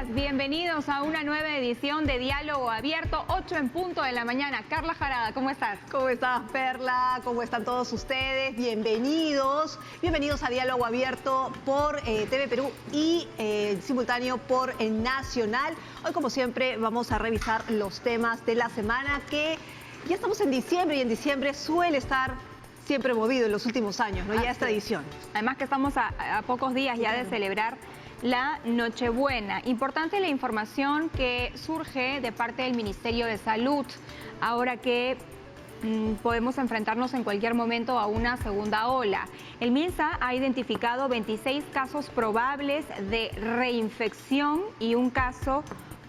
días, bienvenidos a una nueva edición de Diálogo Abierto, 8 en punto de la mañana. Carla Jarada, ¿cómo estás? ¿Cómo estás, Perla? ¿Cómo están todos ustedes? Bienvenidos. Bienvenidos a Diálogo Abierto por TV Perú y simultáneo por el Nacional. Hoy, como siempre, vamos a revisar los temas de la semana, que ya estamos en diciembre y en diciembre suele estar siempre movido en los últimos años, ¿no? Ya es tradición. Además que estamos a pocos días ya de celebrar la Nochebuena. Importante la información que surge de parte del Ministerio de Salud, ahora que podemos enfrentarnos en cualquier momento a una segunda ola. El MINSA ha identificado 26 casos probables de reinfección y un caso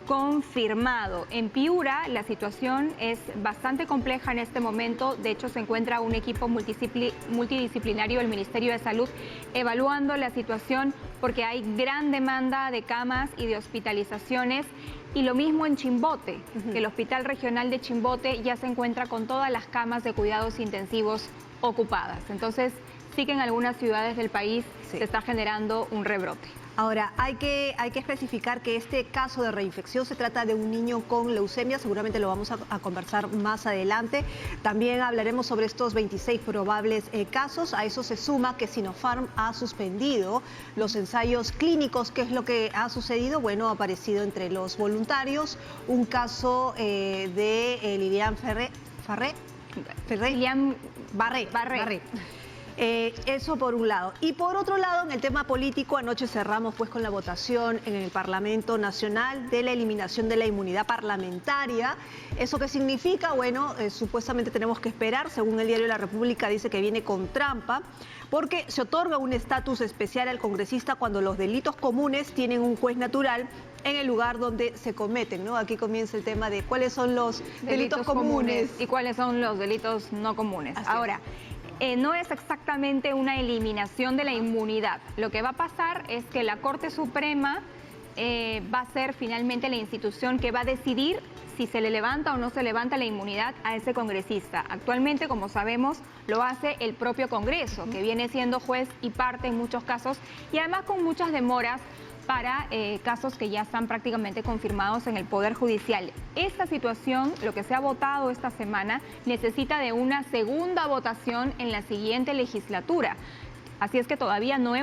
confirmado. En Piura la situación es bastante compleja en este momento. De hecho, se encuentra un equipo multidisciplinario del Ministerio de Salud evaluando la situación porque hay gran demanda de camas y de hospitalizaciones. Y lo mismo en Chimbote, que el Hospital Regional de Chimbote ya se encuentra con todas las camas de cuidados intensivos ocupadas. Entonces, sí que en algunas ciudades del país se está generando un rebrote. Ahora, hay que especificar que este caso de reinfección se trata de un niño con leucemia, seguramente lo vamos a conversar más adelante. También hablaremos sobre estos 26 probables casos. A eso se suma que Sinopharm ha suspendido los ensayos clínicos. ¿Qué es lo que ha sucedido? Bueno, ha aparecido entre los voluntarios un caso de Lilian Barré. Eso por un lado. Y por otro lado, en el tema político, anoche cerramos pues con la votación en el Parlamento Nacional de la eliminación de la inmunidad parlamentaria. ¿Eso qué significa? Bueno, supuestamente tenemos que esperar, según el diario La República dice que viene con trampa, porque se otorga un estatus especial al congresista cuando los delitos comunes tienen un juez natural en el lugar donde se cometen, ¿no? Aquí comienza el tema de cuáles son los delitos comunes y cuáles son los delitos no comunes. Ahora, no es exactamente una eliminación de la inmunidad. Lo que va a pasar es que la Corte Suprema va a ser finalmente la institución que va a decidir si se le levanta o no se levanta la inmunidad a ese congresista. Actualmente, como sabemos, lo hace el propio Congreso, que viene siendo juez y parte en muchos casos, y además con muchas demoras para casos que ya están prácticamente confirmados en el Poder Judicial. Esta situación, lo que se ha votado esta semana, necesita de una segunda votación en la siguiente legislatura. Así es que todavía no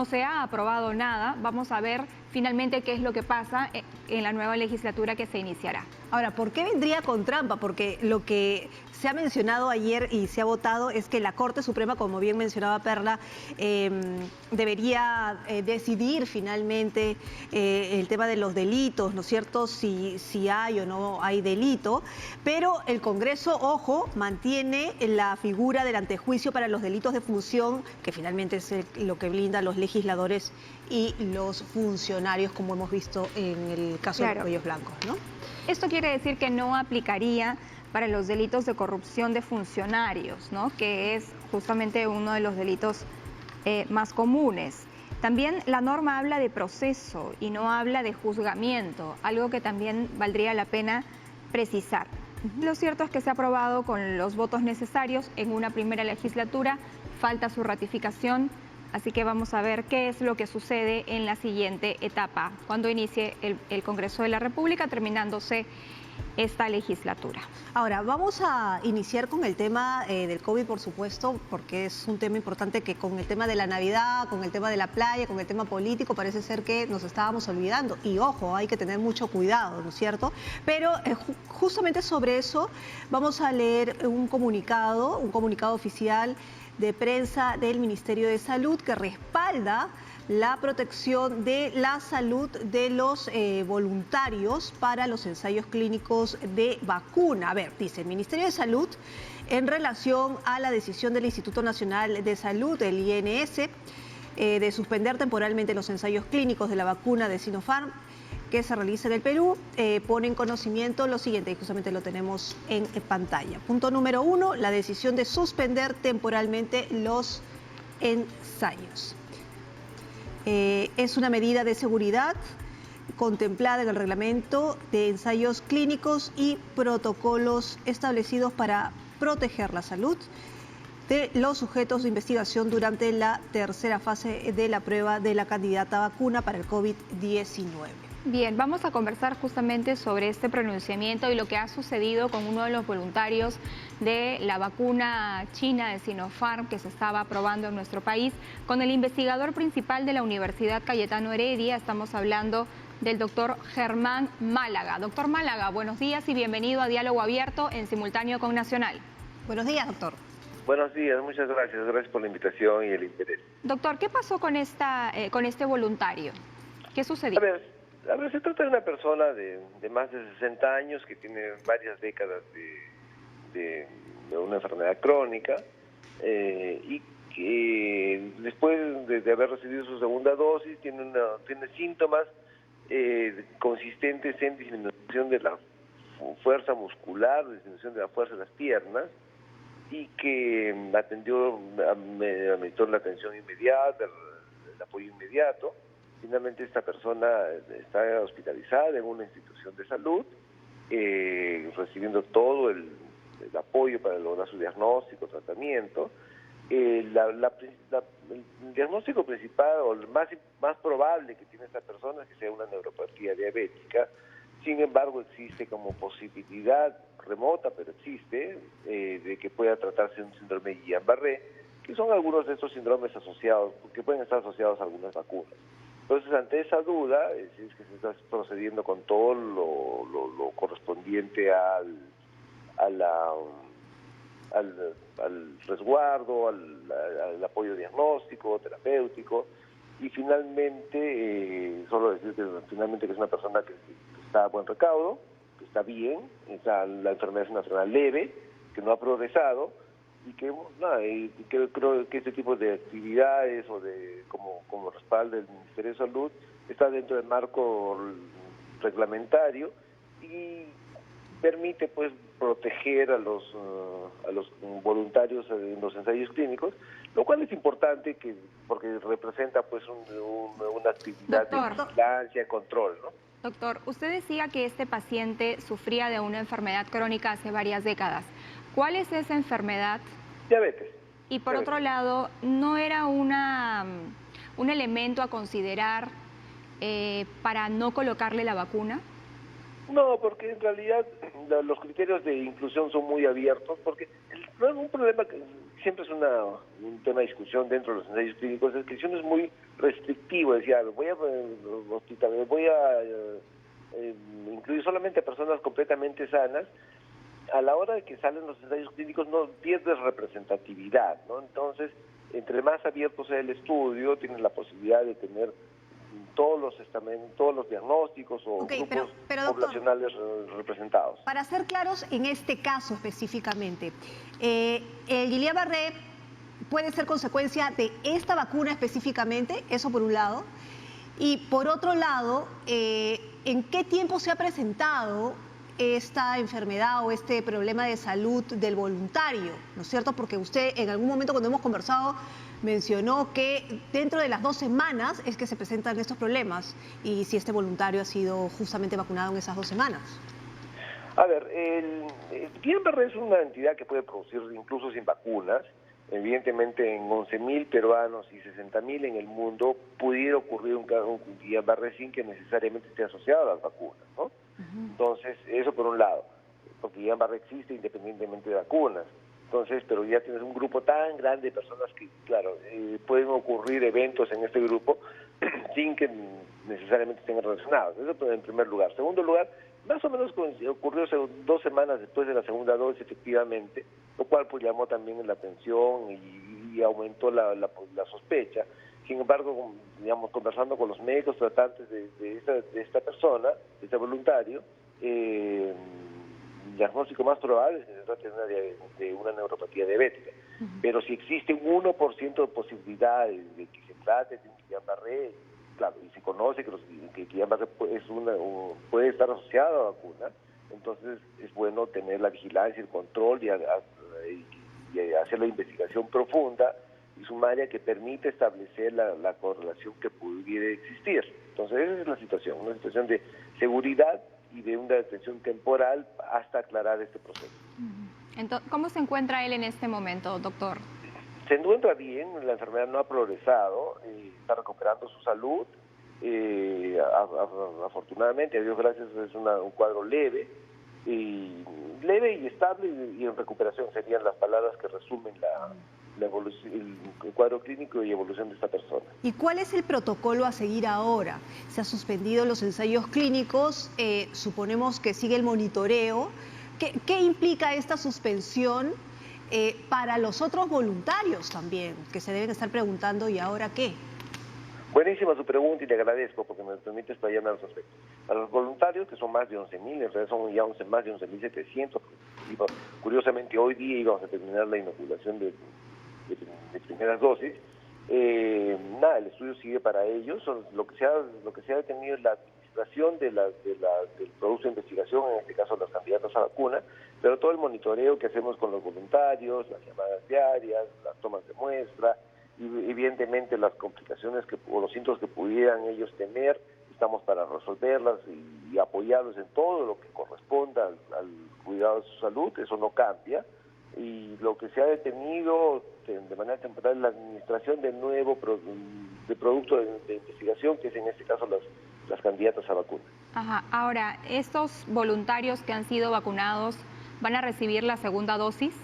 se ha aprobado nada. Vamos a ver finalmente qué es lo que pasa en la nueva legislatura que se iniciará. Ahora, ¿por qué vendría con trampa? Porque lo que se ha mencionado ayer y se ha votado es que la Corte Suprema, como bien mencionaba Perla, debería decidir finalmente el tema de los delitos, ¿no es cierto? Si hay o no hay delito, pero el Congreso, ojo, mantiene la figura del antejuicio para los delitos de función, que finalmente es lo que blinda a los legisladores y los funcionarios, como hemos visto en el caso de los cuellos blancos, ¿no? Esto quiere decir que no aplicaría para los delitos de corrupción de funcionarios, ¿no? Que es justamente uno de los delitos más comunes. También la norma habla de proceso y no habla de juzgamiento, algo que también valdría la pena precisar. Lo cierto es que se ha aprobado con los votos necesarios en una primera legislatura, falta su ratificación, así que vamos a ver qué es lo que sucede en la siguiente etapa, cuando inicie el Congreso de la República, terminándose esta legislatura. Ahora, vamos a iniciar con el tema del COVID, por supuesto, porque es un tema importante que con el tema de la Navidad, con el tema de la playa, con el tema político, parece ser que nos estábamos olvidando. Y ojo, hay que tener mucho cuidado, ¿no es cierto? Pero justamente sobre eso vamos a leer un comunicado oficial de prensa del Ministerio de Salud que respalda la protección de la salud de los voluntarios para los ensayos clínicos de vacuna. A ver, dice el Ministerio de Salud, en relación a la decisión del Instituto Nacional de Salud, el INS, de suspender temporalmente los ensayos clínicos de la vacuna de Sinopharm que se realiza en el Perú, pone en conocimiento lo siguiente, y justamente lo tenemos en pantalla. Punto número 1, la decisión de suspender temporalmente los ensayos. Es una medida de seguridad contemplada en el reglamento de ensayos clínicos y protocolos establecidos para proteger la salud de los sujetos de investigación durante la tercera fase de la prueba de la candidata vacuna para el COVID-19. Bien, vamos a conversar justamente sobre este pronunciamiento y lo que ha sucedido con uno de los voluntarios de la vacuna china de Sinopharm que se estaba probando en nuestro país, con el investigador principal de la Universidad Cayetano Heredia. Estamos hablando del doctor Germán Málaga. Doctor Málaga, buenos días y bienvenido a Diálogo Abierto en simultáneo con Nacional. Buenos días, doctor. Buenos días, muchas gracias. Gracias por la invitación y el interés. Doctor, ¿qué pasó con este voluntario? ¿Qué sucedió? A ver, se trata de una persona de más de 60 años que tiene varias décadas de una enfermedad crónica y que después de haber recibido su segunda dosis tiene síntomas consistentes en disminución de la fuerza muscular, disminución de la fuerza de las piernas, y que meditó la atención inmediata, el apoyo inmediato. Finalmente esta persona está hospitalizada en una institución de salud, recibiendo todo el apoyo para lograr su diagnóstico, tratamiento. El diagnóstico principal o el más probable que tiene esta persona es que sea una neuropatía diabética. Sin embargo, existe como posibilidad remota, pero existe, de que pueda tratarse de un síndrome de Guillain-Barré, que son algunos de estos síndromes asociados, que pueden estar asociados a algunas vacunas. Entonces, ante esa duda, es que se está procediendo con todo lo correspondiente al resguardo, al apoyo diagnóstico, terapéutico, y finalmente, solo decir que finalmente que es una persona que está a buen recaudo, que está bien, la enfermedad es una enfermedad leve, que no ha progresado, y que creo que este tipo de actividades o como respaldo del Ministerio de Salud está dentro del marco reglamentario y permite pues proteger a los voluntarios en los ensayos clínicos, lo cual es importante porque representa pues una actividad de vigilancia, control, ¿no? Doctor, usted decía que este paciente sufría de una enfermedad crónica hace varias décadas. ¿Cuál es esa enfermedad? Diabetes. Y por otro lado, ¿no era un elemento a considerar para no colocarle la vacuna? No, porque en realidad los criterios de inclusión son muy abiertos, porque un problema que siempre es un tema de discusión dentro de los ensayos clínicos es que si uno es muy restrictivo, decía, voy a incluir solamente a personas completamente sanas, a la hora de que salen los ensayos clínicos no pierdes representatividad, ¿no? Entonces, entre más abierto sea el estudio, tienes la posibilidad de tener todos los diagnósticos o grupos poblacionales representados. Para ser claros en este caso específicamente, el Guillain-Barré puede ser consecuencia de esta vacuna específicamente, eso por un lado, y por otro lado, ¿en qué tiempo se ha presentado esta enfermedad o este problema de salud del voluntario? ¿No es cierto? Porque usted en algún momento cuando hemos conversado mencionó que dentro de las 2 semanas es que se presentan estos problemas y si este voluntario ha sido justamente vacunado en esas 2 semanas. A ver, el Guillain-Barré es una entidad que puede producir incluso sin vacunas. Evidentemente en 11.000 peruanos y 60.000 en el mundo pudiera ocurrir un Guillain-Barré sin que necesariamente esté asociado a las vacunas, ¿no? Entonces, eso por un lado, porque Guillain-Barré existe independientemente de vacunas. Entonces, pero ya tienes un grupo tan grande de personas que, claro, pueden ocurrir eventos en este grupo sin que necesariamente estén relacionados. Eso en primer lugar. Segundo lugar, más o menos ocurrió 2 semanas después de la segunda dosis, efectivamente, lo cual pues llamó también la atención y aumentó la sospecha. Sin embargo, digamos, conversando con los médicos tratantes de esta persona, de este voluntario, el diagnóstico más probable es que se trate de una neuropatía diabética. Pero si existe un 1% de posibilidades de que se trate de un Guillain-Barré, claro, y se conoce que Guillain-Barré puede estar asociado a vacuna, entonces es bueno tener la vigilancia, el control y hacer la investigación profunda y sumaria que permite establecer la correlación que pudiera existir. Entonces esa es la situación, una situación de seguridad y de una detención temporal hasta aclarar este proceso. Entonces, ¿cómo se encuentra él en este momento, doctor? Se encuentra bien, la enfermedad no ha progresado, está recuperando su salud Afortunadamente, a Dios gracias, es un cuadro leve y estable y en recuperación serían las palabras que resumen el cuadro clínico y evolución de esta persona. ¿Y cuál es el protocolo a seguir ahora? Se han suspendido los ensayos clínicos, suponemos que sigue el monitoreo. ¿Qué implica esta suspensión para los otros voluntarios también, que se deben estar preguntando ¿y ahora qué? Buenísima su pregunta y le agradezco porque me permite explayarme al respecto. Para los voluntarios, que son más de 11.000, en realidad son ya más de 11.700, curiosamente hoy día íbamos a terminar la inoculación de primeras dosis, el estudio sigue para ellos. Lo que se ha detenido es la administración del producto de investigación, en este caso los candidatos a vacuna, pero todo el monitoreo que hacemos con los voluntarios, las llamadas diarias, las tomas de muestra, y evidentemente las complicaciones o los síntomas que pudieran ellos tener, estamos para resolverlas y apoyarlos en todo lo que corresponda al cuidado de su salud. Eso no cambia, y lo que se ha detenido de manera temporal es la administración del nuevo producto de investigación, que es en este caso las candidatas a vacuna. Ajá. Ahora, ¿estos voluntarios que han sido vacunados van a recibir la segunda dosis?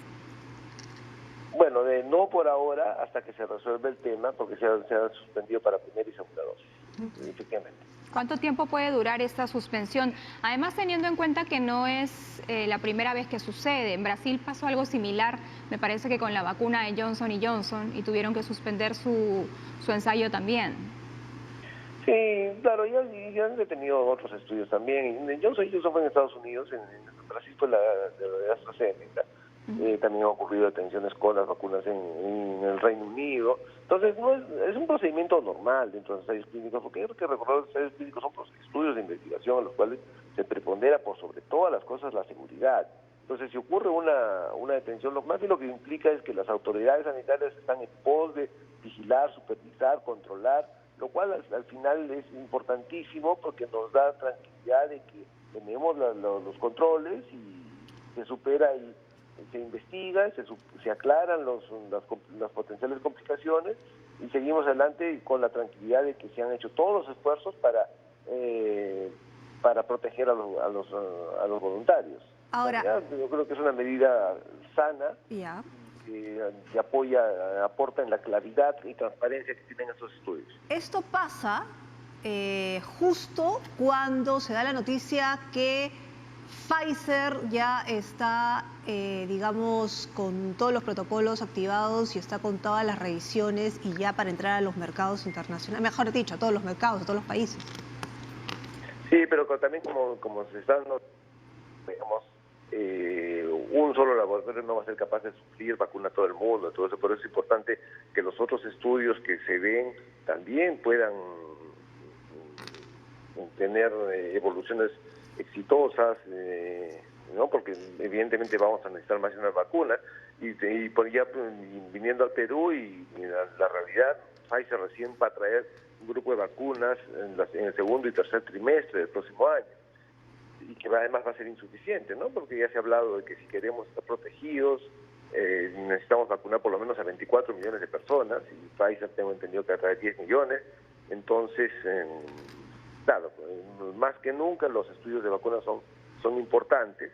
Bueno, no por ahora, hasta que se resuelva el tema, porque se ha suspendido para primera y segunda dosis, efectivamente. ¿Cuánto tiempo puede durar esta suspensión? Además, teniendo en cuenta que no es la primera vez que sucede. En Brasil pasó algo similar, me parece que con la vacuna de Johnson & Johnson, y tuvieron que suspender su ensayo también. Sí, claro, ya han detenido otros estudios también. Johnson & Johnson fue en Estados Unidos, en Brasil fue la de AstraZeneca. También han ocurrido detenciones con las vacunas en el Reino Unido. Entonces, es un procedimiento normal dentro de los ensayos clínicos, porque hay que recordar que los ensayos clínicos son estudios de investigación en los cuales se prepondera por sobre todas las cosas la seguridad. Entonces, si ocurre una detención, lo que implica es que las autoridades sanitarias están en pos de vigilar, supervisar, controlar, lo cual al final es importantísimo porque nos da tranquilidad de que tenemos los controles y se supera se investiga, se aclaran las potenciales complicaciones y seguimos adelante con la tranquilidad de que se han hecho todos los esfuerzos para proteger a los voluntarios. Ahora, yo creo que es una medida sana que aporta en la claridad y transparencia que tienen estos estudios. Esto pasa justo cuando se da la noticia que Pfizer ya está, digamos, con todos los protocolos activados y está con todas las revisiones y ya para entrar a los mercados internacionales, mejor dicho, a todos los mercados, a todos los países. Sí, pero también como se están, digamos, un solo laboratorio no va a ser capaz de suplir vacuna a todo el mundo. Entonces, por eso es importante que los otros estudios que se den también puedan tener evoluciones exitosas, ¿no? Porque evidentemente vamos a necesitar más de una vacuna y viniendo al Perú y la realidad, Pfizer recién va a traer un grupo de vacunas en el segundo y tercer trimestre del próximo año, y que además va a ser insuficiente, ¿no? Porque ya se ha hablado de que si queremos estar protegidos necesitamos vacunar por lo menos a 24 millones de personas, y Pfizer tengo entendido que va a traer 10 millones. Entonces, claro, más que nunca los estudios de vacunas son importantes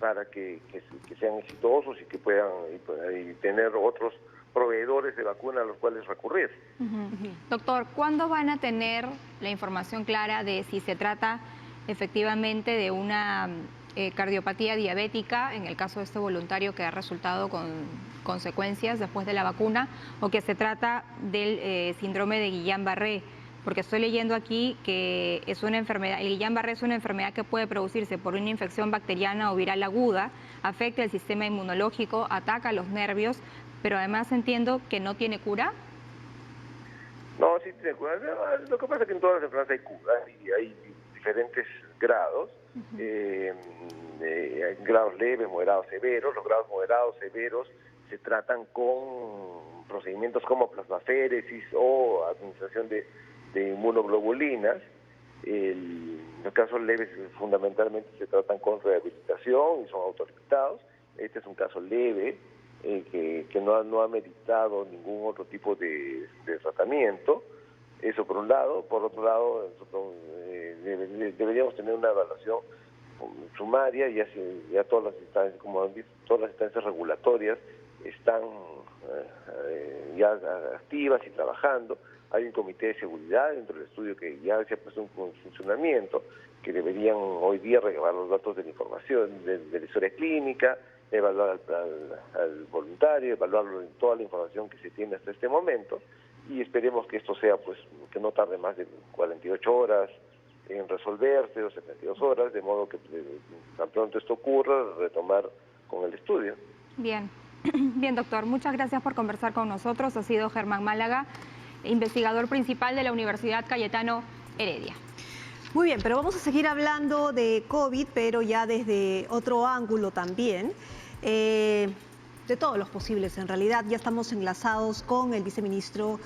para que sean exitosos y que puedan tener otros proveedores de vacuna a los cuales recurrir. Doctor, ¿cuándo van a tener la información clara de si se trata efectivamente de una cardiopatía diabética, en el caso de este voluntario que ha resultado con consecuencias después de la vacuna, o que se trata del síndrome de Guillain-Barré? Porque estoy leyendo aquí que es una enfermedad, el Guillain-Barré es una enfermedad que puede producirse por una infección bacteriana o viral aguda, afecta el sistema inmunológico, ataca los nervios, pero además entiendo que no tiene cura. No, sí tiene cura. Lo que pasa es que en todas las enfermedades hay cura y hay diferentes grados, hay grados leves, moderados, severos. Los grados moderados, severos se tratan con procedimientos como plasmaféresis o administración de inmunoglobulinas. Los casos leves fundamentalmente se tratan con rehabilitación y son autolimitados. Este es un caso leve que no ha meritado ningún otro tipo de tratamiento. Eso por un lado. Por otro lado, deberíamos tener una evaluación sumaria, ya todas las instancias, como han visto, todas las instancias regulatorias están ya activas y trabajando. Hay un comité de seguridad dentro del estudio que ya se ha puesto en funcionamiento, que deberían hoy día recabar los datos de la información, de la historia clínica, evaluar al voluntario, evaluar toda la información que se tiene hasta este momento, y esperemos que esto sea, pues, que no tarde más de 48 horas en resolverse, o 72 horas, de modo que tan pronto esto ocurra, retomar con el estudio. Bien, bien, doctor, muchas gracias por conversar con nosotros. Ha sido Germán Málaga, investigador principal de la Universidad Cayetano Heredia. Muy bien, pero vamos a seguir hablando de COVID, pero ya desde otro ángulo también. De todos los posibles, en realidad. Ya estamos enlazados con el viceministro,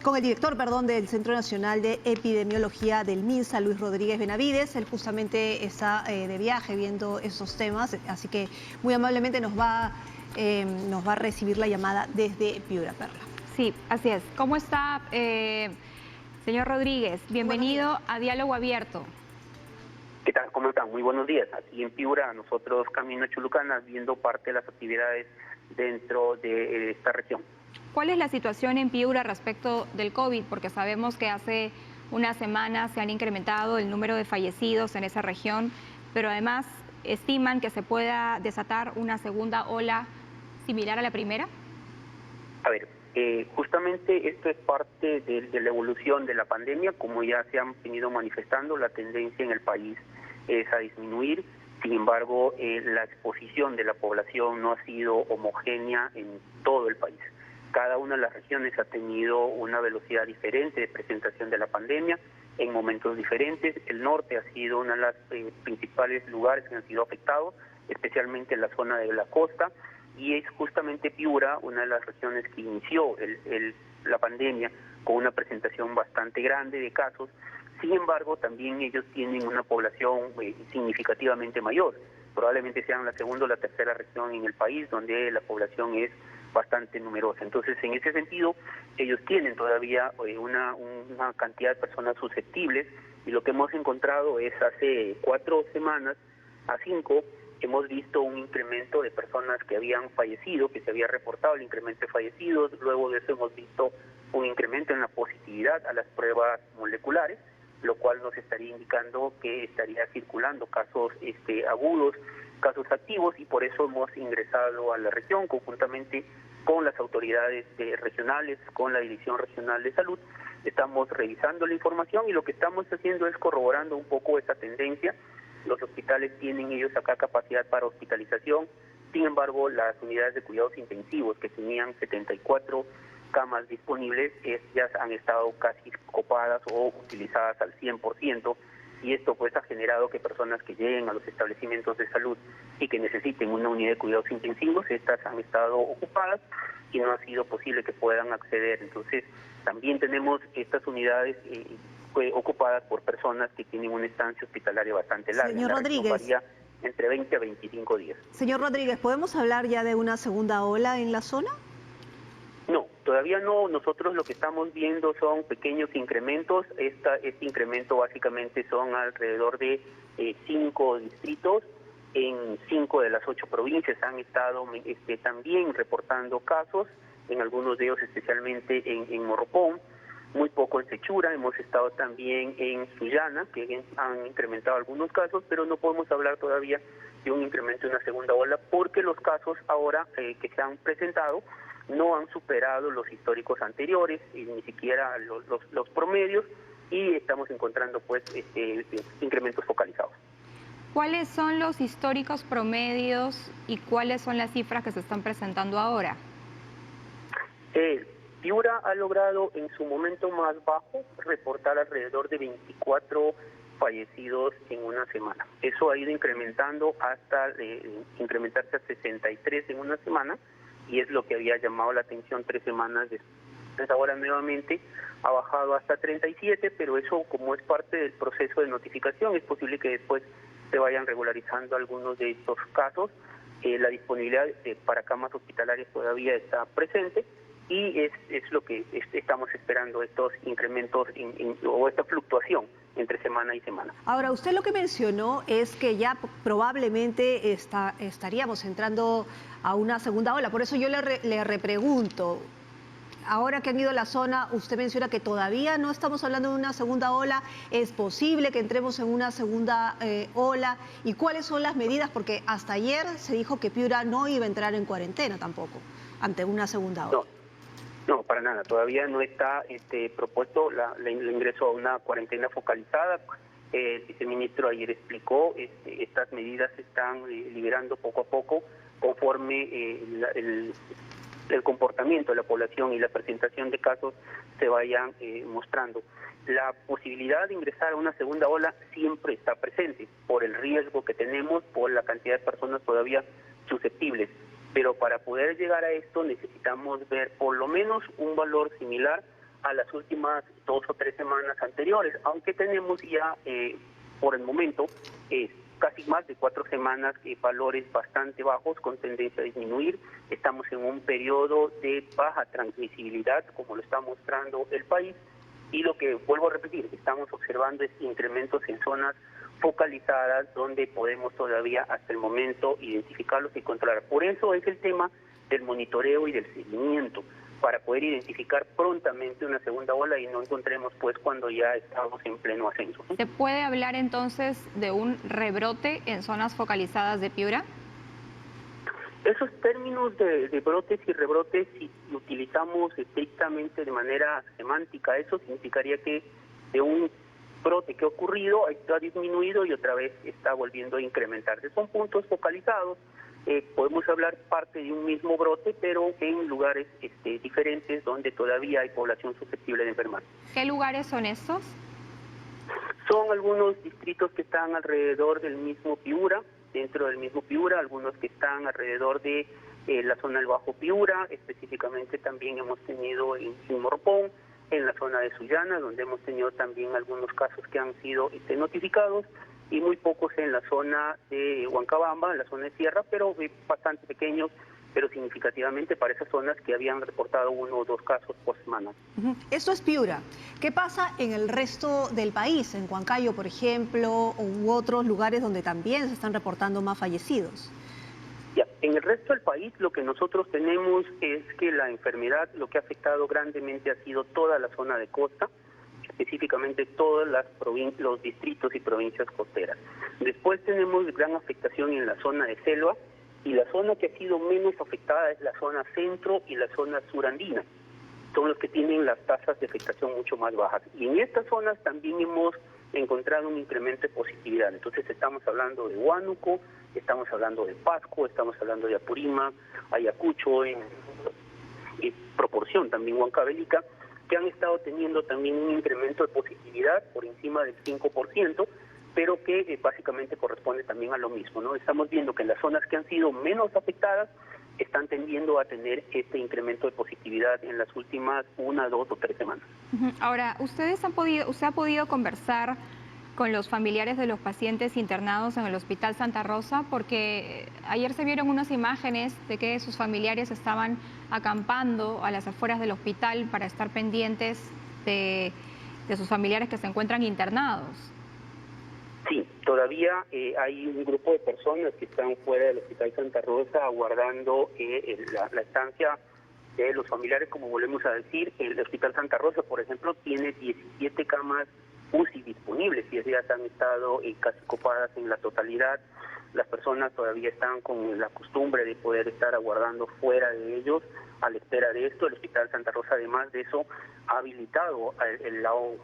con el director, perdón, del Centro Nacional de Epidemiología del MINSA, Luis Rodríguez Benavides. Él justamente está de viaje viendo esos temas, así que muy amablemente nos va a recibir la llamada desde Piura, Perla. Sí, así es. ¿Cómo está, señor Rodríguez? Bienvenido a Diálogo Abierto. ¿Qué tal? ¿Cómo están? Muy buenos días. Aquí en Piura, nosotros camino a Chulucanas viendo parte de las actividades dentro de esta región. ¿Cuál es la situación en Piura respecto del COVID? Porque sabemos que hace unas semanas se han incrementado el número de fallecidos en esa región, pero además estiman que se pueda desatar una segunda ola similar a la primera. A ver, justamente esto es parte de la evolución de la pandemia. Como ya se han venido manifestando, la tendencia en el país es a disminuir. Sin embargo, la exposición de la población no ha sido homogénea en todo el país. Cada una de las regiones ha tenido una velocidad diferente de presentación de la pandemia en momentos diferentes. El norte ha sido uno de los principales lugares que han sido afectados, especialmente en la zona de la costa, y es justamente Piura una de las regiones que inició la pandemia con una presentación bastante grande de casos. Sin embargo, también ellos tienen una población significativamente mayor. Probablemente sean la segunda o la tercera región en el país donde la población es bastante numerosa. Entonces, en ese sentido, ellos tienen todavía una cantidad de personas susceptibles, y lo que hemos encontrado es hace 4 semanas a 5, hemos visto un incremento de personas que habían fallecido, que se había reportado el incremento de fallecidos. Luego de eso hemos visto un incremento en la positividad a las pruebas moleculares, lo cual nos estaría indicando que estaría circulando casos agudos, casos activos, y por eso hemos ingresado a la región conjuntamente con las autoridades regionales, con la Dirección Regional de Salud. Estamos revisando la información y lo que estamos haciendo es corroborando un poco esa tendencia. Los hospitales tienen ellos acá capacidad para hospitalización. Sin embargo, las unidades de cuidados intensivos, que tenían 74 camas disponibles, ya han estado casi copadas o utilizadas al 100%, y esto pues ha generado que personas que lleguen a los establecimientos de salud y que necesiten una unidad de cuidados intensivos, estas han estado ocupadas y no ha sido posible que puedan acceder. Entonces, también tenemos estas unidades ocupadas por personas que tienen una estancia hospitalaria bastante larga. Señor Rodríguez, varía entre 20 a 25 días. Señor Rodríguez, ¿podemos hablar ya de una segunda ola en la zona? No, todavía no. Nosotros lo que estamos viendo son pequeños incrementos. Este incremento básicamente son alrededor de 5 distritos. En 5 de las 8 provincias han estado también reportando casos, en algunos de ellos especialmente en Morropón, muy poco en Sechura. Hemos estado también en Sullana, que han incrementado algunos casos, pero no podemos hablar todavía de un incremento en una segunda ola, porque los casos ahora que se han presentado no han superado los históricos anteriores, y ni siquiera los promedios, y estamos encontrando pues incrementos focalizados. ¿Cuáles son los históricos promedios y cuáles son las cifras que se están presentando ahora? Piura ha logrado en su momento más bajo reportar alrededor de 24 fallecidos en una semana. Eso ha ido incrementando hasta incrementarse a 63 en una semana, y es lo que había llamado la atención 3 semanas después. Entonces ahora nuevamente ha bajado hasta 37, pero eso, como es parte del proceso de notificación, es posible que después se vayan regularizando algunos de estos casos. La disponibilidad para camas hospitalarias todavía está presente, y es lo que estamos esperando, estos incrementos o esta fluctuación entre semana y semana. Ahora, usted lo que mencionó es que ya probablemente estaríamos entrando a una segunda ola, por eso yo le repregunto. Ahora que han ido a la zona, usted menciona que todavía no estamos hablando de una segunda ola. ¿Es posible que entremos en una segunda ola? ¿Y cuáles son las medidas? Porque hasta ayer se dijo que Piura no iba a entrar en cuarentena tampoco, ante una segunda ola. No, para nada. Todavía no está propuesto el ingreso a una cuarentena focalizada. El viceministro ayer explicó, estas medidas se están liberando poco a poco conforme el comportamiento de la población y la presentación de casos se vayan mostrando. La posibilidad de ingresar a una segunda ola siempre está presente por el riesgo que tenemos, por la cantidad de personas todavía susceptibles. Pero para poder llegar a esto necesitamos ver por lo menos un valor similar a las últimas 2 o 3 semanas anteriores, aunque tenemos ya por el momento casi más de 4 semanas valores bastante bajos con tendencia a disminuir. Estamos en un periodo de baja transmisibilidad, como lo está mostrando el país, y lo que vuelvo a repetir, estamos observando es incrementos en zonas focalizadas donde podemos todavía hasta el momento identificarlos y controlar. Por eso es el tema del monitoreo y del seguimiento, para poder identificar prontamente una segunda ola y no encontremos pues cuando ya estamos en pleno ascenso. ¿Se puede hablar entonces de un rebrote en zonas focalizadas de Piura? Esos términos de brotes y rebrotes, si lo utilizamos estrictamente de manera semántica, eso significaría que de un brote que ha ocurrido ha disminuido y otra vez está volviendo a incrementarse. Son puntos focalizados. Podemos hablar parte de un mismo brote, pero en lugares diferentes donde todavía hay población susceptible de enfermar. ¿Qué lugares son estos? Son algunos distritos que están alrededor del mismo Piura, dentro del mismo Piura, algunos que están alrededor de la zona del Bajo Piura, específicamente también hemos tenido en Morropón, en la zona de Sullana, donde hemos tenido también algunos casos que han sido notificados, y muy pocos en la zona de Huancabamba, en la zona de Sierra, pero bastante pequeños, pero significativamente para esas zonas que habían reportado 1 o 2 casos por semana. Esto es Piura. ¿Qué pasa en el resto del país? En Huancayo, por ejemplo, u otros lugares donde también se están reportando más fallecidos. Ya, en el resto del país lo que nosotros tenemos es que la enfermedad lo que ha afectado grandemente ha sido toda la zona de costa, específicamente todos los distritos y provincias costeras. Después tenemos gran afectación en la zona de selva, y la zona que ha sido menos afectada es la zona centro y la zona surandina. Son los que tienen las tasas de afectación mucho más bajas. Y en estas zonas también hemos encontrado un incremento de positividad. Entonces estamos hablando de Huánuco, estamos hablando de Pasco, estamos hablando de Apurímac, Ayacucho, en proporción también Huancavelica, que han estado teniendo también un incremento de positividad por encima del 5%, pero que básicamente corresponde también a lo mismo, ¿no? Estamos viendo que en las zonas que han sido menos afectadas están tendiendo a tener este incremento de positividad en las últimas 1, 2 o 3 semanas. Ahora, ¿usted ha podido conversar con los familiares de los pacientes internados en el Hospital Santa Rosa? Porque ayer se vieron unas imágenes de que sus familiares estaban acampando a las afueras del hospital para estar pendientes de sus familiares que se encuentran internados. Sí, todavía hay un grupo de personas que están fuera del Hospital Santa Rosa aguardando la estancia de los familiares, como volvemos a decir. El Hospital Santa Rosa, por ejemplo, tiene 17 camas UCI disponibles y esas han estado casi copadas en la totalidad. Las personas todavía están con la costumbre de poder estar aguardando fuera de ellos a la espera de esto. El Hospital Santa Rosa, además de eso, ha habilitado el lado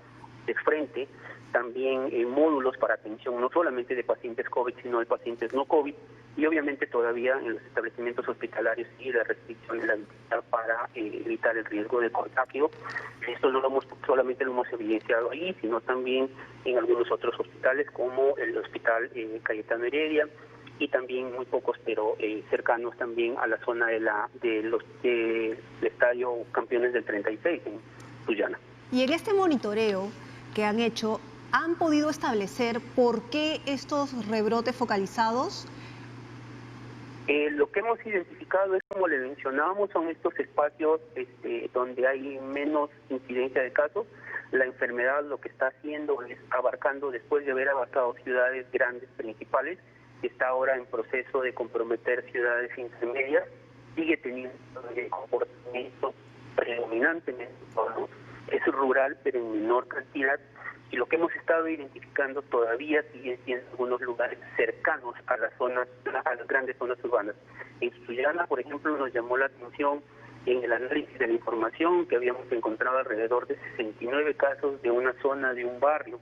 de frente también módulos para atención no solamente de pacientes COVID, sino de pacientes no COVID, y obviamente todavía en los establecimientos hospitalarios y la restricción de la visita para evitar el riesgo de contagio. Esto no solamente lo hemos evidenciado ahí, sino también en algunos otros hospitales como el Hospital Cayetano Heredia, y también muy pocos, pero cercanos también a la zona del Estadio Campeones del 36 en Sullana. Y en este monitoreo que han hecho, ¿han podido establecer por qué estos rebrotes focalizados? Lo que hemos identificado es, como le mencionábamos, son estos espacios donde hay menos incidencia de casos. La enfermedad lo que está haciendo es abarcando, después de haber abarcado ciudades grandes principales, está ahora en proceso de comprometer ciudades intermedias, sigue teniendo comportamiento predominantemente es rural, pero en menor cantidad, y lo que hemos estado identificando todavía siguen siendo algunos lugares cercanos a las zonas, a las grandes zonas urbanas. En Sullana, por ejemplo, nos llamó la atención en el análisis de la información que habíamos encontrado alrededor de 69 casos de una zona, de un barrio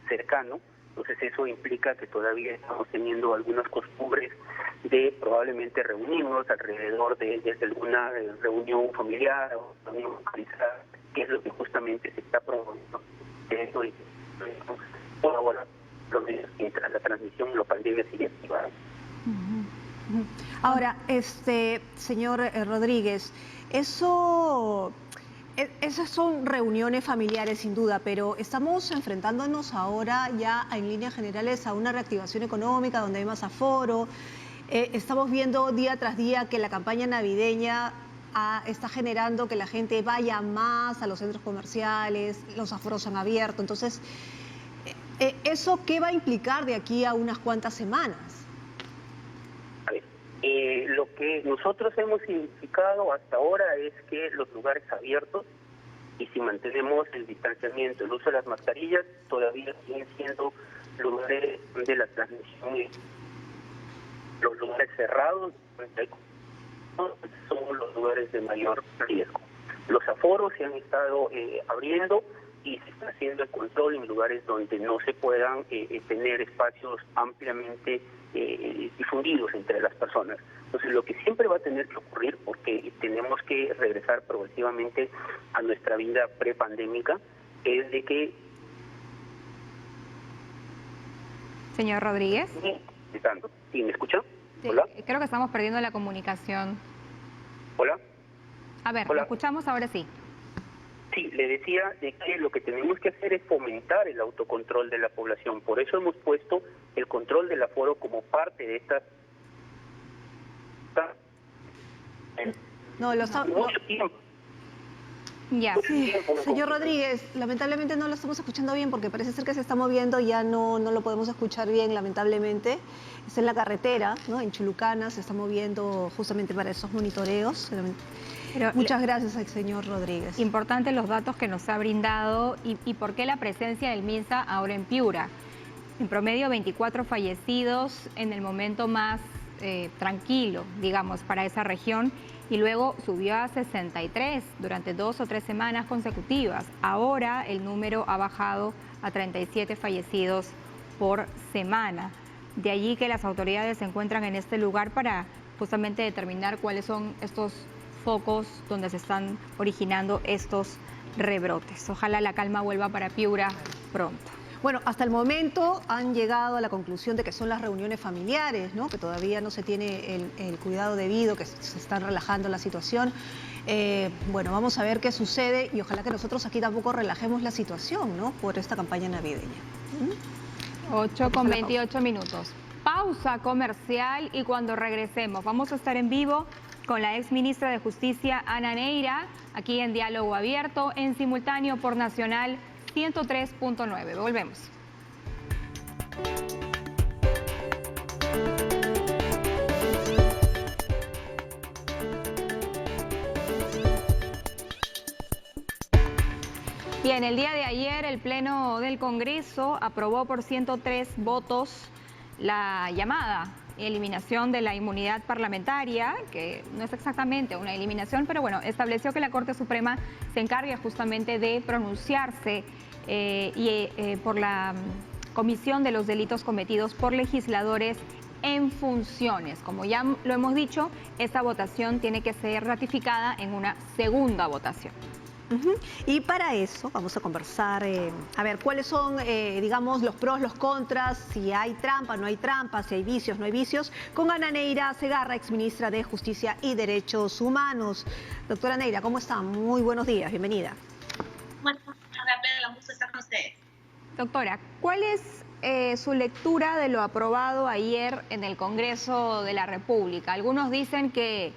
cercano. Entonces eso implica que todavía estamos teniendo algunas costumbres de probablemente reunirnos alrededor de alguna reunión familiar o reunión localizada, que es lo que justamente se está promoviendo. Eso y por ahora, mientras la transmisión y la pandemia sigue activada. Ahora, señor Rodríguez, esas son reuniones familiares sin duda, pero estamos enfrentándonos ahora ya en líneas generales a una reactivación económica donde hay más aforo. Estamos viendo día tras día que la campaña navideña está generando que la gente vaya más a los centros comerciales, los aforos han abierto. Entonces, ¿eso qué va a implicar de aquí a unas cuantas semanas? A ver, lo que nosotros hemos identificado hasta ahora es que los lugares abiertos, y si mantenemos el distanciamiento, el uso de las mascarillas, todavía siguen siendo lugares de la transmisión. Los lugares cerrados son los lugares de mayor riesgo. Los aforos se han estado abriendo y se está haciendo el control en lugares donde no se puedan tener espacios ampliamente difundidos entre las personas. Entonces, lo que siempre va a tener que ocurrir, porque tenemos que regresar progresivamente a nuestra vida prepandémica, es de que... Señor Rodríguez. ¿Sí, me escucha? Sí, Hola. creo que estamos perdiendo la comunicación. Hola. A ver, Hola. ¿lo escuchamos ahora sí? Sí, le decía de que lo que tenemos que hacer es fomentar el autocontrol de la población. Por eso hemos puesto el control del aforo como parte de esta... No, mucho tiempo. Ya. Sí, señor Rodríguez, lamentablemente no lo estamos escuchando bien porque parece ser que se está moviendo, ya no lo podemos escuchar bien, lamentablemente. Está en la carretera, ¿no? En Chulucana, se está moviendo justamente para esos monitoreos. Pero muchas gracias al señor Rodríguez. Importante los datos que nos ha brindado y por qué la presencia del MINSA ahora en Piura. En promedio 24 fallecidos en el momento más tranquilo, digamos, para esa región, y luego subió a 63 durante 2 o 3 semanas consecutivas. Ahora el número ha bajado a 37 fallecidos por semana. De allí que las autoridades se encuentran en este lugar para justamente determinar cuáles son estos focos donde se están originando estos rebrotes. Ojalá la calma vuelva para Piura pronto. Bueno, hasta el momento han llegado a la conclusión de que son las reuniones familiares, ¿no? Que todavía no se tiene el cuidado debido, que se está relajando la situación. Bueno, vamos a ver qué sucede y ojalá que nosotros aquí tampoco relajemos la situación, ¿no? Por esta campaña navideña. 8:28. Pausa comercial y cuando regresemos vamos a estar en vivo con la ex ministra de Justicia, Ana Neira, aquí en Diálogo Abierto, en simultáneo por Nacional 103.9. Volvemos. Bien, el día de ayer el Pleno del Congreso aprobó por 103 votos la llamada eliminación de la inmunidad parlamentaria, que no es exactamente una eliminación, pero bueno, estableció que la Corte Suprema se encargue justamente de pronunciarse por la comisión de los delitos cometidos por legisladores en funciones. Como ya lo hemos dicho, esta votación tiene que ser ratificada en una segunda votación. Y para eso vamos a conversar, a ver, cuáles son, digamos, los pros, los contras, si hay trampa, no hay trampa, si hay vicios, no hay vicios, con Ana Neira Segarra, exministra de Justicia y Derechos Humanos. Doctora Neira, ¿cómo está? Muy buenos días, bienvenida. Bueno, un gusto estar con ustedes. Doctora, ¿cuál es su lectura de lo aprobado ayer en el Congreso de la República? Algunos dicen que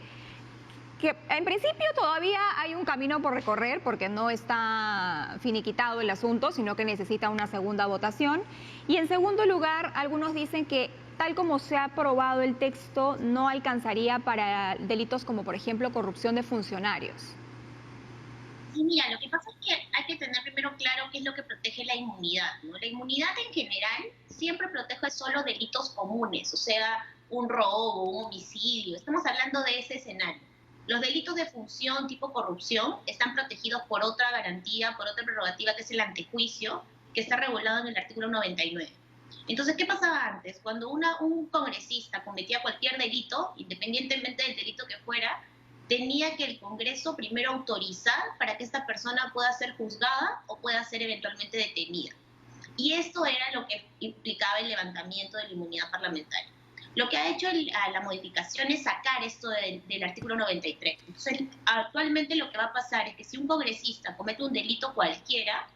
en principio todavía hay un camino por recorrer porque no está finiquitado el asunto, sino que necesita una segunda votación. Y en segundo lugar, algunos dicen que tal como se ha aprobado el texto no alcanzaría para delitos como, por ejemplo, corrupción de funcionarios. Sí, mira, lo que pasa es que hay que tener primero claro qué es lo que protege la inmunidad, ¿no? La inmunidad en general siempre protege solo delitos comunes, o sea, un robo, un homicidio. Estamos hablando de ese escenario. Los delitos de función tipo corrupción están protegidos por otra garantía, por otra prerrogativa, que es el antejuicio, que está regulado en el artículo 99. Entonces, ¿qué pasaba antes? Cuando un congresista cometía cualquier delito, independientemente del delito que fuera, tenía que el Congreso primero autorizar para que esta persona pueda ser juzgada o pueda ser eventualmente detenida. Y esto era lo que implicaba el levantamiento de la inmunidad parlamentaria. Lo que ha hecho la modificación es sacar esto del artículo 93. Entonces, actualmente lo que va a pasar es que si un congresista comete un delito cualquiera,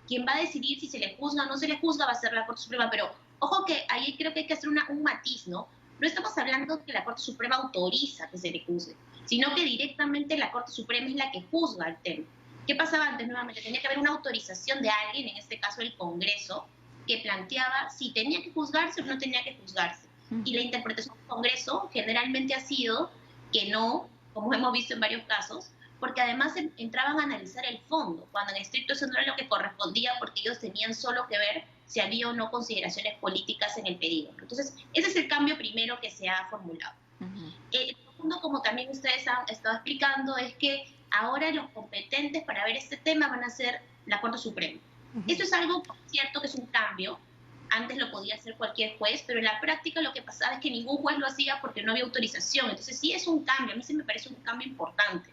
quien va a decidir si se le juzga o no se le juzga va a ser la Corte Suprema. Pero ojo que ahí creo que hay que hacer un matiz, ¿no? No estamos hablando que la Corte Suprema autoriza que se le juzgue, sino que directamente la Corte Suprema es la que juzga el tema. ¿Qué pasaba antes? Nuevamente, tenía que haber una autorización de alguien, en este caso el Congreso, que planteaba si tenía que juzgarse o no tenía que juzgarse. Y la interpretación del Congreso generalmente ha sido que no, como hemos visto en varios casos, porque además entraban a analizar el fondo, cuando en estricto eso no era lo que correspondía, porque ellos tenían solo que ver si había o no consideraciones políticas en el pedido. Entonces, ese es el cambio primero que se ha formulado. El segundo, como también ustedes han estado explicando, es que ahora los competentes para ver este tema van a ser la Corte Suprema. Esto es algo, por cierto, que es un cambio. Antes lo podía hacer cualquier juez, pero en la práctica lo que pasaba es que ningún juez lo hacía porque no había autorización. Entonces sí es un cambio, a mí sí me parece un cambio importante.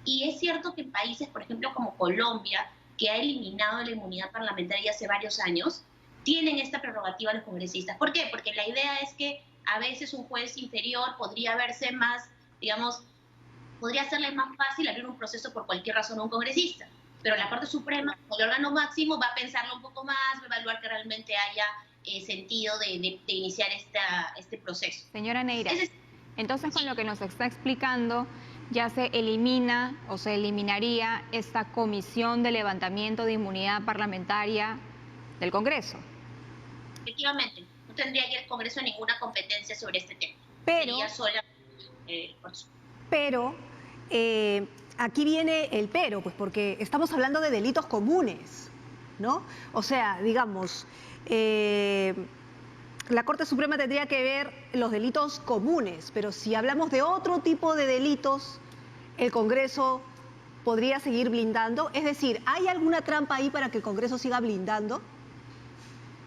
Y es cierto que en países, por ejemplo, como Colombia, que ha eliminado la inmunidad parlamentaria hace varios años, tienen esta prerrogativa los congresistas. ¿Por qué? Porque la idea es que a veces un juez inferior podría verse más, digamos, podría hacerle más fácil abrir un proceso por cualquier razón a un congresista. Pero la Corte Suprema, como el órgano máximo, va a pensarlo un poco más, va a evaluar que realmente haya sentido de iniciar este proceso. Señora Neira, entonces con lo que nos está explicando, ya se elimina o se eliminaría esta comisión de levantamiento de inmunidad parlamentaria del Congreso. Efectivamente, no tendría ya el Congreso ninguna competencia sobre este tema. Pero, sería sola, pero aquí viene el pero, pues porque estamos hablando de delitos comunes, ¿no? O sea, digamos, la Corte Suprema tendría que ver los delitos comunes, pero si hablamos de otro tipo de delitos, el Congreso podría seguir blindando. Es decir, ¿hay alguna trampa ahí para que el Congreso siga blindando?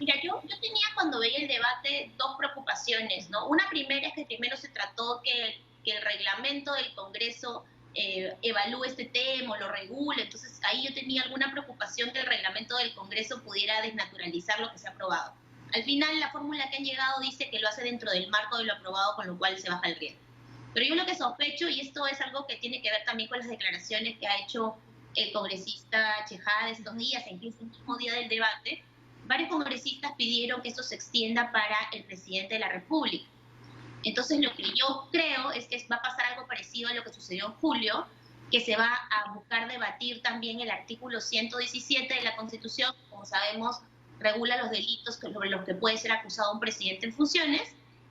Mira, yo tenía cuando veía el debate dos preocupaciones, ¿no? Una primera es que primero se trató que el reglamento del Congreso evalúe este tema o lo regule, entonces ahí yo tenía alguna preocupación que el reglamento del Congreso pudiera desnaturalizar lo que se ha aprobado. Al final la fórmula que han llegado dice que lo hace dentro del marco de lo aprobado, con lo cual se baja el riesgo. Pero yo lo que sospecho, y esto es algo que tiene que ver también con las declaraciones que ha hecho el congresista Chejade estos días, e incluso el mismo día del debate, varios congresistas pidieron que esto se extienda para el presidente de la República. Entonces lo que yo creo es que va a pasar algo parecido a lo que sucedió en julio, que se va a buscar debatir también el artículo 117 de la Constitución, como sabemos, regula los delitos sobre los que puede ser acusado un presidente en funciones,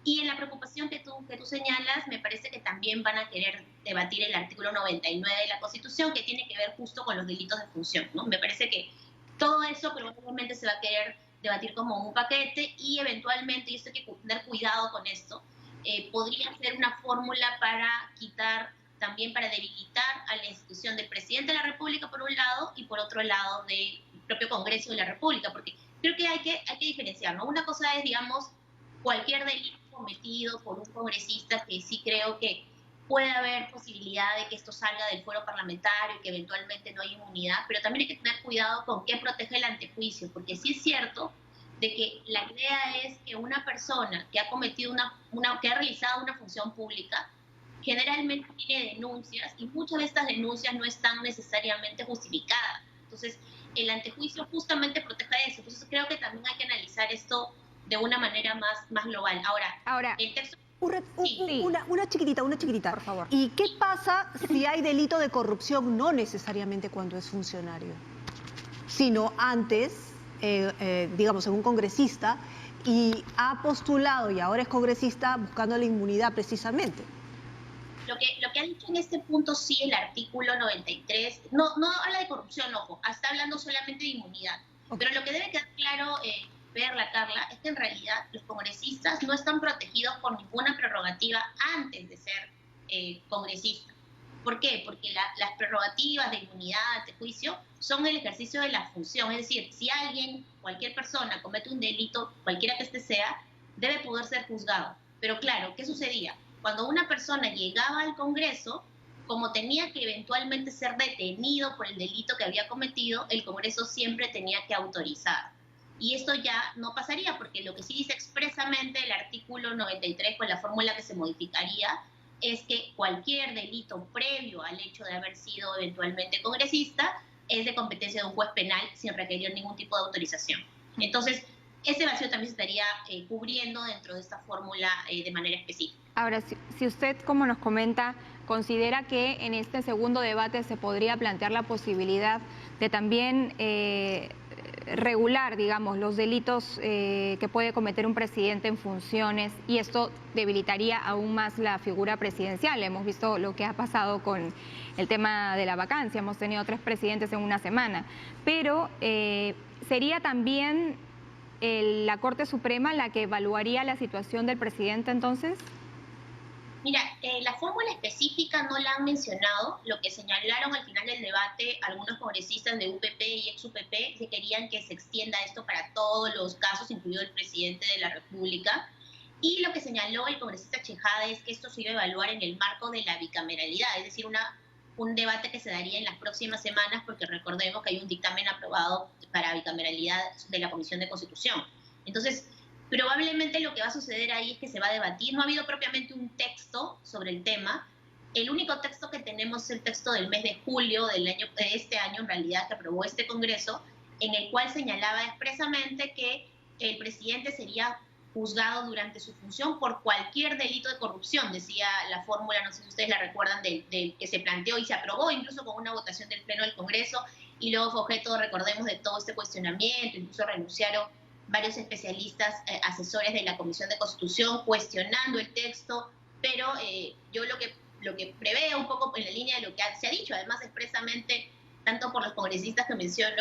y en la preocupación que tú señalas, me parece que también van a querer debatir el artículo 99 de la Constitución, que tiene que ver justo con los delitos de función, ¿no? Me parece que todo eso probablemente se va a querer debatir como un paquete y eventualmente, y esto hay que tener cuidado con esto, podría ser una fórmula para quitar, también para debilitar a la institución del presidente de la República por un lado y por otro lado del propio Congreso de la República, porque creo que hay que diferenciar, ¿no? Una cosa es, digamos, cualquier delito cometido por un congresista, que sí creo que puede haber posibilidad de que esto salga del fuero parlamentario y que eventualmente no hay inmunidad, pero también hay que tener cuidado con qué protege el antejuicio, porque sí es cierto de que la idea es que una persona que ha cometido que ha realizado una función pública generalmente tiene denuncias y muchas de estas denuncias no están necesariamente justificadas. Entonces, el antejuicio justamente protege eso. Entonces, creo que también hay que analizar esto de una manera más global. Ahora, el texto... Sí. Una chiquitita. Por favor. ¿Y qué pasa si hay delito de corrupción? No necesariamente cuando es funcionario, sino antes, digamos, en un congresista, y ha postulado y ahora es congresista buscando la inmunidad precisamente. Lo que ha dicho en este punto sí el artículo 93, no habla de corrupción, ojo, está hablando solamente de inmunidad. Okay. Pero lo que debe quedar claro, Carla, es que en realidad los congresistas no están protegidos por ninguna prerrogativa antes de ser congresistas. ¿Por qué? Porque las prerrogativas de inmunidad ante juicio son el ejercicio de la función. Es decir, si alguien, cualquier persona, comete un delito, cualquiera que este sea, debe poder ser juzgado. Pero claro, ¿qué sucedía? Cuando una persona llegaba al Congreso, como tenía que eventualmente ser detenido por el delito que había cometido, el Congreso siempre tenía que autorizar. Y esto ya no pasaría, porque lo que sí dice expresamente el artículo 93, con la fórmula que se modificaría, es que cualquier delito previo al hecho de haber sido eventualmente congresista es de competencia de un juez penal sin requerir ningún tipo de autorización. Entonces, ese vacío también se estaría cubriendo dentro de esta fórmula de manera específica. Ahora, si usted, como nos comenta, considera que en este segundo debate se podría plantear la posibilidad de también regular, digamos, los delitos que puede cometer un presidente en funciones, y esto debilitaría aún más la figura presidencial. Hemos visto lo que ha pasado con el tema de la vacancia, hemos tenido 3 presidentes en una semana, pero sería también la Corte Suprema la que evaluaría la situación del presidente entonces. Mira, la fórmula específica no la han mencionado. Lo que señalaron al final del debate algunos congresistas de UPP y ex-UPP que querían que se extienda esto para todos los casos, incluido el presidente de la República. Y lo que señaló el congresista Chejade es que esto se iba a evaluar en el marco de la bicameralidad, es decir, un debate que se daría en las próximas semanas, porque recordemos que hay un dictamen aprobado para bicameralidad de la Comisión de Constitución. Entonces, probablemente lo que va a suceder ahí es que se va a debatir. No ha habido propiamente un texto sobre el tema. El único texto que tenemos es el texto del mes de julio de este año, en realidad, que aprobó este Congreso, en el cual señalaba expresamente que el presidente sería juzgado durante su función por cualquier delito de corrupción, decía la fórmula, no sé si ustedes la recuerdan, del que se planteó y se aprobó incluso con una votación del Pleno del Congreso, y luego fue objeto, recordemos, de todo este cuestionamiento, incluso renunciaron varios especialistas, asesores de la Comisión de Constitución, cuestionando el texto, pero yo lo que preveo un poco en la línea de lo que se ha dicho, además expresamente, tanto por los congresistas que menciono,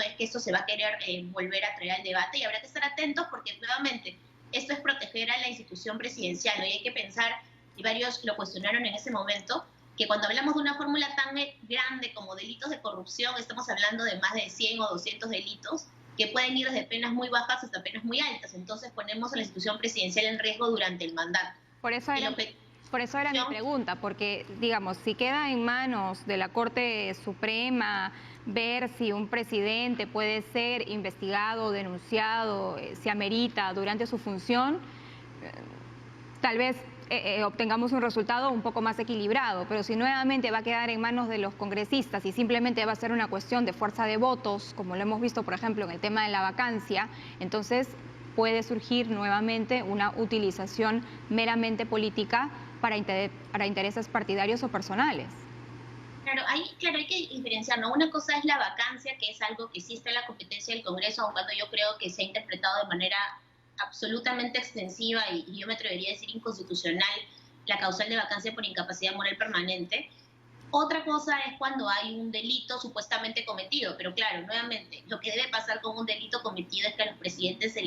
es que esto se va a querer volver a traer al debate, y habrá que estar atentos porque, nuevamente, esto es proteger a la institución presidencial, ¿no? Y hay que pensar, y varios lo cuestionaron en ese momento, que cuando hablamos de una fórmula tan grande como delitos de corrupción, estamos hablando de más de 100 o 200 delitos, que pueden ir desde penas muy bajas hasta penas muy altas. Entonces ponemos a la institución presidencial en riesgo durante el mandato. Por eso era mi pregunta, porque, digamos, si queda en manos de la Corte Suprema ver si un presidente puede ser investigado, denunciado, si amerita durante su función, tal vez obtengamos un resultado un poco más equilibrado, pero si nuevamente va a quedar en manos de los congresistas y simplemente va a ser una cuestión de fuerza de votos, como lo hemos visto, por ejemplo, en el tema de la vacancia, entonces puede surgir nuevamente una utilización meramente política para intereses partidarios o personales. Claro, hay que diferenciar, ¿no? Una cosa es la vacancia, que es algo que sí está en la competencia del Congreso, aun cuando yo creo que se ha interpretado de manera absolutamente extensiva y yo me atrevería a decir inconstitucional la causal de vacancia por incapacidad moral permanente. Otra cosa es cuando hay un delito supuestamente cometido, pero claro, nuevamente, lo que debe pasar con un delito cometido es que a los presidentes se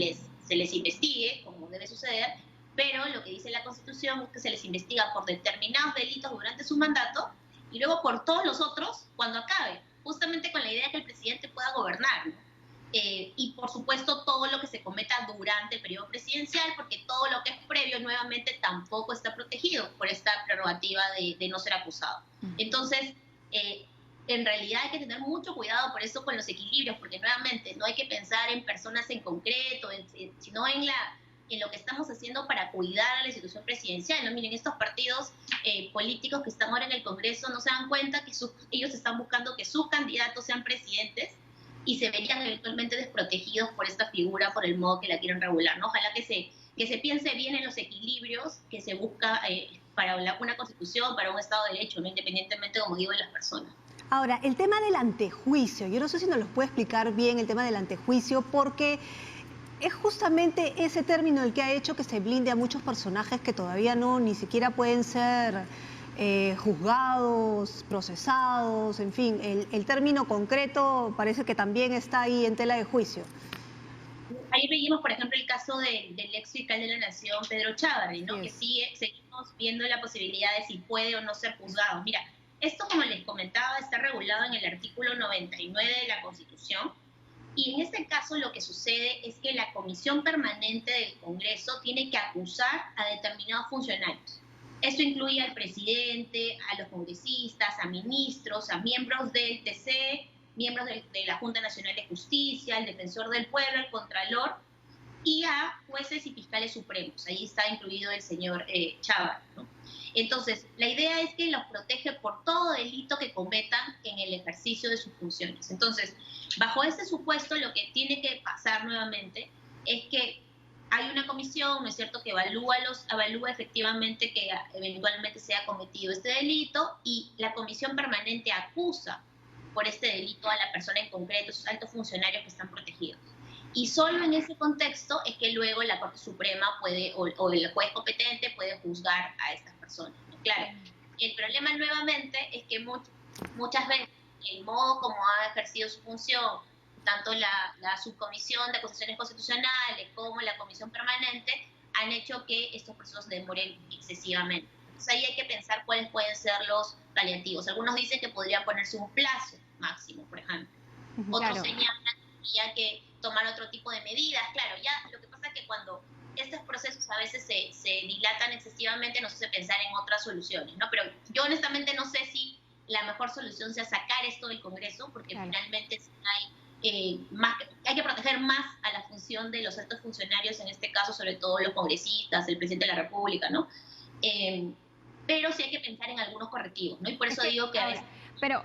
les investigue, como debe suceder, pero lo que dice la Constitución es que se les investiga por determinados delitos durante su mandato y luego por todos los otros cuando acabe, justamente con la idea de que el presidente pueda gobernar, ¿no? Y por supuesto todo lo que se cometa durante el periodo presidencial, porque todo lo que es previo nuevamente tampoco está protegido por esta prerrogativa de no ser acusado. Entonces, en realidad hay que tener mucho cuidado por eso con los equilibrios, porque nuevamente no hay que pensar en personas en concreto, sino en lo que estamos haciendo para cuidar a la institución presidencial, ¿no? Miren, estos partidos políticos que están ahora en el Congreso no se dan cuenta que ellos están buscando que sus candidatos sean presidentes, y se verían eventualmente desprotegidos por esta figura, por el modo que la quieren regular, ¿no? Ojalá que se piense bien en los equilibrios que se busca para una constitución, para un Estado de Derecho, ¿no? Independientemente, como digo, de las personas. Ahora, el tema del antejuicio, yo no sé si nos lo puede explicar bien el tema del antejuicio, porque es justamente ese término el que ha hecho que se blinde a muchos personajes que todavía ni siquiera pueden ser juzgados, procesados, en fin, el término concreto parece que también está ahí en tela de juicio. Ahí veíamos, por ejemplo, el caso del ex fiscal de la Nación, Pedro Chávarri, ¿no? Que seguimos viendo la posibilidad de si puede o no ser juzgado. Mira, esto, como les comentaba, está regulado en el artículo 99 de la Constitución, y en este caso lo que sucede es que la Comisión Permanente del Congreso tiene que acusar a determinados funcionarios. Esto incluye al presidente, a los congresistas, a ministros, a miembros del TC, miembros de la Junta Nacional de Justicia, al Defensor del Pueblo, al Contralor y a jueces y fiscales supremos. Ahí está incluido el señor Chávarri, ¿no? Entonces, la idea es que los protege por todo delito que cometan en el ejercicio de sus funciones. Entonces, bajo ese supuesto, lo que tiene que pasar nuevamente es que hay una comisión, ¿no es cierto?, que evalúa efectivamente que eventualmente se ha cometido este delito, y la comisión permanente acusa por este delito a la persona en concreto, esos altos funcionarios que están protegidos. Y solo en ese contexto es que luego la Corte Suprema puede, o el juez competente puede juzgar a estas personas, ¿no? Claro, el problema nuevamente es que muchas veces el modo como ha ejercido su función, tanto la subcomisión de acusaciones constitucionales como la comisión permanente, han hecho que estos procesos demoren excesivamente. Entonces ahí hay que pensar cuáles pueden ser los paliativos. Algunos dicen que podría ponerse un plazo máximo, por ejemplo. Otros señalan que había que tomar otro tipo de medidas. Claro, ya lo que pasa es que cuando estos procesos a veces se dilatan excesivamente, nos hace pensar en otras soluciones, ¿no? Pero yo honestamente no sé si la mejor solución sea sacar esto del Congreso, porque finalmente hay que proteger más a la función de los altos funcionarios, en este caso sobre todo los congresistas, el presidente de la República, ¿no? Pero sí hay que pensar en algunos correctivos, ¿no? Y por eso digo que a veces... Pero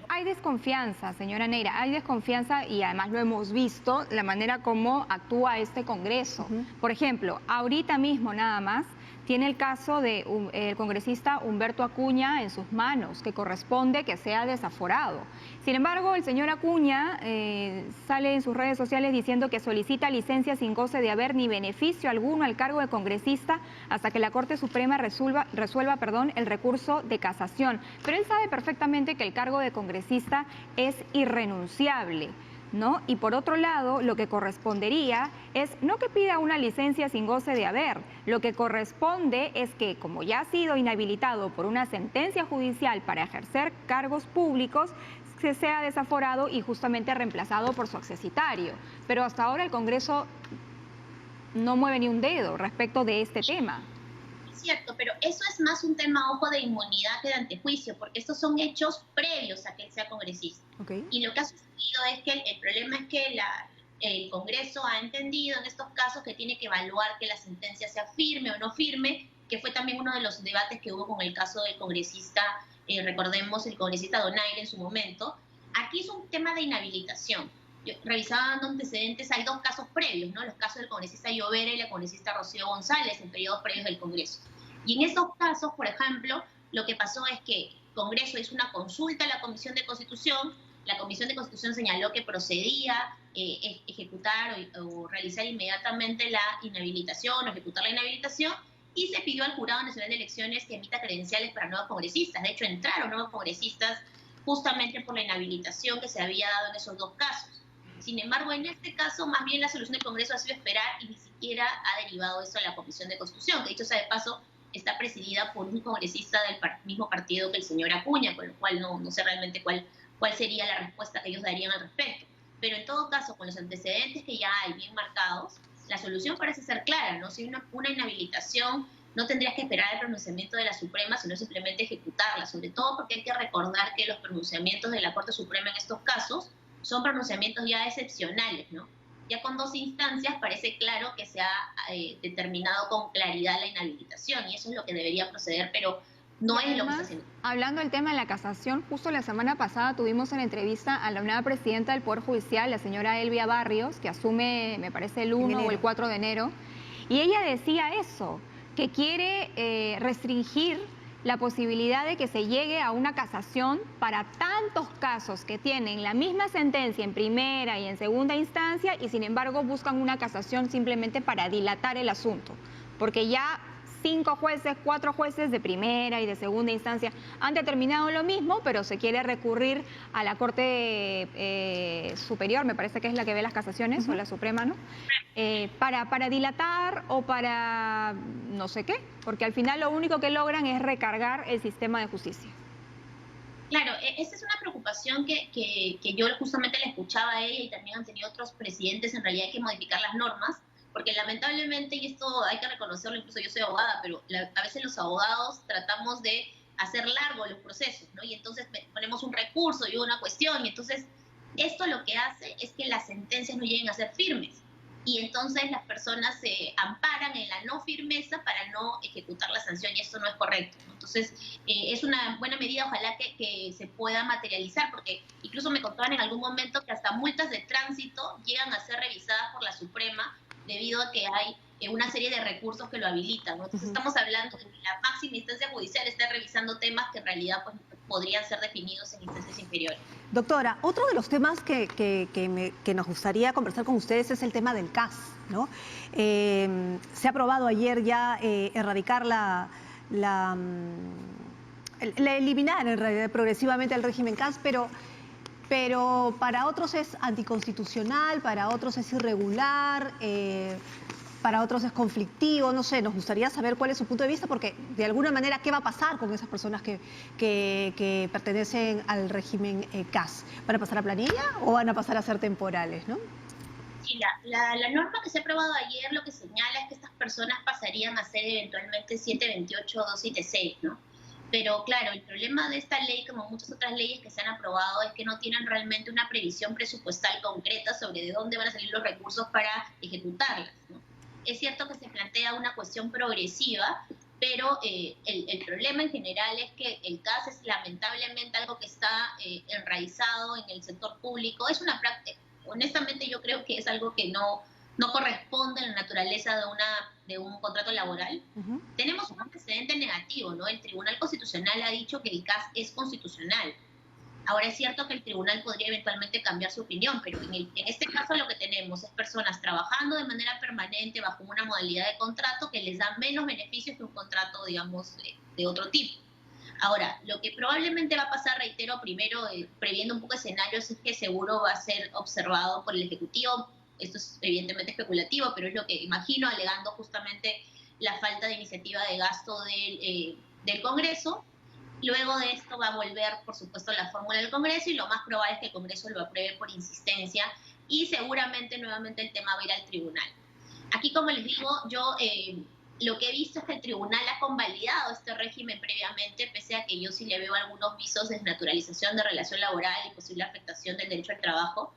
hay desconfianza, señora Neira, hay desconfianza, y además lo hemos visto, la manera como actúa este Congreso. Por ejemplo, ahorita mismo nada más tiene el caso del congresista Humberto Acuña en sus manos, que corresponde que sea desaforado. Sin embargo, el señor Acuña sale en sus redes sociales diciendo que solicita licencia sin goce de haber ni beneficio alguno al cargo de congresista hasta que la Corte Suprema resuelva el recurso de casación. Pero él sabe perfectamente que el cargo de congresista es irrenunciable, ¿no? Y por otro lado, lo que correspondería es no que pida una licencia sin goce de haber, lo que corresponde es que, como ya ha sido inhabilitado por una sentencia judicial para ejercer cargos públicos, se sea desaforado y justamente reemplazado por su accesitario. Pero hasta ahora el Congreso no mueve ni un dedo respecto de este tema. Cierto, pero eso es más un tema, ojo, de inmunidad que de antejuicio, porque estos son hechos previos a que él sea congresista. Y lo que ha sucedido es que el problema es que el Congreso ha entendido en estos casos que tiene que evaluar que la sentencia sea firme o no firme, que fue también uno de los debates que hubo con el caso del congresista, recordemos, el congresista Donaire en su momento. Aquí es un tema de inhabilitación. Yo revisaba dando antecedentes, hay dos casos previos, ¿no? Los casos del congresista Llovera y la congresista Rocío González en periodos previos del Congreso. Y en estos casos, por ejemplo, lo que pasó es que el Congreso hizo una consulta a la Comisión de Constitución, la Comisión de Constitución señaló que procedía ejecutar o realizar inmediatamente la inhabilitación o ejecutar la inhabilitación, y se pidió al Jurado Nacional de Elecciones que emita credenciales para nuevos congresistas. De hecho, entraron nuevos congresistas justamente por la inhabilitación que se había dado en esos dos casos. Sin embargo, en este caso, más bien la solución del Congreso ha sido esperar, y ni siquiera ha derivado eso a la Comisión de Constitución, que dicho sea de paso, está presidida por un congresista del mismo partido que el señor Acuña, con lo cual no sé realmente cuál sería la respuesta que ellos darían al respecto. Pero en todo caso, con los antecedentes que ya hay bien marcados, la solución parece ser clara, ¿no? Si una inhabilitación, no tendrías que esperar el pronunciamiento de la Suprema, sino simplemente ejecutarla, sobre todo porque hay que recordar que los pronunciamientos de la Corte Suprema en estos casos son pronunciamientos ya excepcionales, ¿no? Ya con 2 instancias parece claro que se ha determinado con claridad la inhabilitación, y eso es lo que debería proceder, pero No Y es lo que está además, haciendo. hablando del tema de la casación, justo la semana pasada tuvimos en entrevista a la nueva presidenta del Poder Judicial, la señora Elvia Barrios, que asume, me parece, el 1 o el 4 de enero, y ella decía eso, que quiere restringir la posibilidad de que se llegue a una casación para tantos casos que tienen la misma sentencia en primera y en segunda instancia y sin embargo buscan una casación simplemente para dilatar el asunto, porque ya 5 jueces, 4 jueces de primera y de segunda instancia han determinado lo mismo, pero se quiere recurrir a la Corte Superior, me parece que es la que ve las casaciones, o la Suprema, ¿no? Para dilatar o para no sé qué, porque al final lo único que logran es recargar el sistema de justicia. Claro, esa es una preocupación que yo justamente la escuchaba a ella y también han tenido otros presidentes. En realidad hay que modificar las normas, porque lamentablemente, y esto hay que reconocerlo, incluso yo soy abogada, pero a veces los abogados tratamos de hacer largos los procesos, ¿no? Y entonces ponemos un recurso y una cuestión, y entonces esto lo que hace es que las sentencias no lleguen a ser firmes. Y entonces las personas se amparan en la no firmeza para no ejecutar la sanción, y esto no es correcto, ¿no? Entonces, es una buena medida, ojalá que se pueda materializar, porque incluso me contaban en algún momento que hasta multas de tránsito llegan a ser revisadas por la Suprema debido a que hay una serie de recursos que lo habilitan, ¿no? Entonces estamos hablando de que la máxima instancia judicial está revisando temas que en realidad pues, podrían ser definidos en instancias inferiores. Doctora, otro de los temas que nos gustaría conversar con ustedes es el tema del CAS, ¿no? Se ha aprobado ayer ya erradicar eliminar en realidad progresivamente el régimen CAS, pero para otros es anticonstitucional, para otros es irregular, para otros es conflictivo, no sé, nos gustaría saber cuál es su punto de vista, porque de alguna manera, ¿qué va a pasar con esas personas que pertenecen al régimen CAS? ¿Van a pasar a planilla o van a pasar a ser temporales, no? Sí, la norma que se ha aprobado ayer lo que señala es que estas personas pasarían a ser eventualmente 728 o 276, ¿no? Pero claro, el problema de esta ley, como muchas otras leyes que se han aprobado, es que no tienen realmente una previsión presupuestal concreta sobre de dónde van a salir los recursos para ejecutarlas, ¿no? Es cierto que se plantea una cuestión progresiva, pero el problema en general es que el CAS es lamentablemente algo que está enraizado en el sector público. Es una práctica, honestamente yo creo que es algo que no corresponde a la naturaleza de un contrato laboral. Tenemos un antecedente negativo, ¿no? El Tribunal Constitucional ha dicho que el CAS es constitucional. Ahora es cierto que el tribunal podría eventualmente cambiar su opinión, pero en este caso lo que tenemos es personas trabajando de manera permanente bajo una modalidad de contrato que les da menos beneficios que un contrato, digamos, de otro tipo. Ahora, lo que probablemente va a pasar, reitero, primero, previendo un poco escenarios, es que seguro va a ser observado por el Ejecutivo. Esto es evidentemente especulativo, pero es lo que imagino, alegando justamente la falta de iniciativa de gasto del Congreso. Luego de esto va a volver, por supuesto, la fórmula del Congreso y lo más probable es que el Congreso lo apruebe por insistencia y seguramente nuevamente el tema va a ir al tribunal. Aquí, como les digo, yo lo que he visto es que el tribunal ha convalidado este régimen previamente, pese a que yo sí le veo algunos visos de desnaturalización de relación laboral y posible afectación del derecho al trabajo.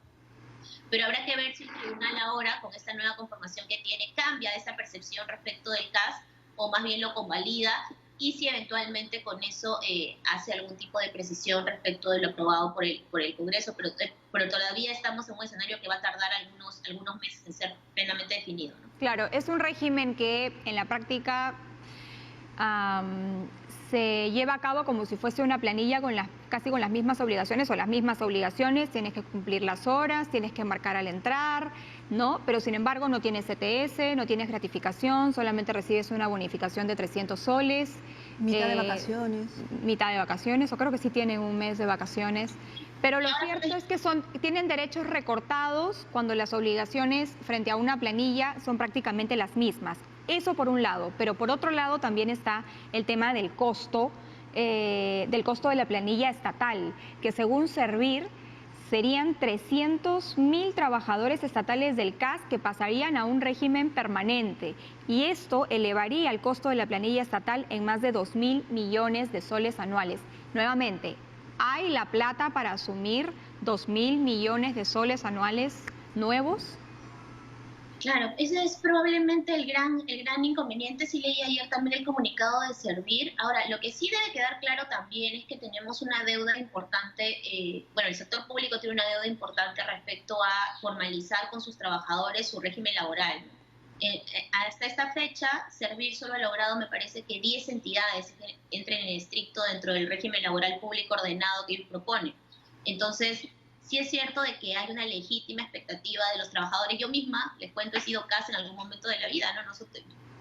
Pero habrá que ver si el tribunal ahora, con esta nueva conformación que tiene, cambia esa percepción respecto del CAS o más bien lo convalida, y si eventualmente con eso hace algún tipo de precisión respecto de lo aprobado por el Congreso, pero todavía estamos en un escenario que va a tardar algunos meses en ser plenamente definido, ¿no? Claro, es un régimen que en la práctica se lleva a cabo como si fuese una planilla casi con las mismas obligaciones o las mismas obligaciones, tienes que cumplir las horas, tienes que marcar al entrar, ¿no? Pero sin embargo no tienes CTS, no tienes gratificación, solamente recibes una bonificación de 300 soles. Mitad de vacaciones. Mitad de vacaciones, o creo que sí tienen un mes de vacaciones. Pero lo cierto es que tienen derechos recortados cuando las obligaciones frente a una planilla son prácticamente las mismas. Eso por un lado, pero por otro lado también está el tema del costo de la planilla estatal, que según Servir serían 300.000 trabajadores estatales del CAS que pasarían a un régimen permanente, y esto elevaría el costo de la planilla estatal en más de 2.000 millones de soles anuales. Nuevamente, ¿hay la plata para asumir 2.000 millones de soles anuales nuevos? Claro, ese es probablemente el gran inconveniente. Sí leí ayer también el comunicado de Servir. Ahora, lo que sí debe quedar claro también es que tenemos una deuda importante, bueno, el sector público tiene una deuda importante respecto a formalizar con sus trabajadores su régimen laboral, ¿no? Hasta esta fecha, Servir solo ha logrado, me parece, que 10 entidades entren en estricto dentro del régimen laboral público ordenado que ellos proponen. Entonces, sí es cierto de que hay una legítima expectativa de los trabajadores. Yo misma, les cuento, he sido CAS en algún momento de la vida, ¿no?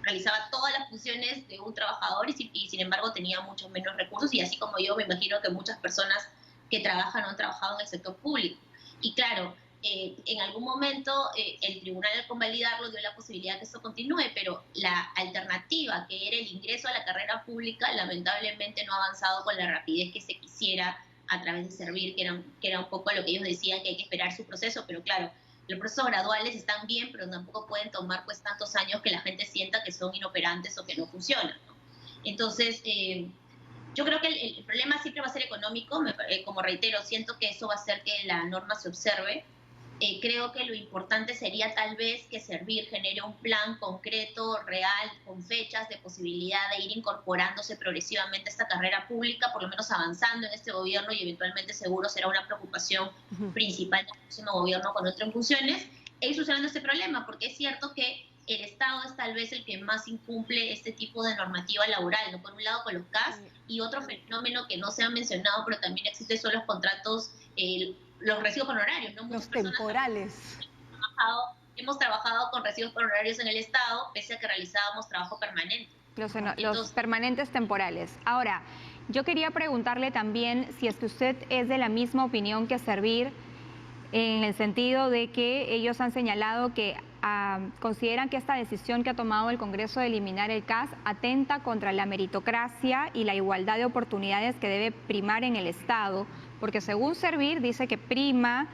Realizaba todas las funciones de un trabajador y sin embargo tenía muchos menos recursos, y así como yo me imagino que muchas personas que trabajan o han trabajado en el sector público. Y claro, en algún momento el tribunal, al convalidarlo, dio la posibilidad que esto continúe, pero la alternativa, que era el ingreso a la carrera pública, lamentablemente no ha avanzado con la rapidez que se quisiera a través de Servir, que era un poco lo que ellos decían, que hay que esperar su proceso, pero claro, los procesos graduales están bien, pero tampoco pueden tomar pues tantos años que la gente sienta que son inoperantes o que no funcionan, ¿no? Entonces, yo creo que el problema siempre va a ser económico. Como reitero, siento que eso va a hacer que la norma se observe. Creo que lo importante sería tal vez que Servir genere un plan concreto, real, con fechas de posibilidad de ir incorporándose progresivamente a esta carrera pública, por lo menos avanzando en este gobierno, y eventualmente seguro será una preocupación principal del próximo gobierno con otras funciones, e ir solucionando este problema, porque es cierto que el Estado es tal vez el que más incumple este tipo de normativa laboral, ¿no? Por un lado con los CAS, y otro fenómeno que no se ha mencionado, pero también existe, son los contratos, los recibos por honorarios, ¿no? Los temporales. Hemos trabajado con recibos por honorarios en el Estado, pese a que realizábamos trabajo permanente. Los permanentes temporales. Ahora, yo quería preguntarle también si es que usted es de la misma opinión que Servir, en el sentido de que ellos han señalado que consideran que esta decisión que ha tomado el Congreso de eliminar el CAS atenta contra la meritocracia y la igualdad de oportunidades que debe primar en el Estado, porque según Servir dice que prima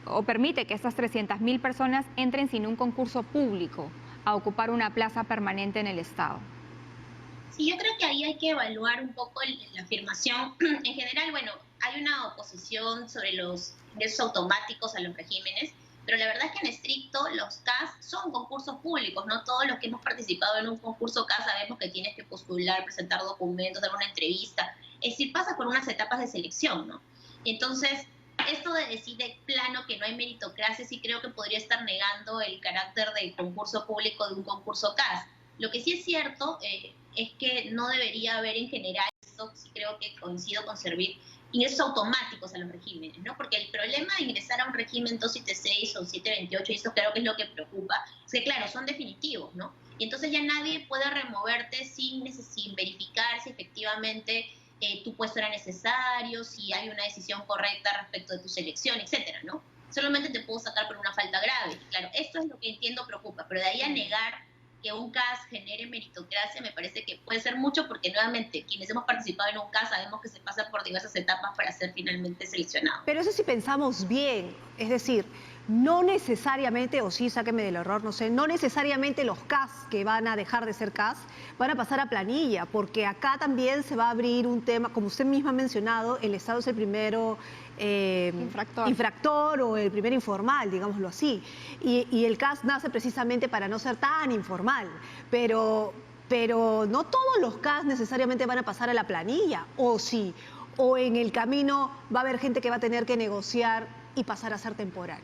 o permite que estas 300.000 personas entren sin un concurso público a ocupar una plaza permanente en el Estado. Sí, yo creo que ahí hay que evaluar un poco la afirmación. En general, bueno, hay una oposición sobre los ingresos automáticos a los regímenes, pero la verdad es que en estricto los CAS son concursos públicos, ¿no? Todos los que hemos participado en un concurso CAS sabemos que tienes que postular, presentar documentos, dar una entrevista, es decir, pasa por unas etapas de selección, ¿no? Entonces, esto de decir de plano que no hay meritocracia, sí creo que podría estar negando el carácter de concurso público de un concurso CAS. Lo que sí es cierto es que no debería haber en general, esto sí creo que coincido con Servir, ingresos automáticos a los regímenes, ¿no? Porque el problema de ingresar a un régimen 276 o 728, y esto creo que es lo que preocupa, es que claro, son definitivos, ¿no? Y entonces ya nadie puede removerte sin verificar si efectivamente tu puesto era necesario, si hay una decisión correcta respecto de tu selección, etcétera, ¿no? Solamente te puedo sacar por una falta grave. Claro, esto es lo que entiendo preocupa, pero de ahí a negar que un CAS genere meritocracia me parece que puede ser mucho, porque nuevamente quienes hemos participado en un CAS sabemos que se pasa por diversas etapas para ser finalmente seleccionado. Pero eso sí pensamos bien, es decir, no necesariamente, o sí, sáqueme del error, no sé, no necesariamente los CAS que van a dejar de ser CAS van a pasar a planilla, porque acá también se va a abrir un tema, como usted misma ha mencionado, el Estado es el primero infractor o el primer informal, digámoslo así, y el CAS nace precisamente para no ser tan informal, pero no todos los CAS necesariamente van a pasar a la planilla, o sí, o en el camino va a haber gente que va a tener que negociar y pasar a ser temporal.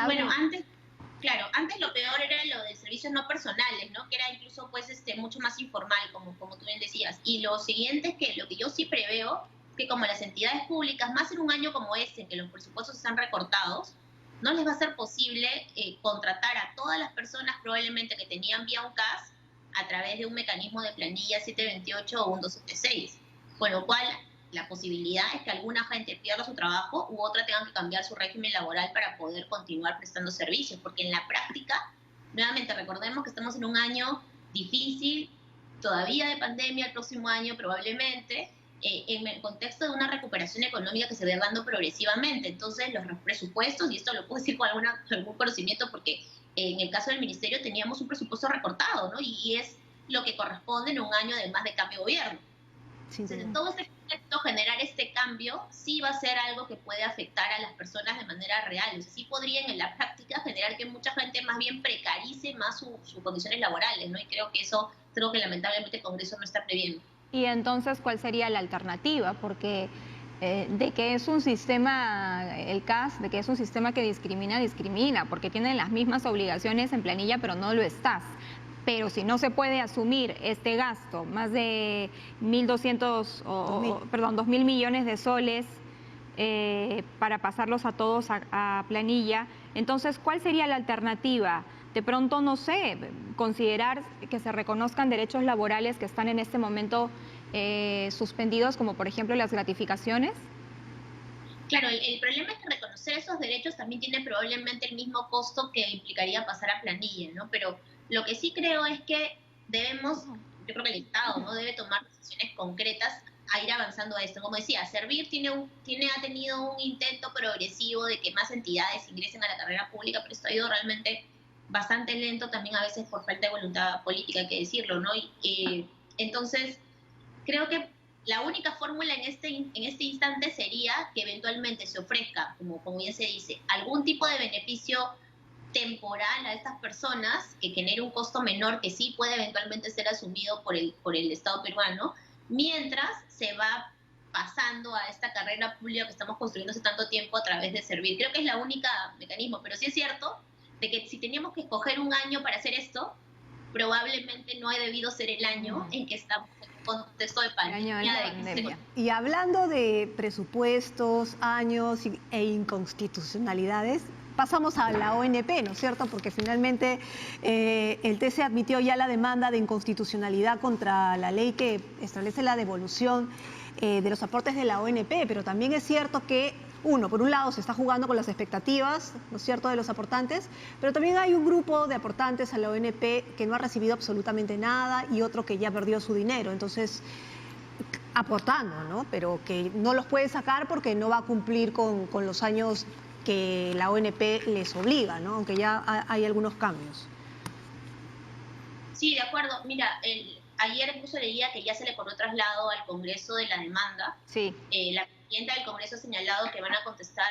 Bueno, antes lo peor era lo de servicios no personales, ¿no? Que era incluso pues mucho más informal, como tú bien decías. Y lo siguiente es que lo que yo sí preveo, que como las entidades públicas, más en un año como este, en que los presupuestos están recortados, no les va a ser posible contratar a todas las personas probablemente que tenían vía un CAS a través de un mecanismo de planilla 728 o un 276. Con lo cual, la posibilidad es que alguna gente pierda su trabajo u otra tenga que cambiar su régimen laboral para poder continuar prestando servicios, porque en la práctica, nuevamente recordemos que estamos en un año difícil, todavía de pandemia, el próximo año probablemente, en el contexto de una recuperación económica que se va dando progresivamente. Entonces, los presupuestos, y esto lo puedo decir con algún conocimiento, porque en el caso del Ministerio teníamos un presupuesto recortado, ¿no? Y es lo que corresponde en un año además de cambio de gobierno. Sin Entonces, en duda. todo este contexto, generar este cambio sí va a ser algo que puede afectar a las personas de manera real. O sea, sí podrían en la práctica generar que mucha gente más bien precarice más sus condiciones laborales, ¿no? Y creo que eso, creo que lamentablemente el Congreso no está previendo. Y entonces, ¿cuál sería la alternativa? Porque de que es un sistema, el CAS, de que es un sistema que discrimina, discrimina, porque tienen las mismas obligaciones en planilla, pero no lo estás. Pero si no se puede asumir este gasto, más de 1.200, perdón, 2.000 millones de soles para pasarlos a todos a planilla, entonces, ¿cuál sería la alternativa? De pronto, no sé, considerar que se reconozcan derechos laborales que están en este momento suspendidos, como por ejemplo las gratificaciones. Claro, el problema es que reconocer esos derechos también tiene probablemente el mismo costo que implicaría pasar a planilla, ¿no? Pero lo que sí creo es que debemos, yo creo que el Estado, ¿no?, debe tomar decisiones concretas a ir avanzando a esto. Como decía, Servir ha tenido un intento progresivo de que más entidades ingresen a la carrera pública, pero esto ha ido realmente bastante lento, también a veces por falta de voluntad política, hay que decirlo, ¿no? Entonces, creo que la única fórmula en este instante sería que eventualmente se ofrezca, como ya se dice, algún tipo de beneficio temporal a estas personas que genere un costo menor que sí puede eventualmente ser asumido por el Estado peruano, mientras se va pasando a esta carrera pública que estamos construyendo hace tanto tiempo a través de Servir. Creo que es la única mecanismo, pero sí es cierto de que si teníamos que escoger un año para hacer esto, probablemente no ha debido ser el año en que estamos en un contexto de El año de la pandemia. Y hablando de presupuestos, años e inconstitucionalidades, pasamos a la ONP, ¿no es cierto? Porque finalmente el TC admitió ya la demanda de inconstitucionalidad contra la ley que establece la devolución de los aportes de la ONP, pero también es cierto que por un lado se está jugando con las expectativas, ¿no es cierto?, de los aportantes, pero también hay un grupo de aportantes a la ONP que no ha recibido absolutamente nada y otro que ya perdió su dinero. Entonces, aportando, ¿no?, pero que no los puede sacar porque no va a cumplir con los años que la ONP les obliga, ¿no?, aunque ya hay algunos cambios. Sí, de acuerdo. Mira, ayer incluso leía que ya se le corrió traslado al Congreso de la demanda. Sí. La presidenta del Congreso ha señalado que van a contestar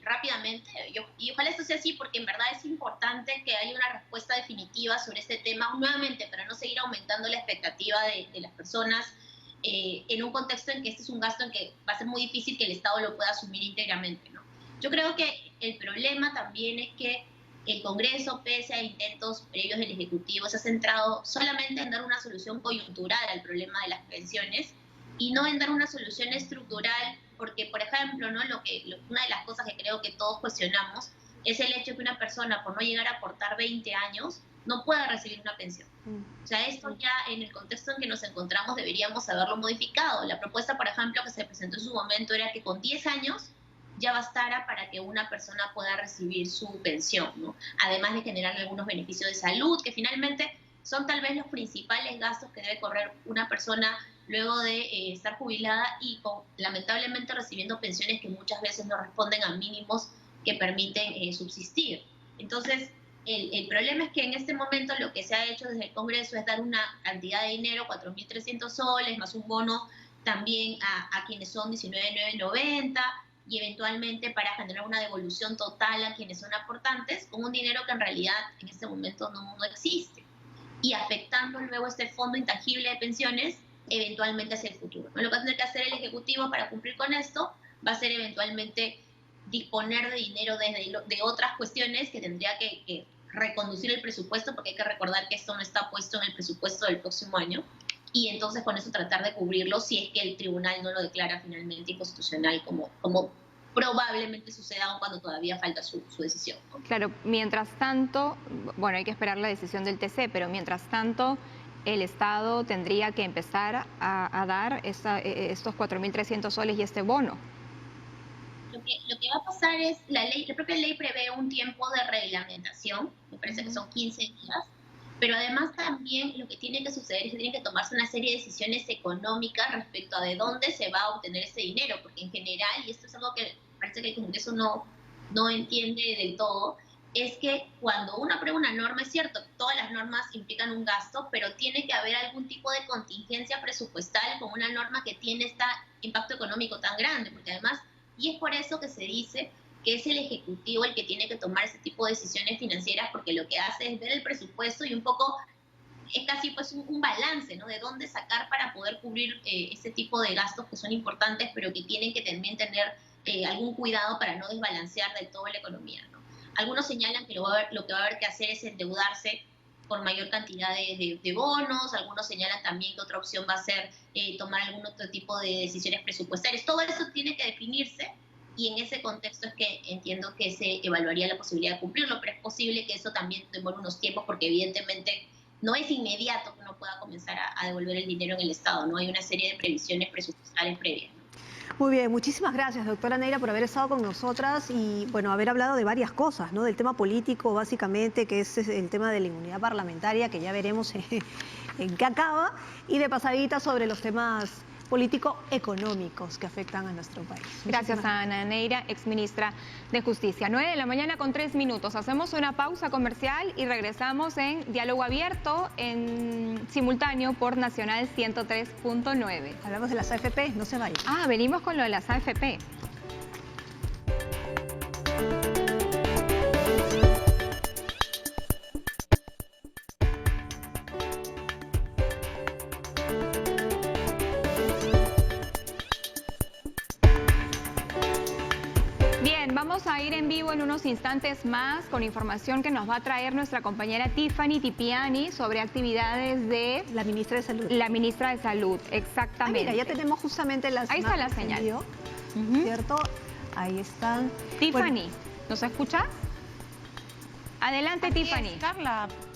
rápidamente, y ojalá esto sea así, porque en verdad es importante que haya una respuesta definitiva sobre este tema, nuevamente, para no seguir aumentando la expectativa de las personas en un contexto en que este es un gasto en que va a ser muy difícil que el Estado lo pueda asumir íntegramente, ¿no? Yo creo que el problema también es que el Congreso, pese a intentos previos del Ejecutivo, se ha centrado solamente en dar una solución coyuntural al problema de las pensiones y no en dar una solución estructural, porque, por ejemplo, ¿no?, una de las cosas que creo que todos cuestionamos es el hecho de que una persona, por no llegar a aportar 20 años, no pueda recibir una pensión. O sea, esto ya en el contexto en que nos encontramos deberíamos haberlo modificado. La propuesta, por ejemplo, que se presentó en su momento era que con 10 años ya bastara para que una persona pueda recibir su pensión, ¿no? Además de generarle algunos beneficios de salud, que finalmente son tal vez los principales gastos que debe correr una persona luego de estar jubilada y lamentablemente recibiendo pensiones que muchas veces no responden a mínimos que permiten subsistir. Entonces, el problema es que en este momento lo que se ha hecho desde el Congreso es dar una cantidad de dinero, 4.300 soles, más un bono también a quienes son 19.990, y eventualmente para generar una devolución total a quienes son aportantes, con un dinero que en realidad en este momento no existe, y afectando luego este fondo intangible de pensiones eventualmente hacia el futuro, ¿no? Lo que va a tener que hacer el Ejecutivo para cumplir con esto va a ser eventualmente disponer de dinero de otras cuestiones que tendría que reconducir el presupuesto, porque hay que recordar que esto no está puesto en el presupuesto del próximo año, y entonces con eso tratar de cubrirlo si es que el tribunal no lo declara finalmente inconstitucional, como probablemente suceda aún cuando todavía falta su decisión, ¿no? Claro, mientras tanto, bueno, hay que esperar la decisión del TC, pero mientras tanto el Estado tendría que empezar a dar estos 4.300 soles y este bono. Lo que va a pasar es, la propia ley prevé un tiempo de reglamentación, me parece que son 15 días, pero además también lo que tiene que suceder es que tienen que tomarse una serie de decisiones económicas respecto a de dónde se va a obtener ese dinero, porque en general, y esto es algo que parece que el Congreso no entiende del todo, es que cuando uno aprueba una norma, es cierto, todas las normas implican un gasto, pero tiene que haber algún tipo de contingencia presupuestal con una norma que tiene este impacto económico tan grande, porque además, y es por eso que se dice que es el Ejecutivo el que tiene que tomar ese tipo de decisiones financieras, porque lo que hace es ver el presupuesto y un poco es casi pues un balance, ¿no? De dónde sacar para poder cubrir ese tipo de gastos que son importantes, pero que tienen que también tener algún cuidado para no desbalancear del todo la economía, ¿no? Algunos señalan que lo que va a haber que hacer es endeudarse por mayor cantidad de bonos, algunos señalan también que otra opción va a ser tomar algún otro tipo de decisiones presupuestarias. Todo eso tiene que definirse y en ese contexto es que entiendo que se evaluaría la posibilidad de cumplirlo, pero es posible que eso también demore unos tiempos porque evidentemente no es inmediato que uno pueda comenzar a devolver el dinero en el Estado, ¿no? Hay una serie de previsiones presupuestarias previas, ¿no? Muy bien, muchísimas gracias, doctora Neira, por haber estado con nosotras y, bueno, haber hablado de varias cosas, ¿no? Del tema político, básicamente, que es el tema de la inmunidad parlamentaria, que ya veremos en qué acaba, y de pasadita sobre los temas político-económicos que afectan a nuestro país. Gracias a Ana Neira, exministra de Justicia. 9 de la mañana con 3 minutos. Hacemos una pausa comercial y regresamos en Diálogo Abierto en simultáneo por Nacional 103.9. Hablamos de las AFP, no se vayan. Venimos con lo de las AFP. Vamos a ir en vivo en unos instantes más con información que nos va a traer nuestra compañera Tiffany Tipiani sobre actividades de... La ministra de Salud. La ministra de Salud, exactamente. Mira, ya tenemos justamente las... Ahí está la señal. ¿Cierto? Ahí están. Tiffany, ¿nos escuchas? Adelante, Tiffany.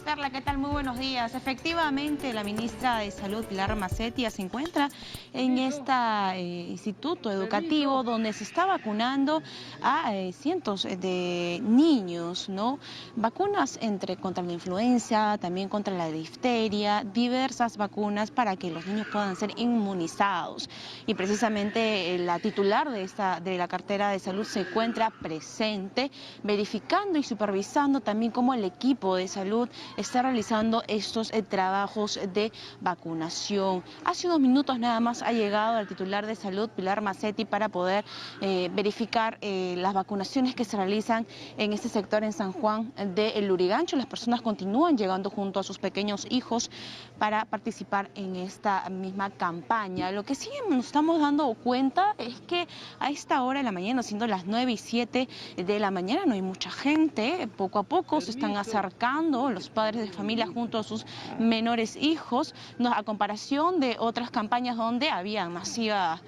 Carla, ¿qué tal? Muy buenos días. Efectivamente, la ministra de Salud, Pilar Macetti, se encuentra en este instituto educativo donde se está vacunando a cientos de niños, ¿no? Vacunas contra la influenza, también contra la difteria, diversas vacunas para que los niños puedan ser inmunizados. Y precisamente la titular de la cartera de salud se encuentra presente, verificando y supervisando también cómo el equipo de salud está realizando estos trabajos de vacunación. Hace unos minutos nada más ha llegado el titular de salud, Pilar Macetti, para poder verificar las vacunaciones que se realizan en este sector en San Juan de Lurigancho. Las personas continúan llegando junto a sus pequeños hijos para participar en esta misma campaña. Lo que sí nos estamos dando cuenta es que a esta hora de la mañana, siendo las 9:07 de la mañana, no hay mucha gente. Poco a poco se están acercando los padres de familia junto a sus menores hijos, a comparación de otras campañas donde había masiva